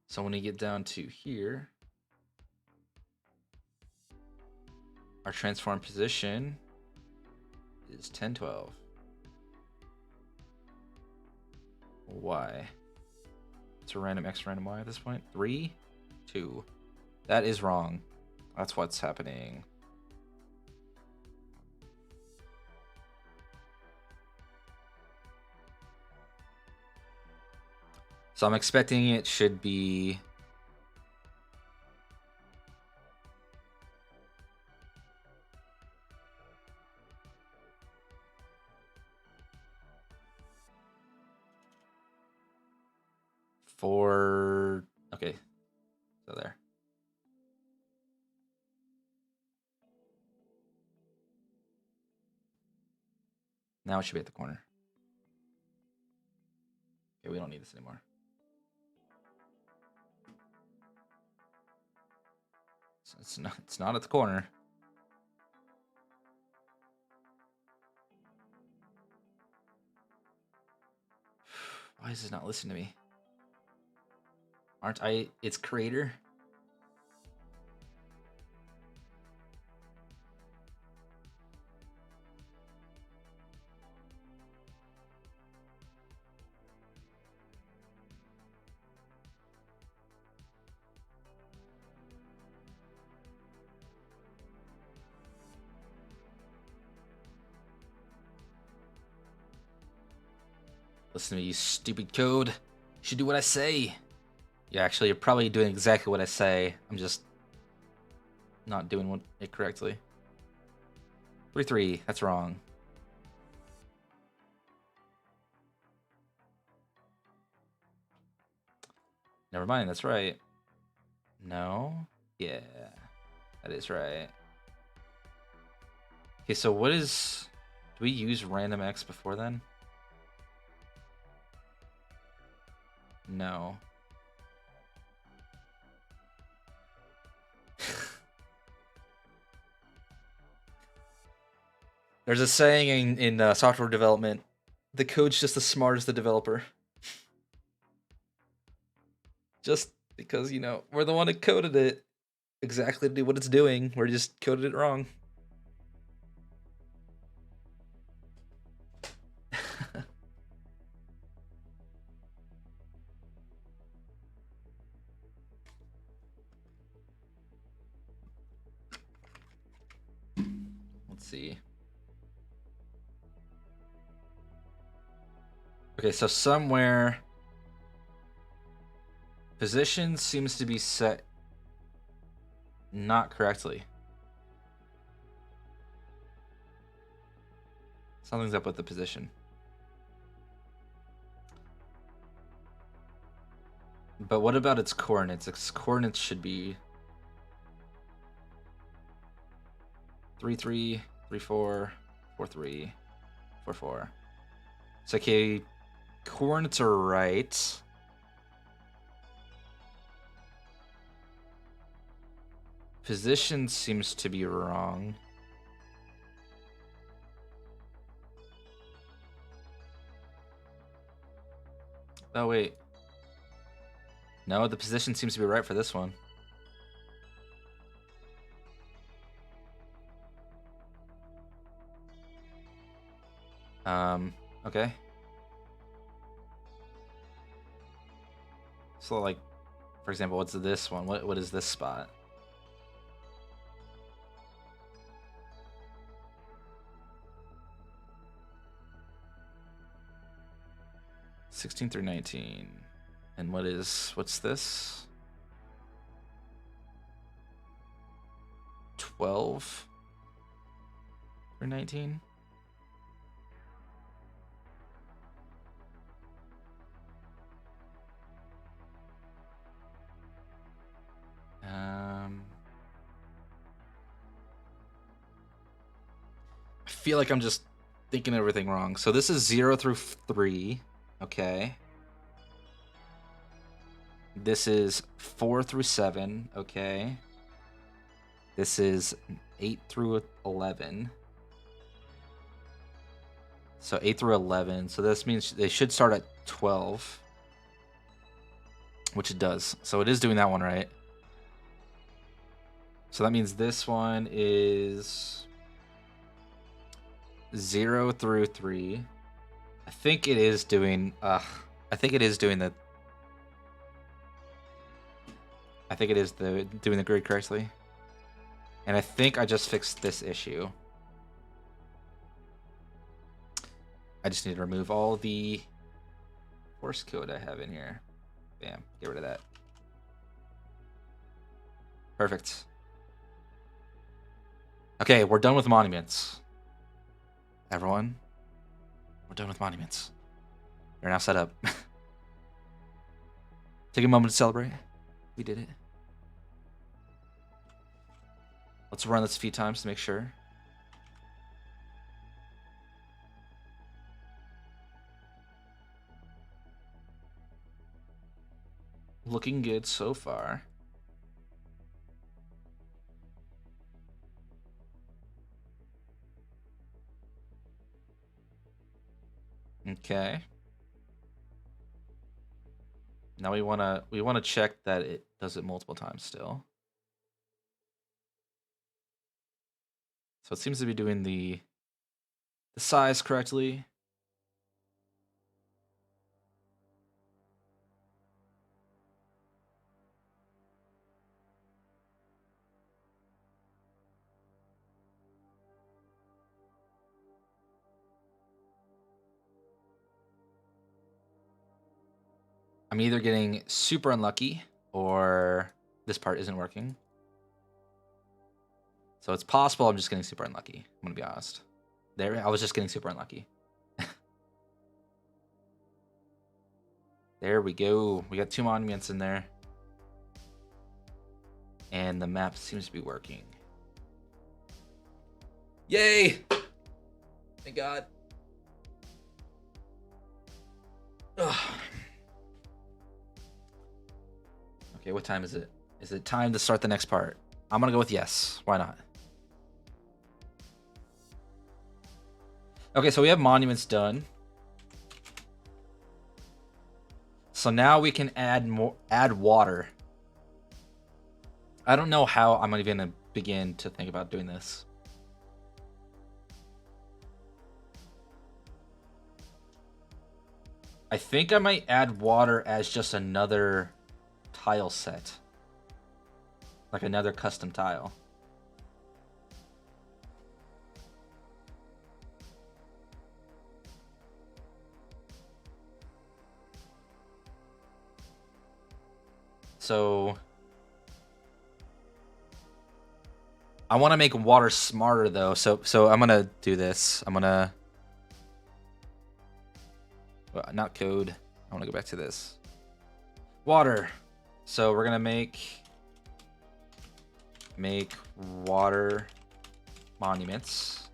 So when we get down to here, our transform position is 10, 12. Y. It's a random x, random y at this point. 3, 2. That is wrong. That's what's happening. So I'm expecting it should be for, okay, so there. Now it should be at the corner. Okay, we don't need this anymore. So it's not at the corner. Why is this not listening to me? Aren't I its creator? Listen to me, you stupid code. You should do what I say. Yeah, actually, you're probably doing exactly what I say. I'm just not doing it correctly. 3, 3. That's wrong. Never mind, that's right. No? Yeah. That is right. Okay, so what is... Do we use random x before then? No. There's a saying in software development, the code's just as smart as the developer. Just because, you know, we're the one that coded it exactly to do what it's doing. We're just coded it wrong. Let's see. Okay, so somewhere position seems to be set not correctly. Something's up with the position. But what about its coordinates? Its coordinates should be 3, 3, 3, 4, 4, 3, 4, 4. So okay, coordinates are right. Position seems to be wrong. Oh wait. No, the position seems to be right for this one. Okay. So like, for example, what's this one? What is this spot? (16 through 19). And what's this? 12 through 19. I feel like I'm just thinking everything wrong. So this is 0 through 3. Okay. This is 4 through 7. Okay. This is 8 through 11. So 8 through 11. So this means they should start at 12. Which it does. So it is doing that one right. So that means this one is 0 through 3. I think it is doing... I think it is doing the... I think it is doing the grid correctly. And I think I just fixed this issue. I just need to remove all the force code I have in here. Bam, get rid of that. Perfect. Okay, we're done with monuments. Everyone, we're done with monuments. They're now set up. Take a moment to celebrate. We did it. Let's run this a few times to make sure. Looking good so far. Okay. Now we wanna check that it does it multiple times still. So it seems to be doing the size correctly. I'm either getting super unlucky or this part isn't working. So it's possible I'm just getting super unlucky. I'm gonna be honest. There, I was just getting super unlucky. There we go. We got 2 monuments in there. And the map seems to be working. Yay! Thank God. Ugh. Okay, what time is it? Is it time to start the next part? I'm gonna go with yes. Why not? Okay, so we have monuments done. So now we can add water. I don't know how I'm even gonna begin to think about doing this. I think I might add water as just another tile set. Like another custom tile. So I want to make water smarter though. So I'm gonna do this. I'm gonna not code. I want to go back to this. Water. So we're gonna make water monuments.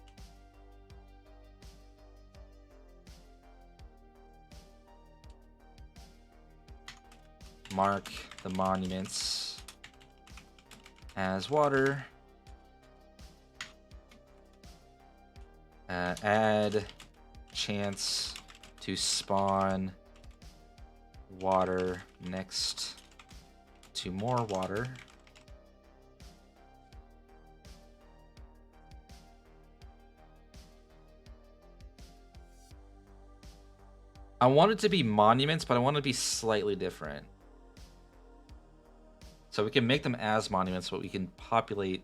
Mark the monuments as water. Add chance to spawn water next to more water. I want it to be monuments, but I want it to be slightly different. So we can make them as monuments, but we can populate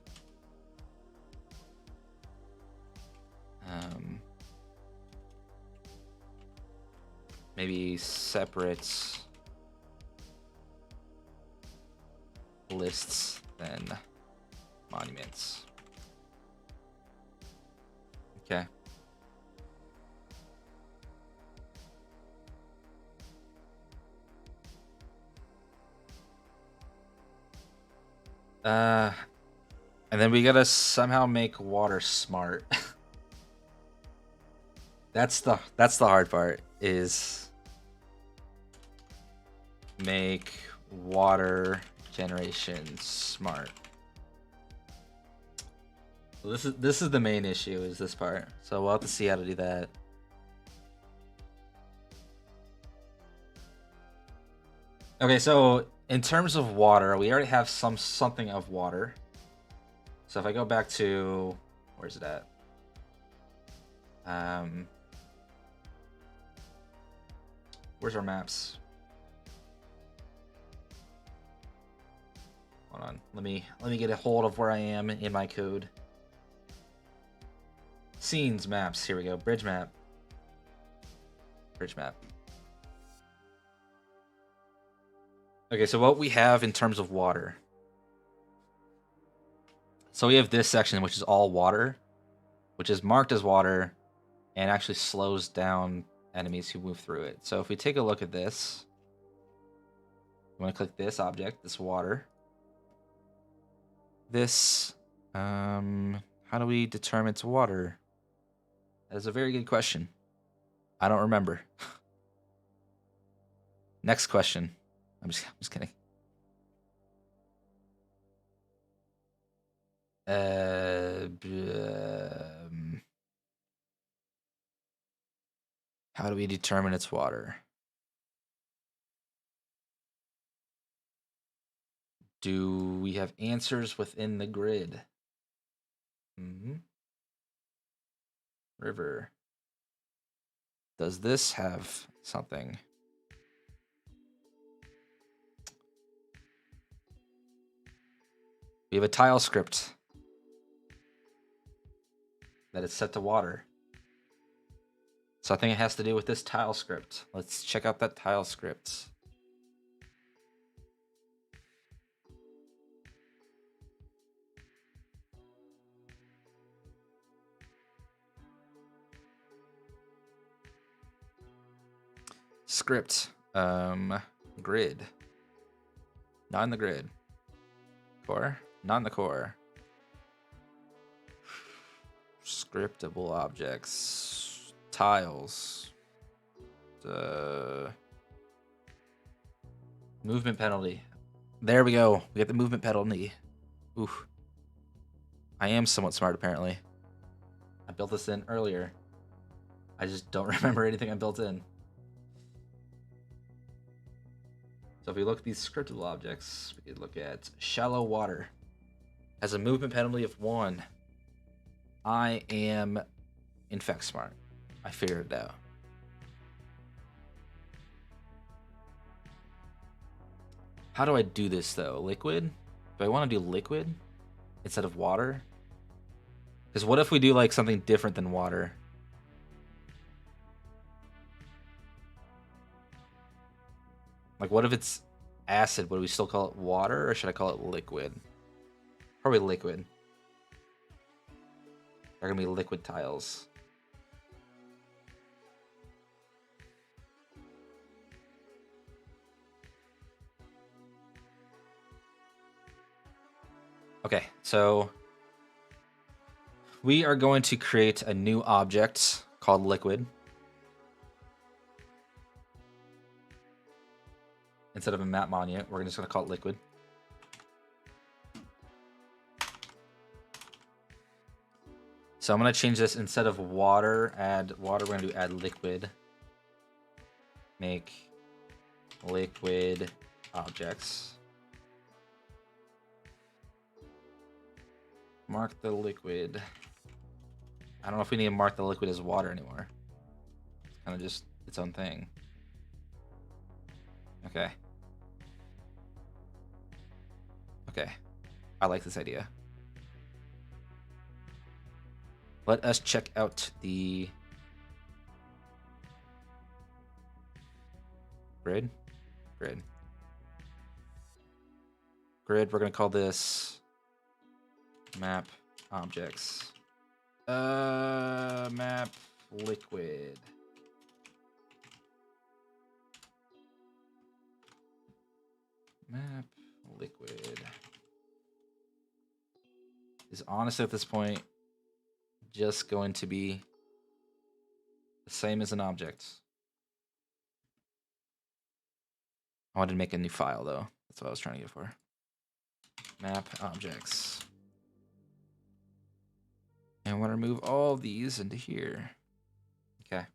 maybe separate lists than monuments. Okay. And then we gotta somehow make water smart. That's the hard part, is make water generation smart. So this is the main issue, is this part. So we'll have to see how to do that. Okay, so in terms of water, we already have something of water. So if I go back to, where's it at? Where's our maps? Hold on. Let me get a hold of where I am in my code. Scenes, maps. Here we go. Bridge map. Bridge map. Okay, so what we have in terms of water. So we have this section, which is all water, which is marked as water, and actually slows down enemies who move through it. So if we take a look at this, I'm going to click this object, this water. This, how do we determine it's water? That is a very good question. I don't remember. Next question. I'm just kidding. How do we determine it's water? Do we have answers within the grid? River. Does this have something? We have a tile script that is set to water. So I think it has to do with this tile script. Let's check out that tile script. Script, grid. Not in the grid. Core, not in the core. Scriptable objects. Tiles. Movement penalty. There we go. We get the movement penalty. Oof. I am somewhat smart, apparently. I built this in earlier. I just don't remember anything I built in. So if we look at these scriptable objects, we could look at shallow water. Has a movement penalty of 1. I am, in fact, smart. I figured it out. How do I do this, though? Liquid? Do I want to do liquid instead of water? Because what if we do, like, something different than water? Like, what if it's acid? Would we still call it water, or should I call it liquid? Probably liquid. They're going to be liquid tiles. Okay, so we are going to create a new object called liquid. Instead of a map monument, we're just going to call it liquid. So I'm going to change this, instead of water, add water, we're going to do add liquid. Make liquid objects. Mark the liquid. I don't know if we need to mark the liquid as water anymore. It's kind of just its own thing. Okay. Okay. I like this idea. Let us check out the grid. Grid. We're going to call this map objects. Map liquid. Map liquid is honestly at this point just going to be the same as an object. I wanted to make a new file though. That's what I was trying to get for. Map objects. And I want to remove all these into here. Okay.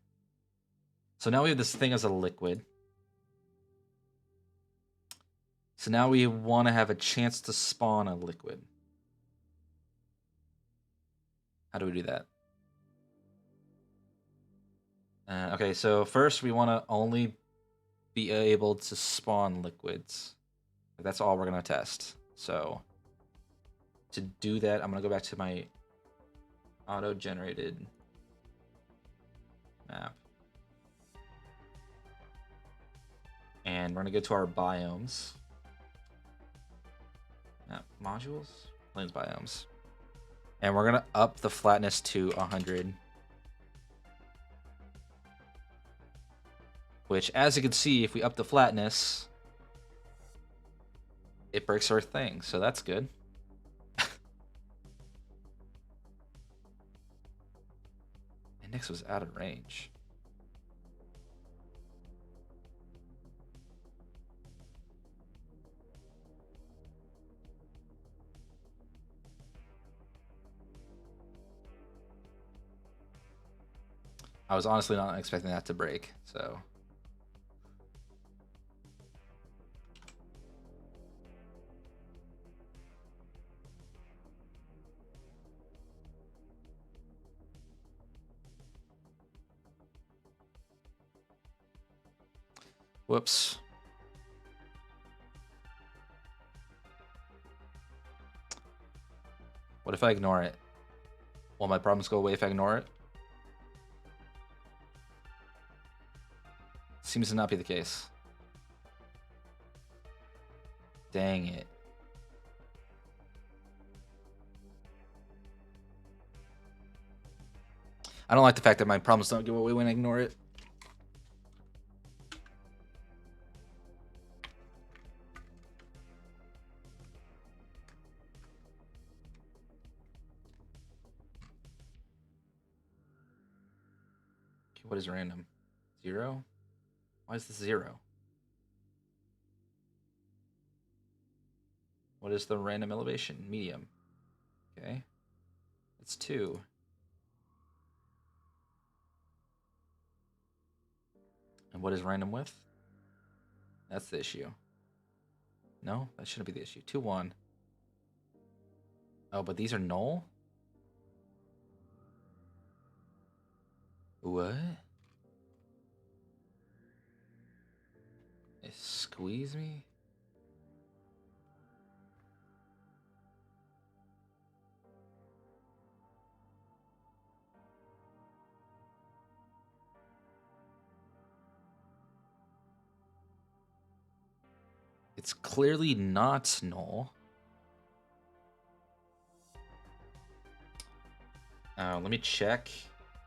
So now we have this thing as a liquid. So now we want to have a chance to spawn a liquid. How do we do that? Okay, so first we want to only be able to spawn liquids. That's all we're going to test. So to do that, I'm going to go back to my auto-generated map. And we're going to go to our biomes. Map modules? Plains biomes. And we're going to up the flatness to 100. Which, as you can see, if we up the flatness, it breaks our thing. So that's good. Index was out of range. I was honestly not expecting that to break, so. Whoops. What if I ignore it? Will my problems go away if I ignore it? Seems to not be the case. Dang it. I don't like the fact that my problems don't go away when I ignore it. Okay, what is random? 0? Why is this 0? What is the random elevation? Medium. Okay. It's 2. And what is random width? That's the issue. No, that shouldn't be the issue. 2, 1. Oh, but these are null? What? They squeeze me? It's clearly not null. Let me check.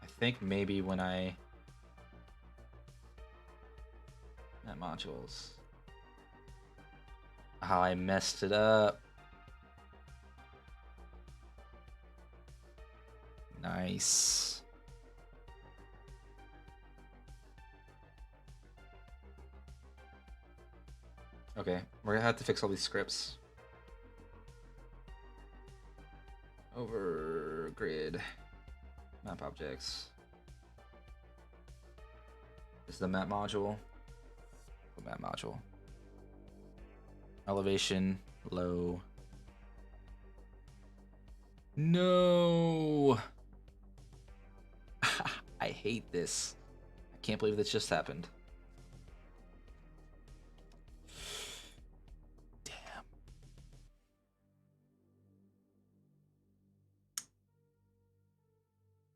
I think maybe when I... Net modules. How I messed it up. Nice. Okay, we're gonna have to fix all these scripts. Over grid. Map objects. This is the map module. The map module. Elevation, low. No! I hate this. I can't believe this just happened. Damn.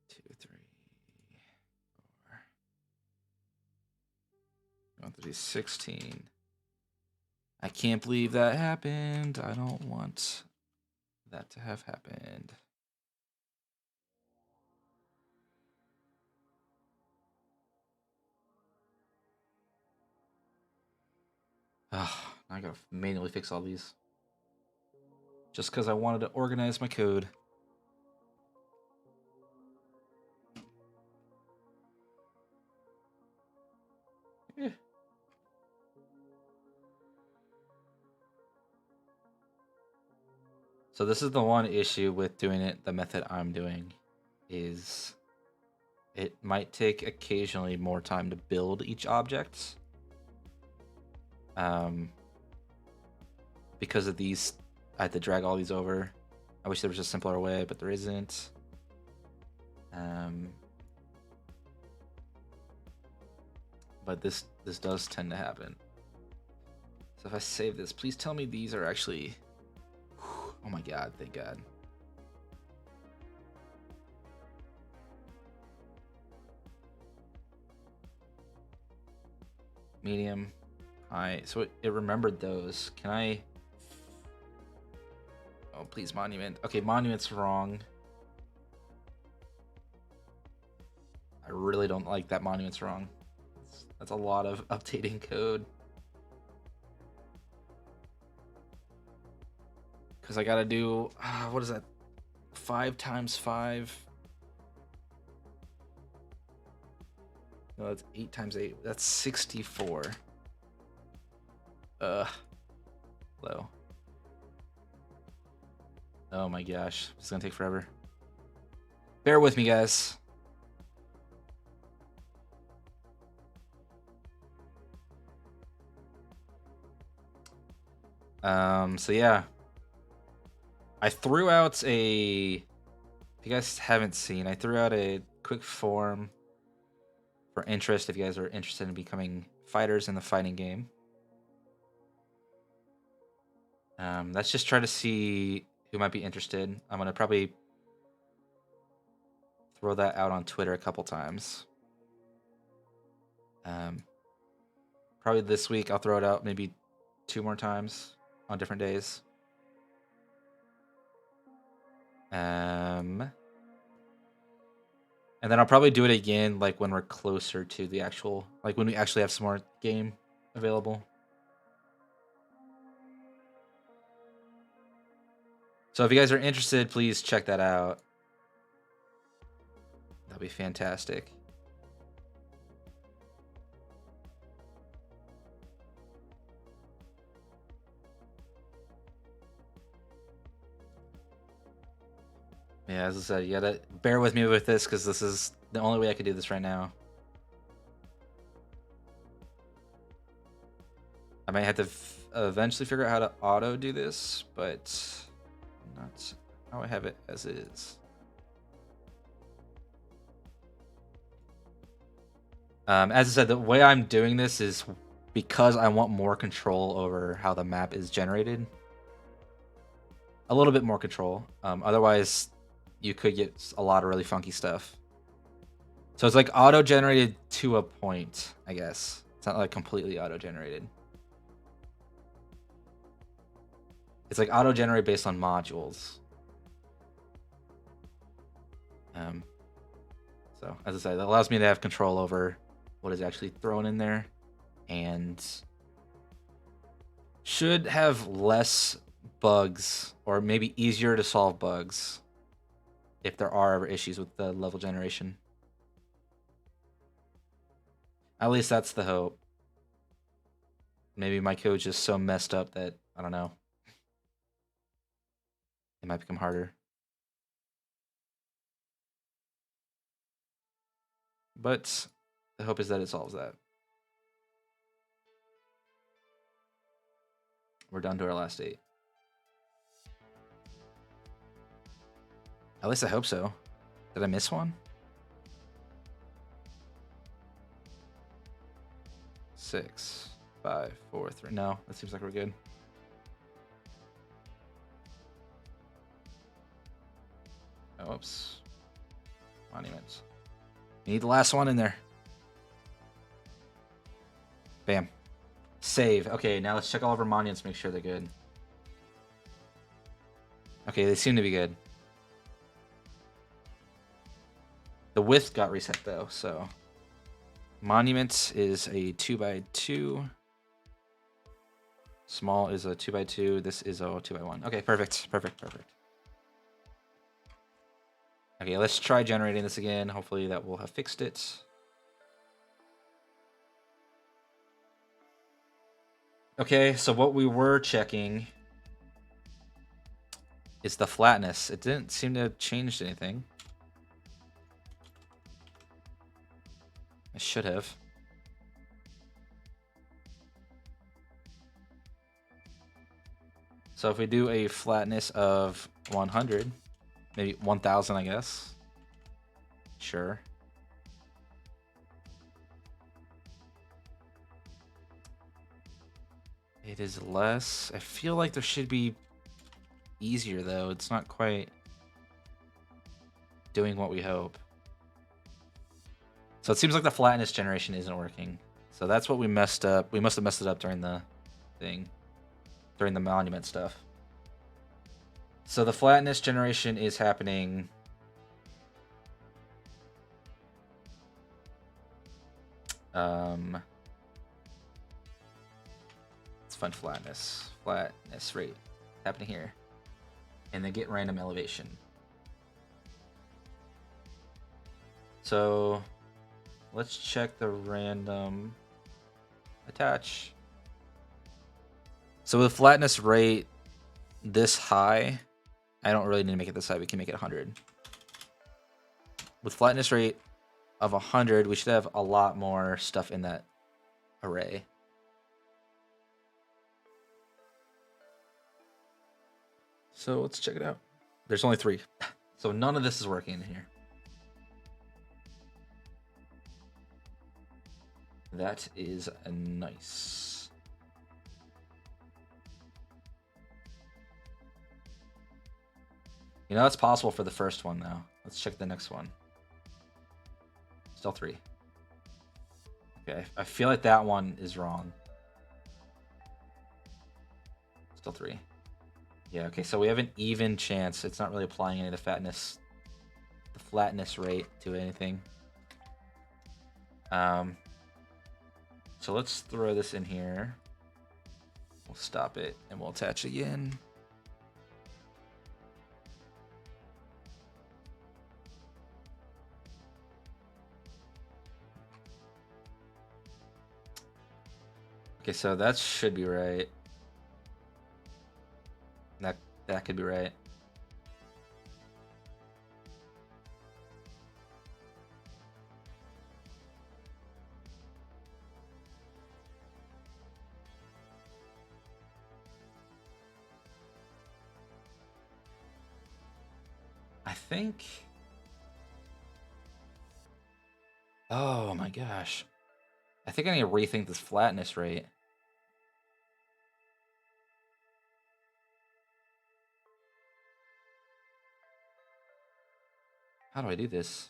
2, 3, 4. I want to be 16. I can't believe that happened. I don't want that to have happened. Ah, I gotta manually fix all these. Just because I wanted to organize my code. Eh. So this is the one issue with doing it the method I'm doing, is it might take occasionally more time to build each object. because of these, I had to drag all these over. I wish there was a simpler way, but there isn't. But this does tend to happen. So if I save this, please tell me these are actually... Oh my god, thank god. Medium, high. So it remembered those. Can I... Oh, please, monument. Okay, monument's wrong. I really don't like that monument's wrong. That's a lot of updating code. Because I gotta do... what is that? 5 times 5? No, that's 8 times 8. That's 64. Low. Oh my gosh. It's gonna take forever. Bear with me, guys. So yeah. I threw out a... If you guys haven't seen, I threw out a quick form for interest if you guys are interested in becoming fighters in the fighting game. Let's just try to see who might be interested. I'm gonna probably throw that out on Twitter a couple times. Probably this week I'll throw it out maybe 2 more times on different days. And then I'll probably do it again like when we're closer to the actual, like when we actually have some more game available. So if you guys are interested, please check that out. That'll be fantastic. Yeah, as I said, you gotta bear with me with this because this is the only way I can do this right now. I might have to eventually figure out how to auto do this, but not how I have it as is. As I said, the way I'm doing this is because I want more control over how the map is generated. A little bit more control. Otherwise, you could get a lot of really funky stuff. So it's like auto-generated to a point, I guess. It's not like completely auto-generated. It's like auto-generate based on modules. So as I said, that allows me to have control over what is actually thrown in there, and should have less bugs, or maybe easier to solve bugs if there are ever issues with the level generation. At least that's the hope. Maybe my code's just so messed up that, I don't know, it might become harder. But the hope is that it solves that. We're down to our last 8. At least I hope so. Did I miss one? 6, 5, 4, 3. No, that seems like we're good. Oh, oops. Monuments. We need the last one in there. Bam. Save. Okay, now let's check all of our monuments, make sure they're good. Okay, they seem to be good. The width got reset though, so monument is a 2x2. Small is a 2x2. This is a 2x1. Okay, perfect. Okay, let's try generating this again. Hopefully that will have fixed it. Okay, so what we were checking is the flatness. It didn't seem to have changed anything. I should have. So if we do a flatness of 100, maybe 1000, I guess. Sure. It is less. I feel like there should be easier though. It's not quite doing what we hope. So it seems like the flatness generation isn't working. So that's what we messed up. We must have messed it up during the thing, during the monument stuff. So the flatness generation is happening. Let's find flatness rate happening here, and then get random elevation. So let's check the random attach. So with flatness rate this high, I don't really need to make it this high. We can make it 100. With flatness rate of 100, we should have a lot more stuff in that array. So let's check it out. There's only 3. So none of this is working in here. That is nice. You know, that's possible for the first one, though. Let's check the next one. Still 3. Okay, I feel like that one is wrong. Still 3. Yeah, okay, so we have an even chance. It's not really applying any of the flatness rate to anything. So let's throw this in here. We'll stop it and we'll attach again. Okay, so that should be right. That could be right. I think. Oh my gosh. I think I need to rethink this flatness rate. How do I do this?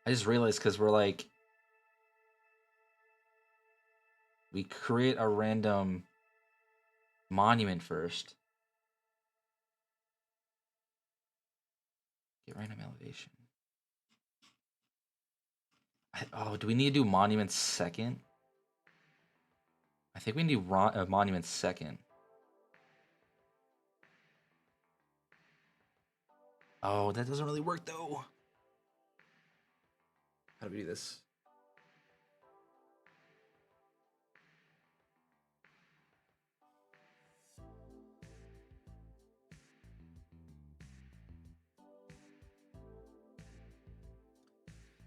I just realized because we're like, we create a random monument first. Get random elevation. Oh, do we need to do monuments second? I think we need monuments second. Oh, that doesn't really work though. How do we do this?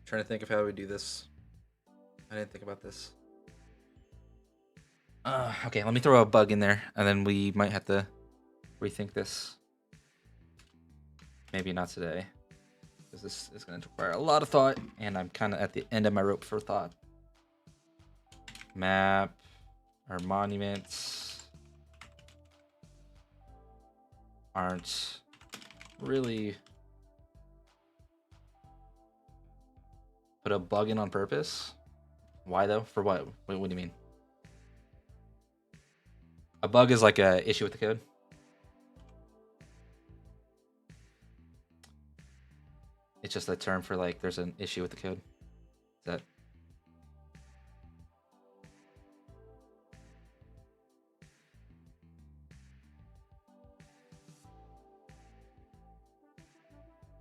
Trying to think of how we do this. I didn't think about this. Okay, let me throw a bug in there, and then we might have to rethink this. Maybe not today, because this is going to require a lot of thought, and I'm kind of at the end of my rope for thought. Map, our monuments aren't really... Put a bug in on purpose? Why though? For what? What do you mean? A bug is like a issue with the code? It's just a term for like there's an issue with the code. Is that...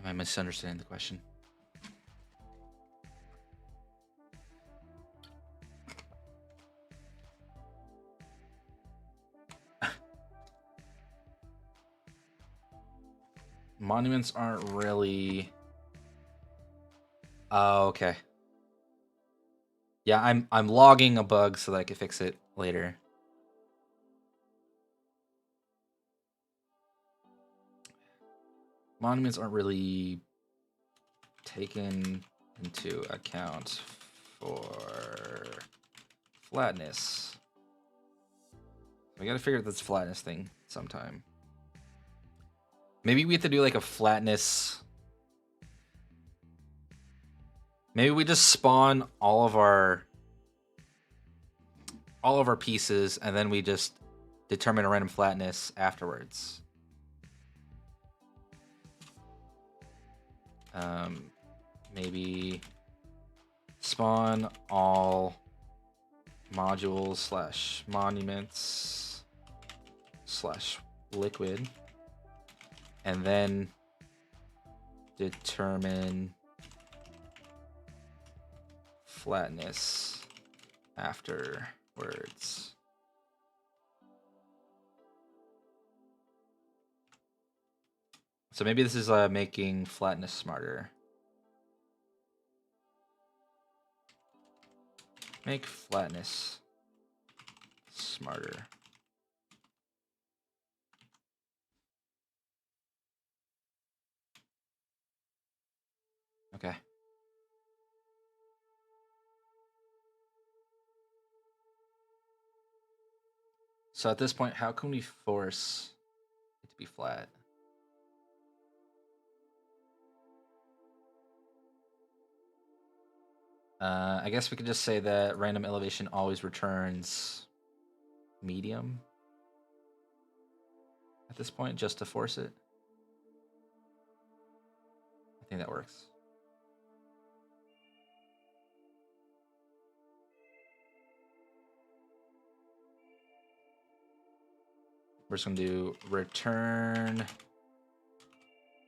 Am I misunderstanding the question? Monuments aren't really... Oh, okay. Yeah, I'm logging a bug so that I can fix it later. Monuments aren't really taken into account for flatness. We gotta figure out this flatness thing sometime. Maybe we have to do like a flatness. Maybe we just spawn all of our pieces and then we just determine a random flatness afterwards. Maybe spawn all modules / monuments / liquid and then determine flatness afterwards. So maybe this is making flatness smarter. Make flatness smarter. Okay. So at this point, how can we force it to be flat? I guess we could just say that random elevation always returns medium at this point, just to force it. I think that works. We're just gonna do return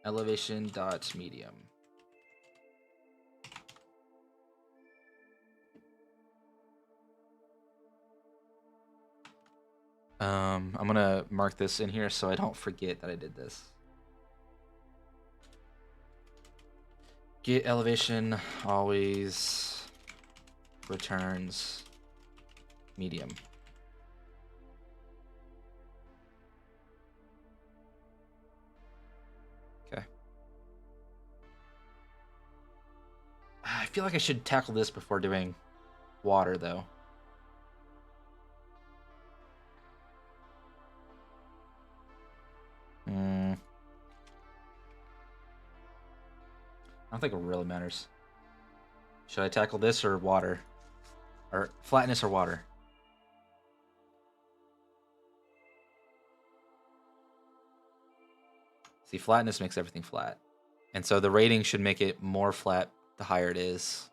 elevation dot medium. I'm gonna mark this in here so I don't forget that I did this. Get elevation always returns medium. Okay. I feel like I should tackle this before doing water, though. I don't think it really matters. Should I tackle this or water? Or flatness or water? See, flatness makes everything flat. And so the rating should make it more flat the higher it is.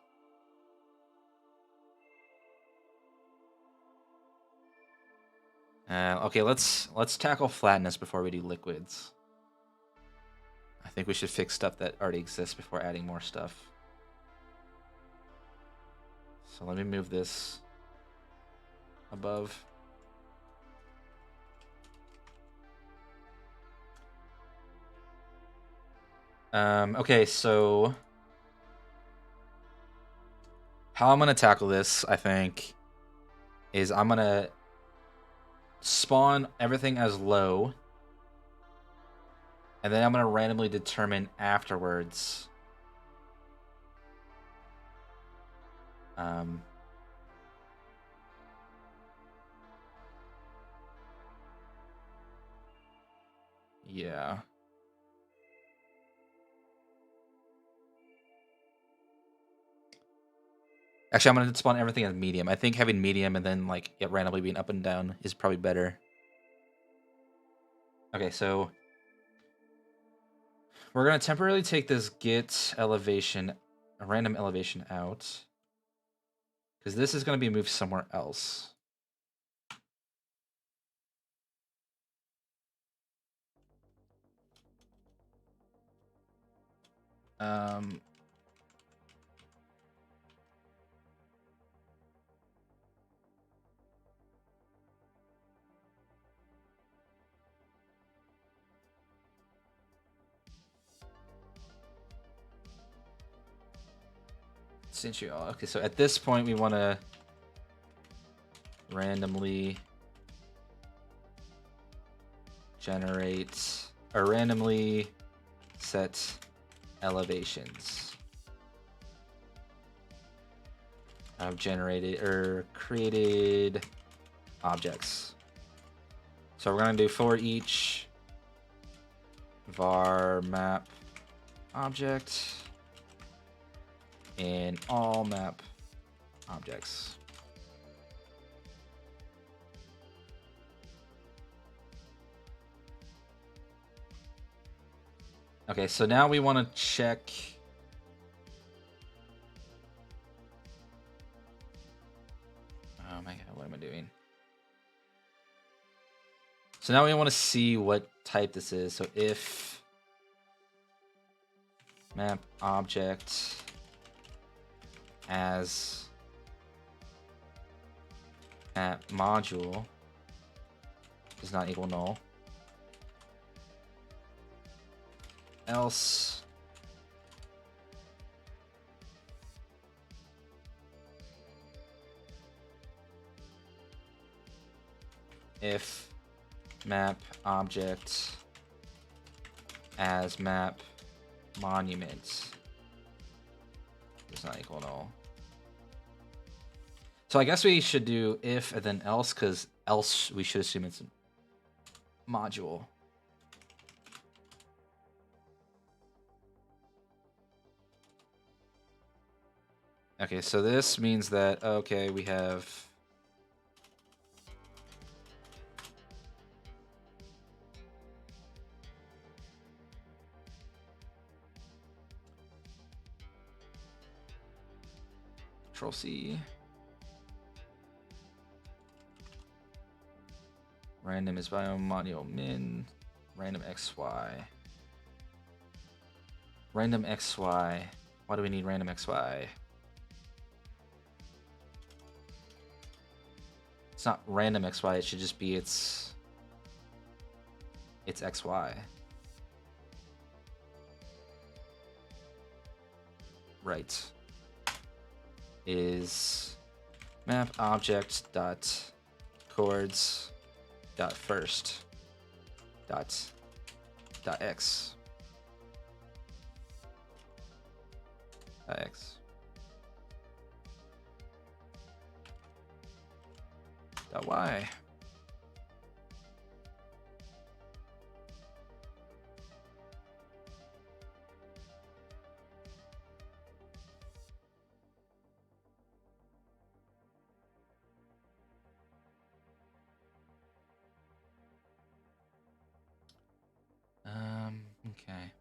Okay, let's tackle flatness before we do liquids. I think we should fix stuff that already exists before adding more stuff. So let me move this above. Okay, so how I'm gonna tackle this, I think, is I'm gonna spawn everything as low, and then I'm gonna randomly determine afterwards. Yeah. Actually, I'm gonna spawn everything as medium. I think having medium and then like it randomly being up and down is probably better. Okay, so we're gonna temporarily take this get elevation, a random elevation out, because this is gonna be moved somewhere else. substantiate all. Okay, so at this point we want to randomly generate or randomly set elevations of generated or created objects. So we're going to do for each var map object in all map objects. Okay, so now we want to check oh my god, what am I doing? So now we want to see what type this is. So if map object as map module does not equal null, else if map object as map monument does not equal null. So I guess we should do if and then else, because else we should assume it's a module. Okay, so this means that, okay, we have Control C. Random is biome module min. Random XY. Random XY. Why do we need random XY? It's not random XY, it should just be its XY. Right. Is map object dot chords dot first dot x dot x dot y. Okay.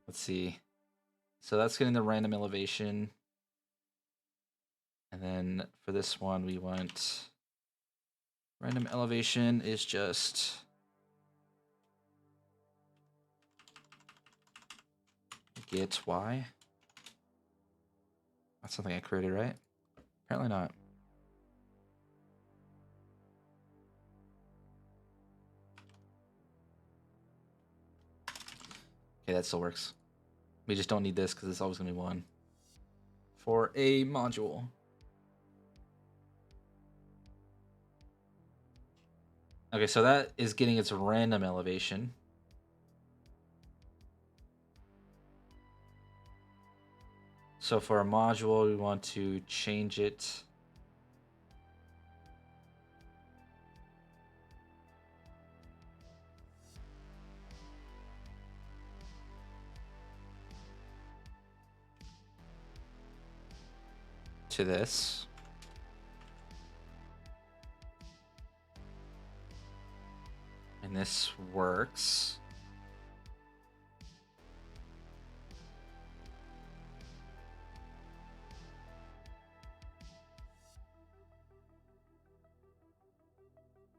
Let's see. So that's getting the random elevation. And then for this one, we want random elevation is just get y. That's something I created, right? Apparently not. Okay, that still works. We just don't need this because it's always going to be 1 for a module. Okay, so that is getting its random elevation. So for a module, we want to change it to this. And this works.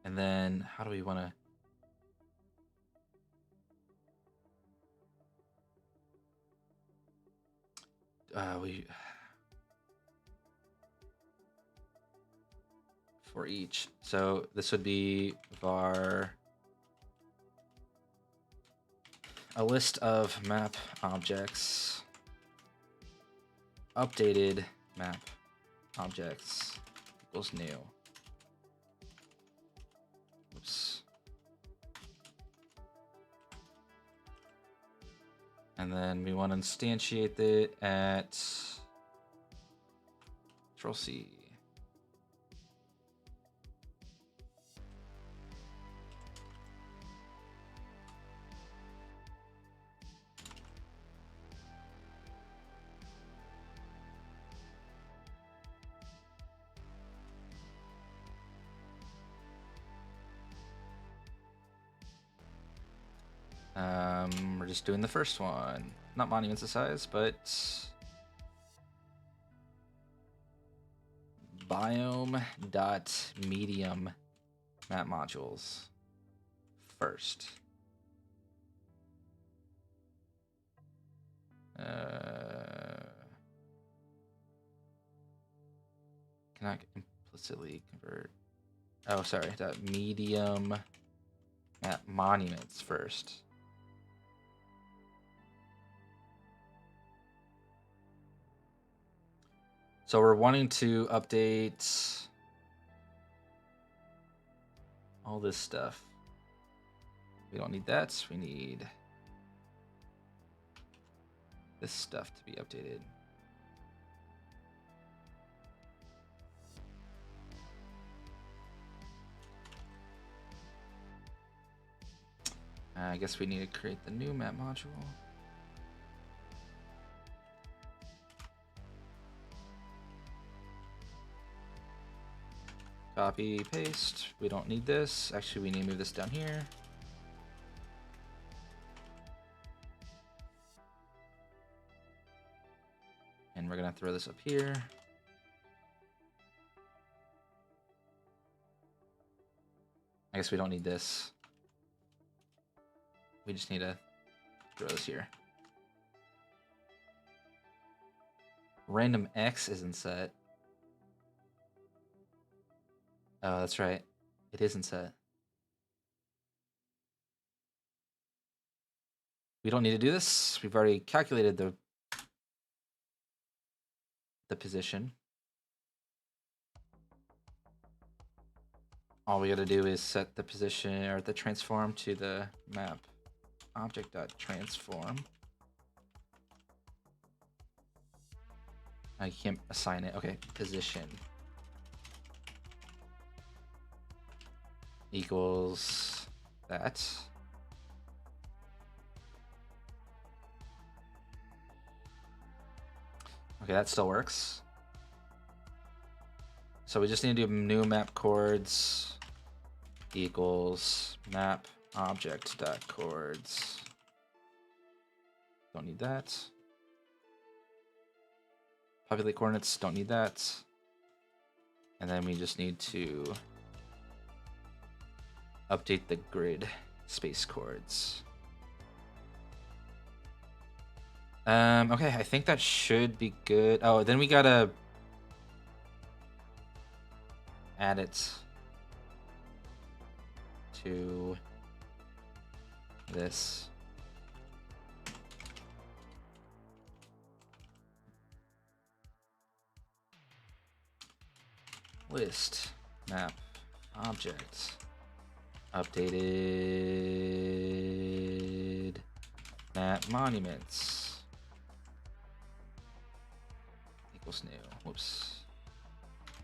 And then how do we want to for each. So this would be var a list of map objects, updated map objects equals new. Oops. And then we want to instantiate it at Control C. We're just doing the first one. Not monuments of size, but biome.medium map modules first. Cannot implicitly convert. Oh, sorry. Medium map monuments first. So we're wanting to update all this stuff. We don't need that. We need this stuff to be updated. I guess we need to create the new map module. Copy, paste. We don't need this. Actually, we need to move this down here. And we're gonna throw this up here. I guess we don't need this. We just need to throw this here. Random X isn't set. Oh, that's right. It isn't set. We don't need to do this. We've already calculated the position. All we gotta do is set the position or the transform to the map object.transform. I can't assign it. Okay, position equals that. Okay, that still works. So we just need to do new map chords equals map object.chords. Don't need that. Populate coordinates, don't need that. And then we just need to update the grid space chords. Okay, I think that should be good. Oh, then we gotta add it to this. List map object updated map monuments equals new. Whoops.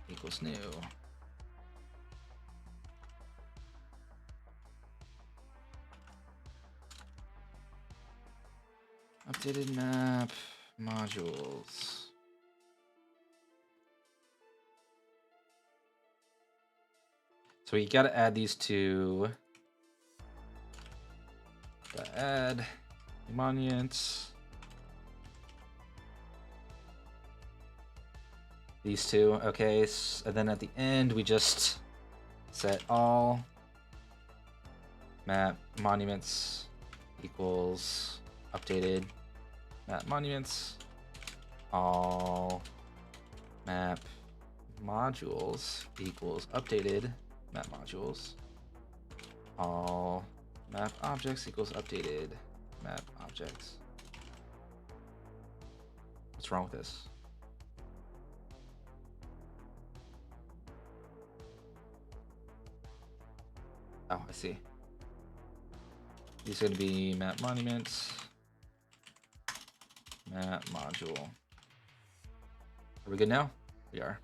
Equals new. Updated map modules. So we gotta add these two. Gotta add monuments. These two, okay. And then at the end, we just set all map monuments equals updated map monuments. All map modules equals updated map modules. All map objects equals updated map objects. What's wrong with this? Oh, I see. These are going to be map monuments, map module. Are we good now? We are.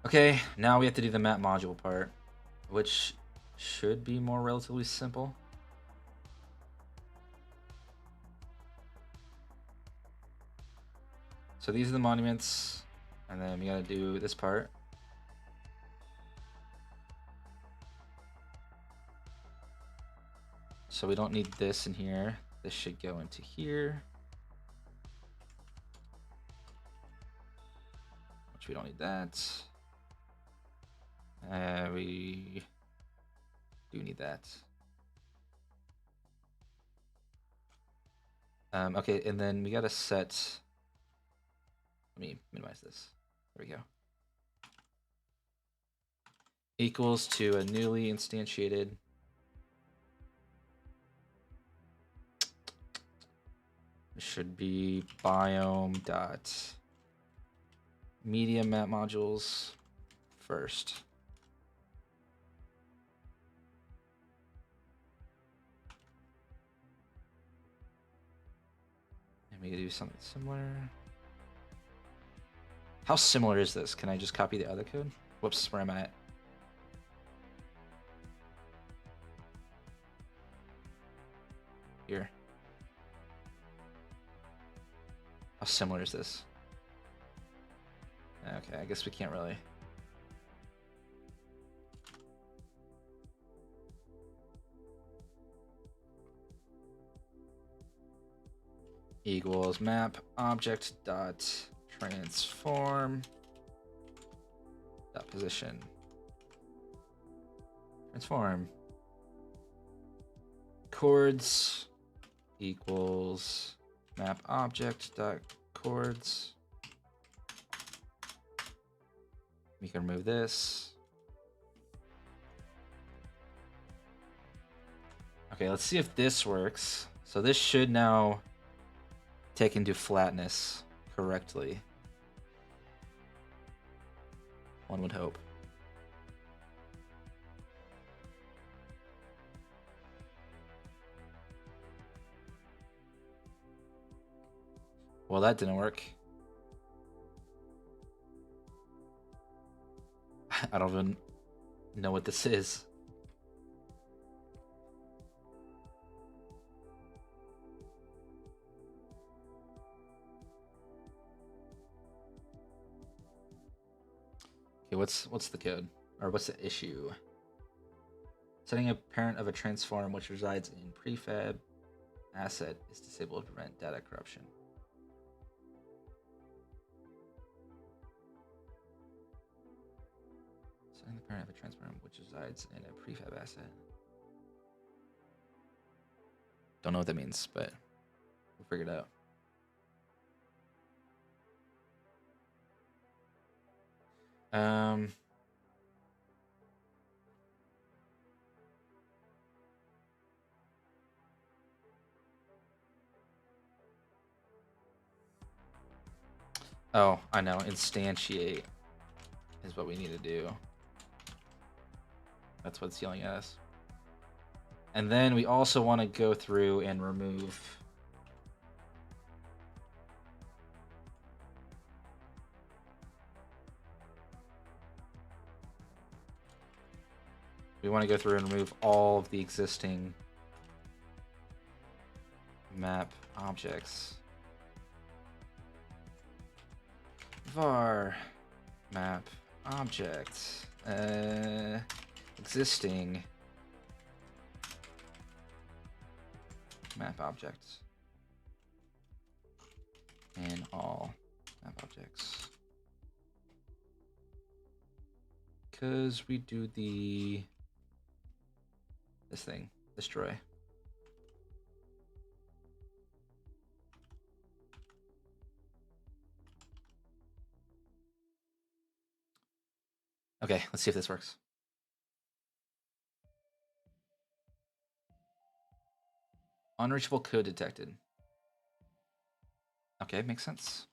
Okay, now we have to do the map module part, which should be more relatively simple. So these are the monuments, and then we gotta do this part. So we don't need this in here. This should go into here. Which we don't need that. We do need that. Okay, and then we gotta set. Let me minimize this. There we go. Equals to a newly instantiated. It should be biome dot media map modules first. And we can do something similar. How similar is this? Can I just copy the other code? Whoops, where am I at? Here. How similar is this? Okay, I guess we can't really. Equals map object dot transform dot position. Transform. Chords equals map object dot chords. We can remove this. Okay, let's see if this works. So this should now take into flatness correctly. One would hope. Well, that didn't work. I don't even know what this is. Okay, what's the code? Or what's the issue? Setting a parent of a transform which resides in prefab asset is disabled to prevent data corruption. Setting the parent of a transform which resides in a prefab asset. Don't know what that means, but we'll figure it out. Oh, I know. Instantiate is what we need to do. That's what's yelling at us. And then we also want to go through and remove all of the existing map objects. Var map object existing map objects and all map objects, because we do this thing, destroy. Okay, let's see if this works. Unreachable code detected. Okay, makes sense.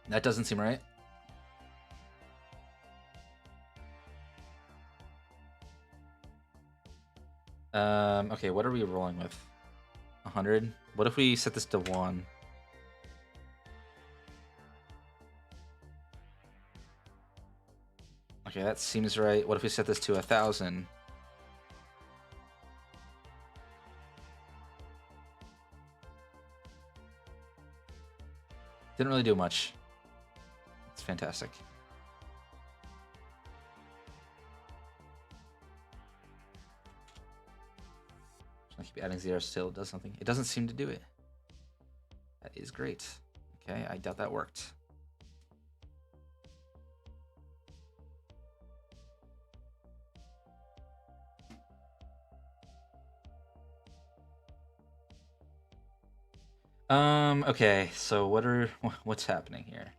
That doesn't seem right. Okay, what are we rolling with? 100? What if we set this to 1? Okay, that seems right. What if we set this to 1,000? Didn't really do much. It's fantastic. I keep adding zeros still. It does something. It doesn't seem to do it. That is great. Okay, I doubt that worked. Okay, so what's happening here?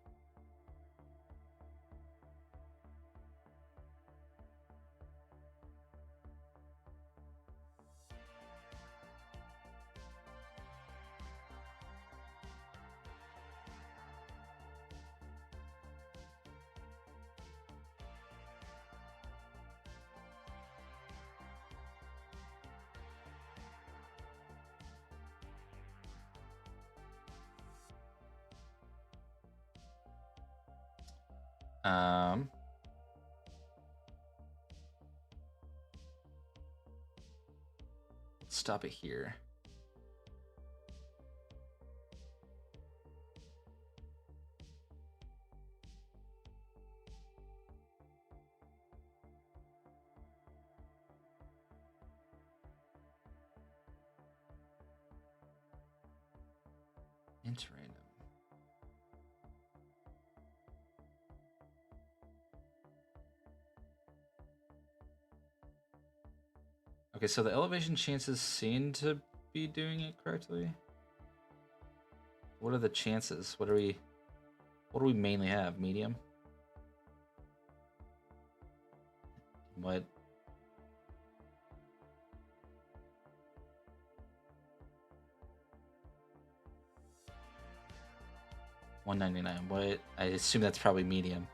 Let's stop it here. Int random. Okay, so the elevation chances seem to be doing it correctly. What are the chances? What do we mainly have? Medium? What? $199. What? I assume that's probably medium.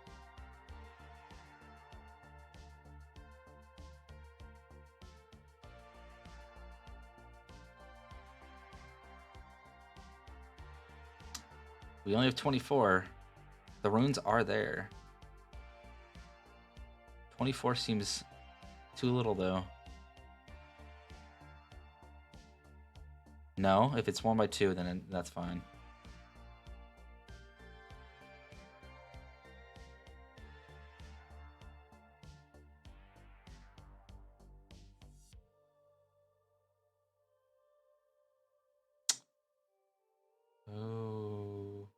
We only have 24. The runes are there. 24 seems too little, though. No, if it's 1 by 2, then that's fine. Oh.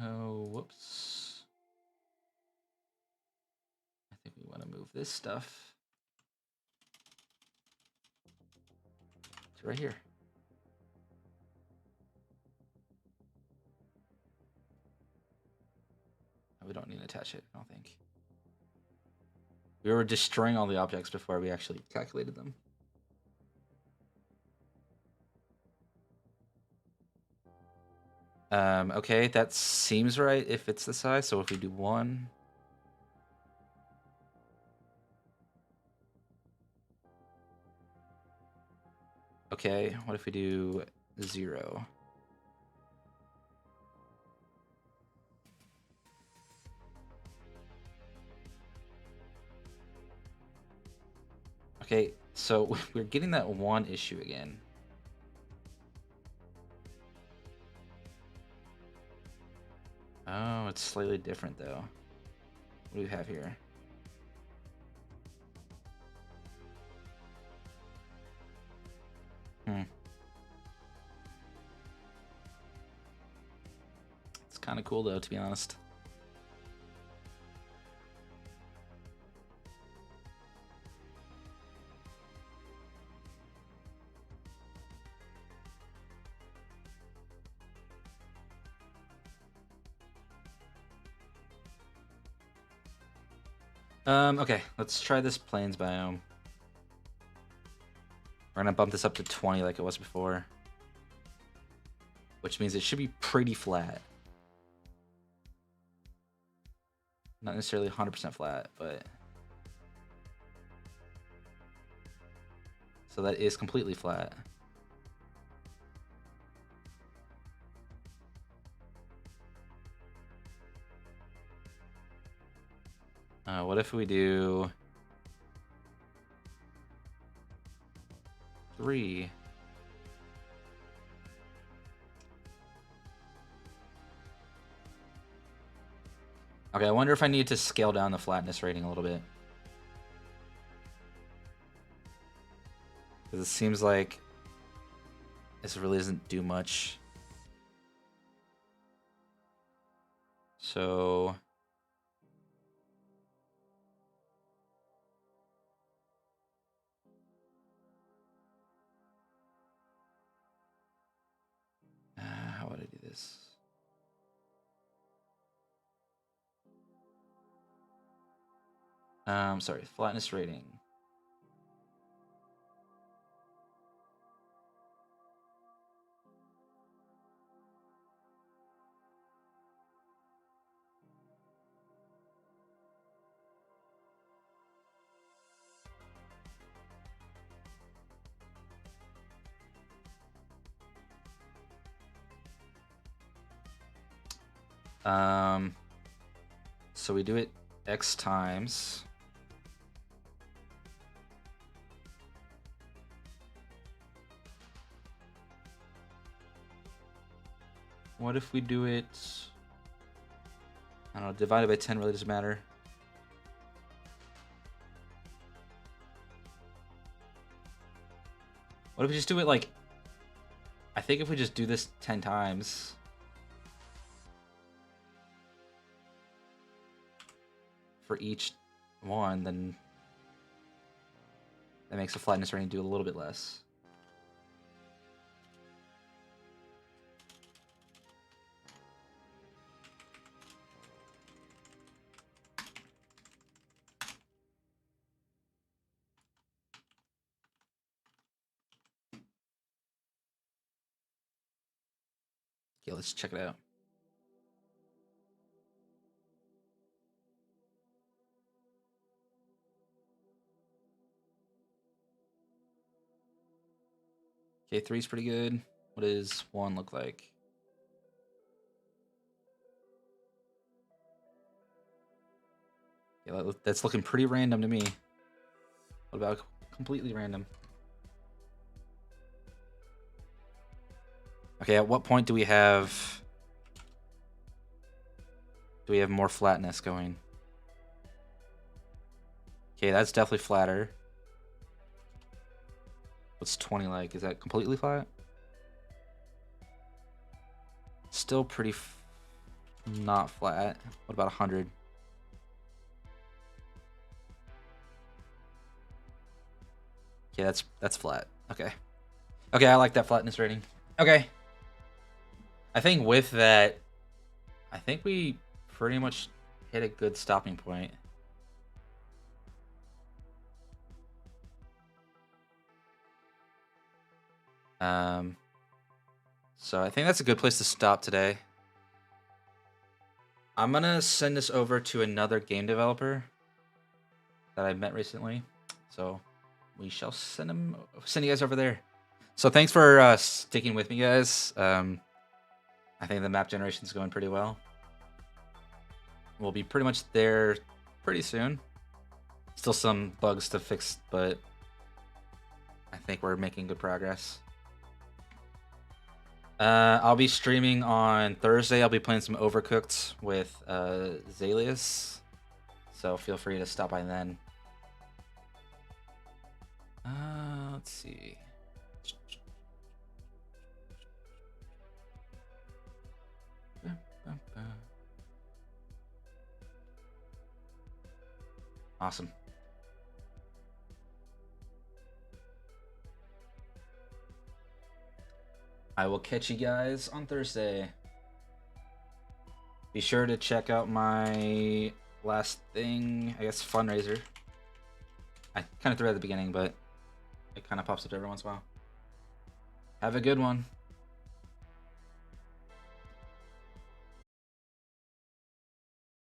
Oh, whoops. I think we want to move this stuff to right here. We don't need to attach it, I don't think. We were destroying all the objects before we actually calculated them. Okay, that seems right if it's the size. So if we do 1. Okay, what if we do 0? Okay, so we're getting that 1 issue again. Oh, it's slightly different though. What do we have here? It's kind of cool though, to be honest. Okay, let's try this plains biome. We're gonna bump this up to 20 like it was before. Which means it should be pretty flat. Not necessarily 100% flat, but... So that is completely flat. What if we do... 3? Okay, I wonder if I need to scale down the flatness rating a little bit. Because it seems like this really doesn't do much. So... how would I do this? Sorry, flatness rating. So we do it X times. What if we do it... I don't know, divided by 10 really doesn't matter. What if we just do it like... I think if we just do this 10 times... for each one, then... that makes the flatness rating do a little bit less. Okay, let's check it out. Okay, 3's pretty good. What does 1 look like? Yeah, that's looking pretty random to me. What about completely random? Okay, at what point do we have... do we have more flatness going? Okay, that's definitely flatter. What's 20 like? Is that completely flat? Still pretty not flat. What about 100? Okay, that's flat. Okay. Okay, I like that flatness rating. Okay. I think with that, I think we pretty much hit a good stopping point. So I think that's a good place to stop today. I'm gonna send this over to another game developer that I met recently. So we shall send you guys over there. So thanks for sticking with me, guys. I think the map generation is going pretty well. We'll be pretty much there pretty soon. Still some bugs to fix, but I think we're making good progress. I'll be streaming on Thursday. I'll be playing some Overcooked with Zalius. So feel free to stop by then. Let's see. Awesome. I will catch you guys on Thursday. Be sure to check out my last thing, I guess fundraiser. I kind of threw it at the beginning, but it kind of pops up every once in a while. Have a good one.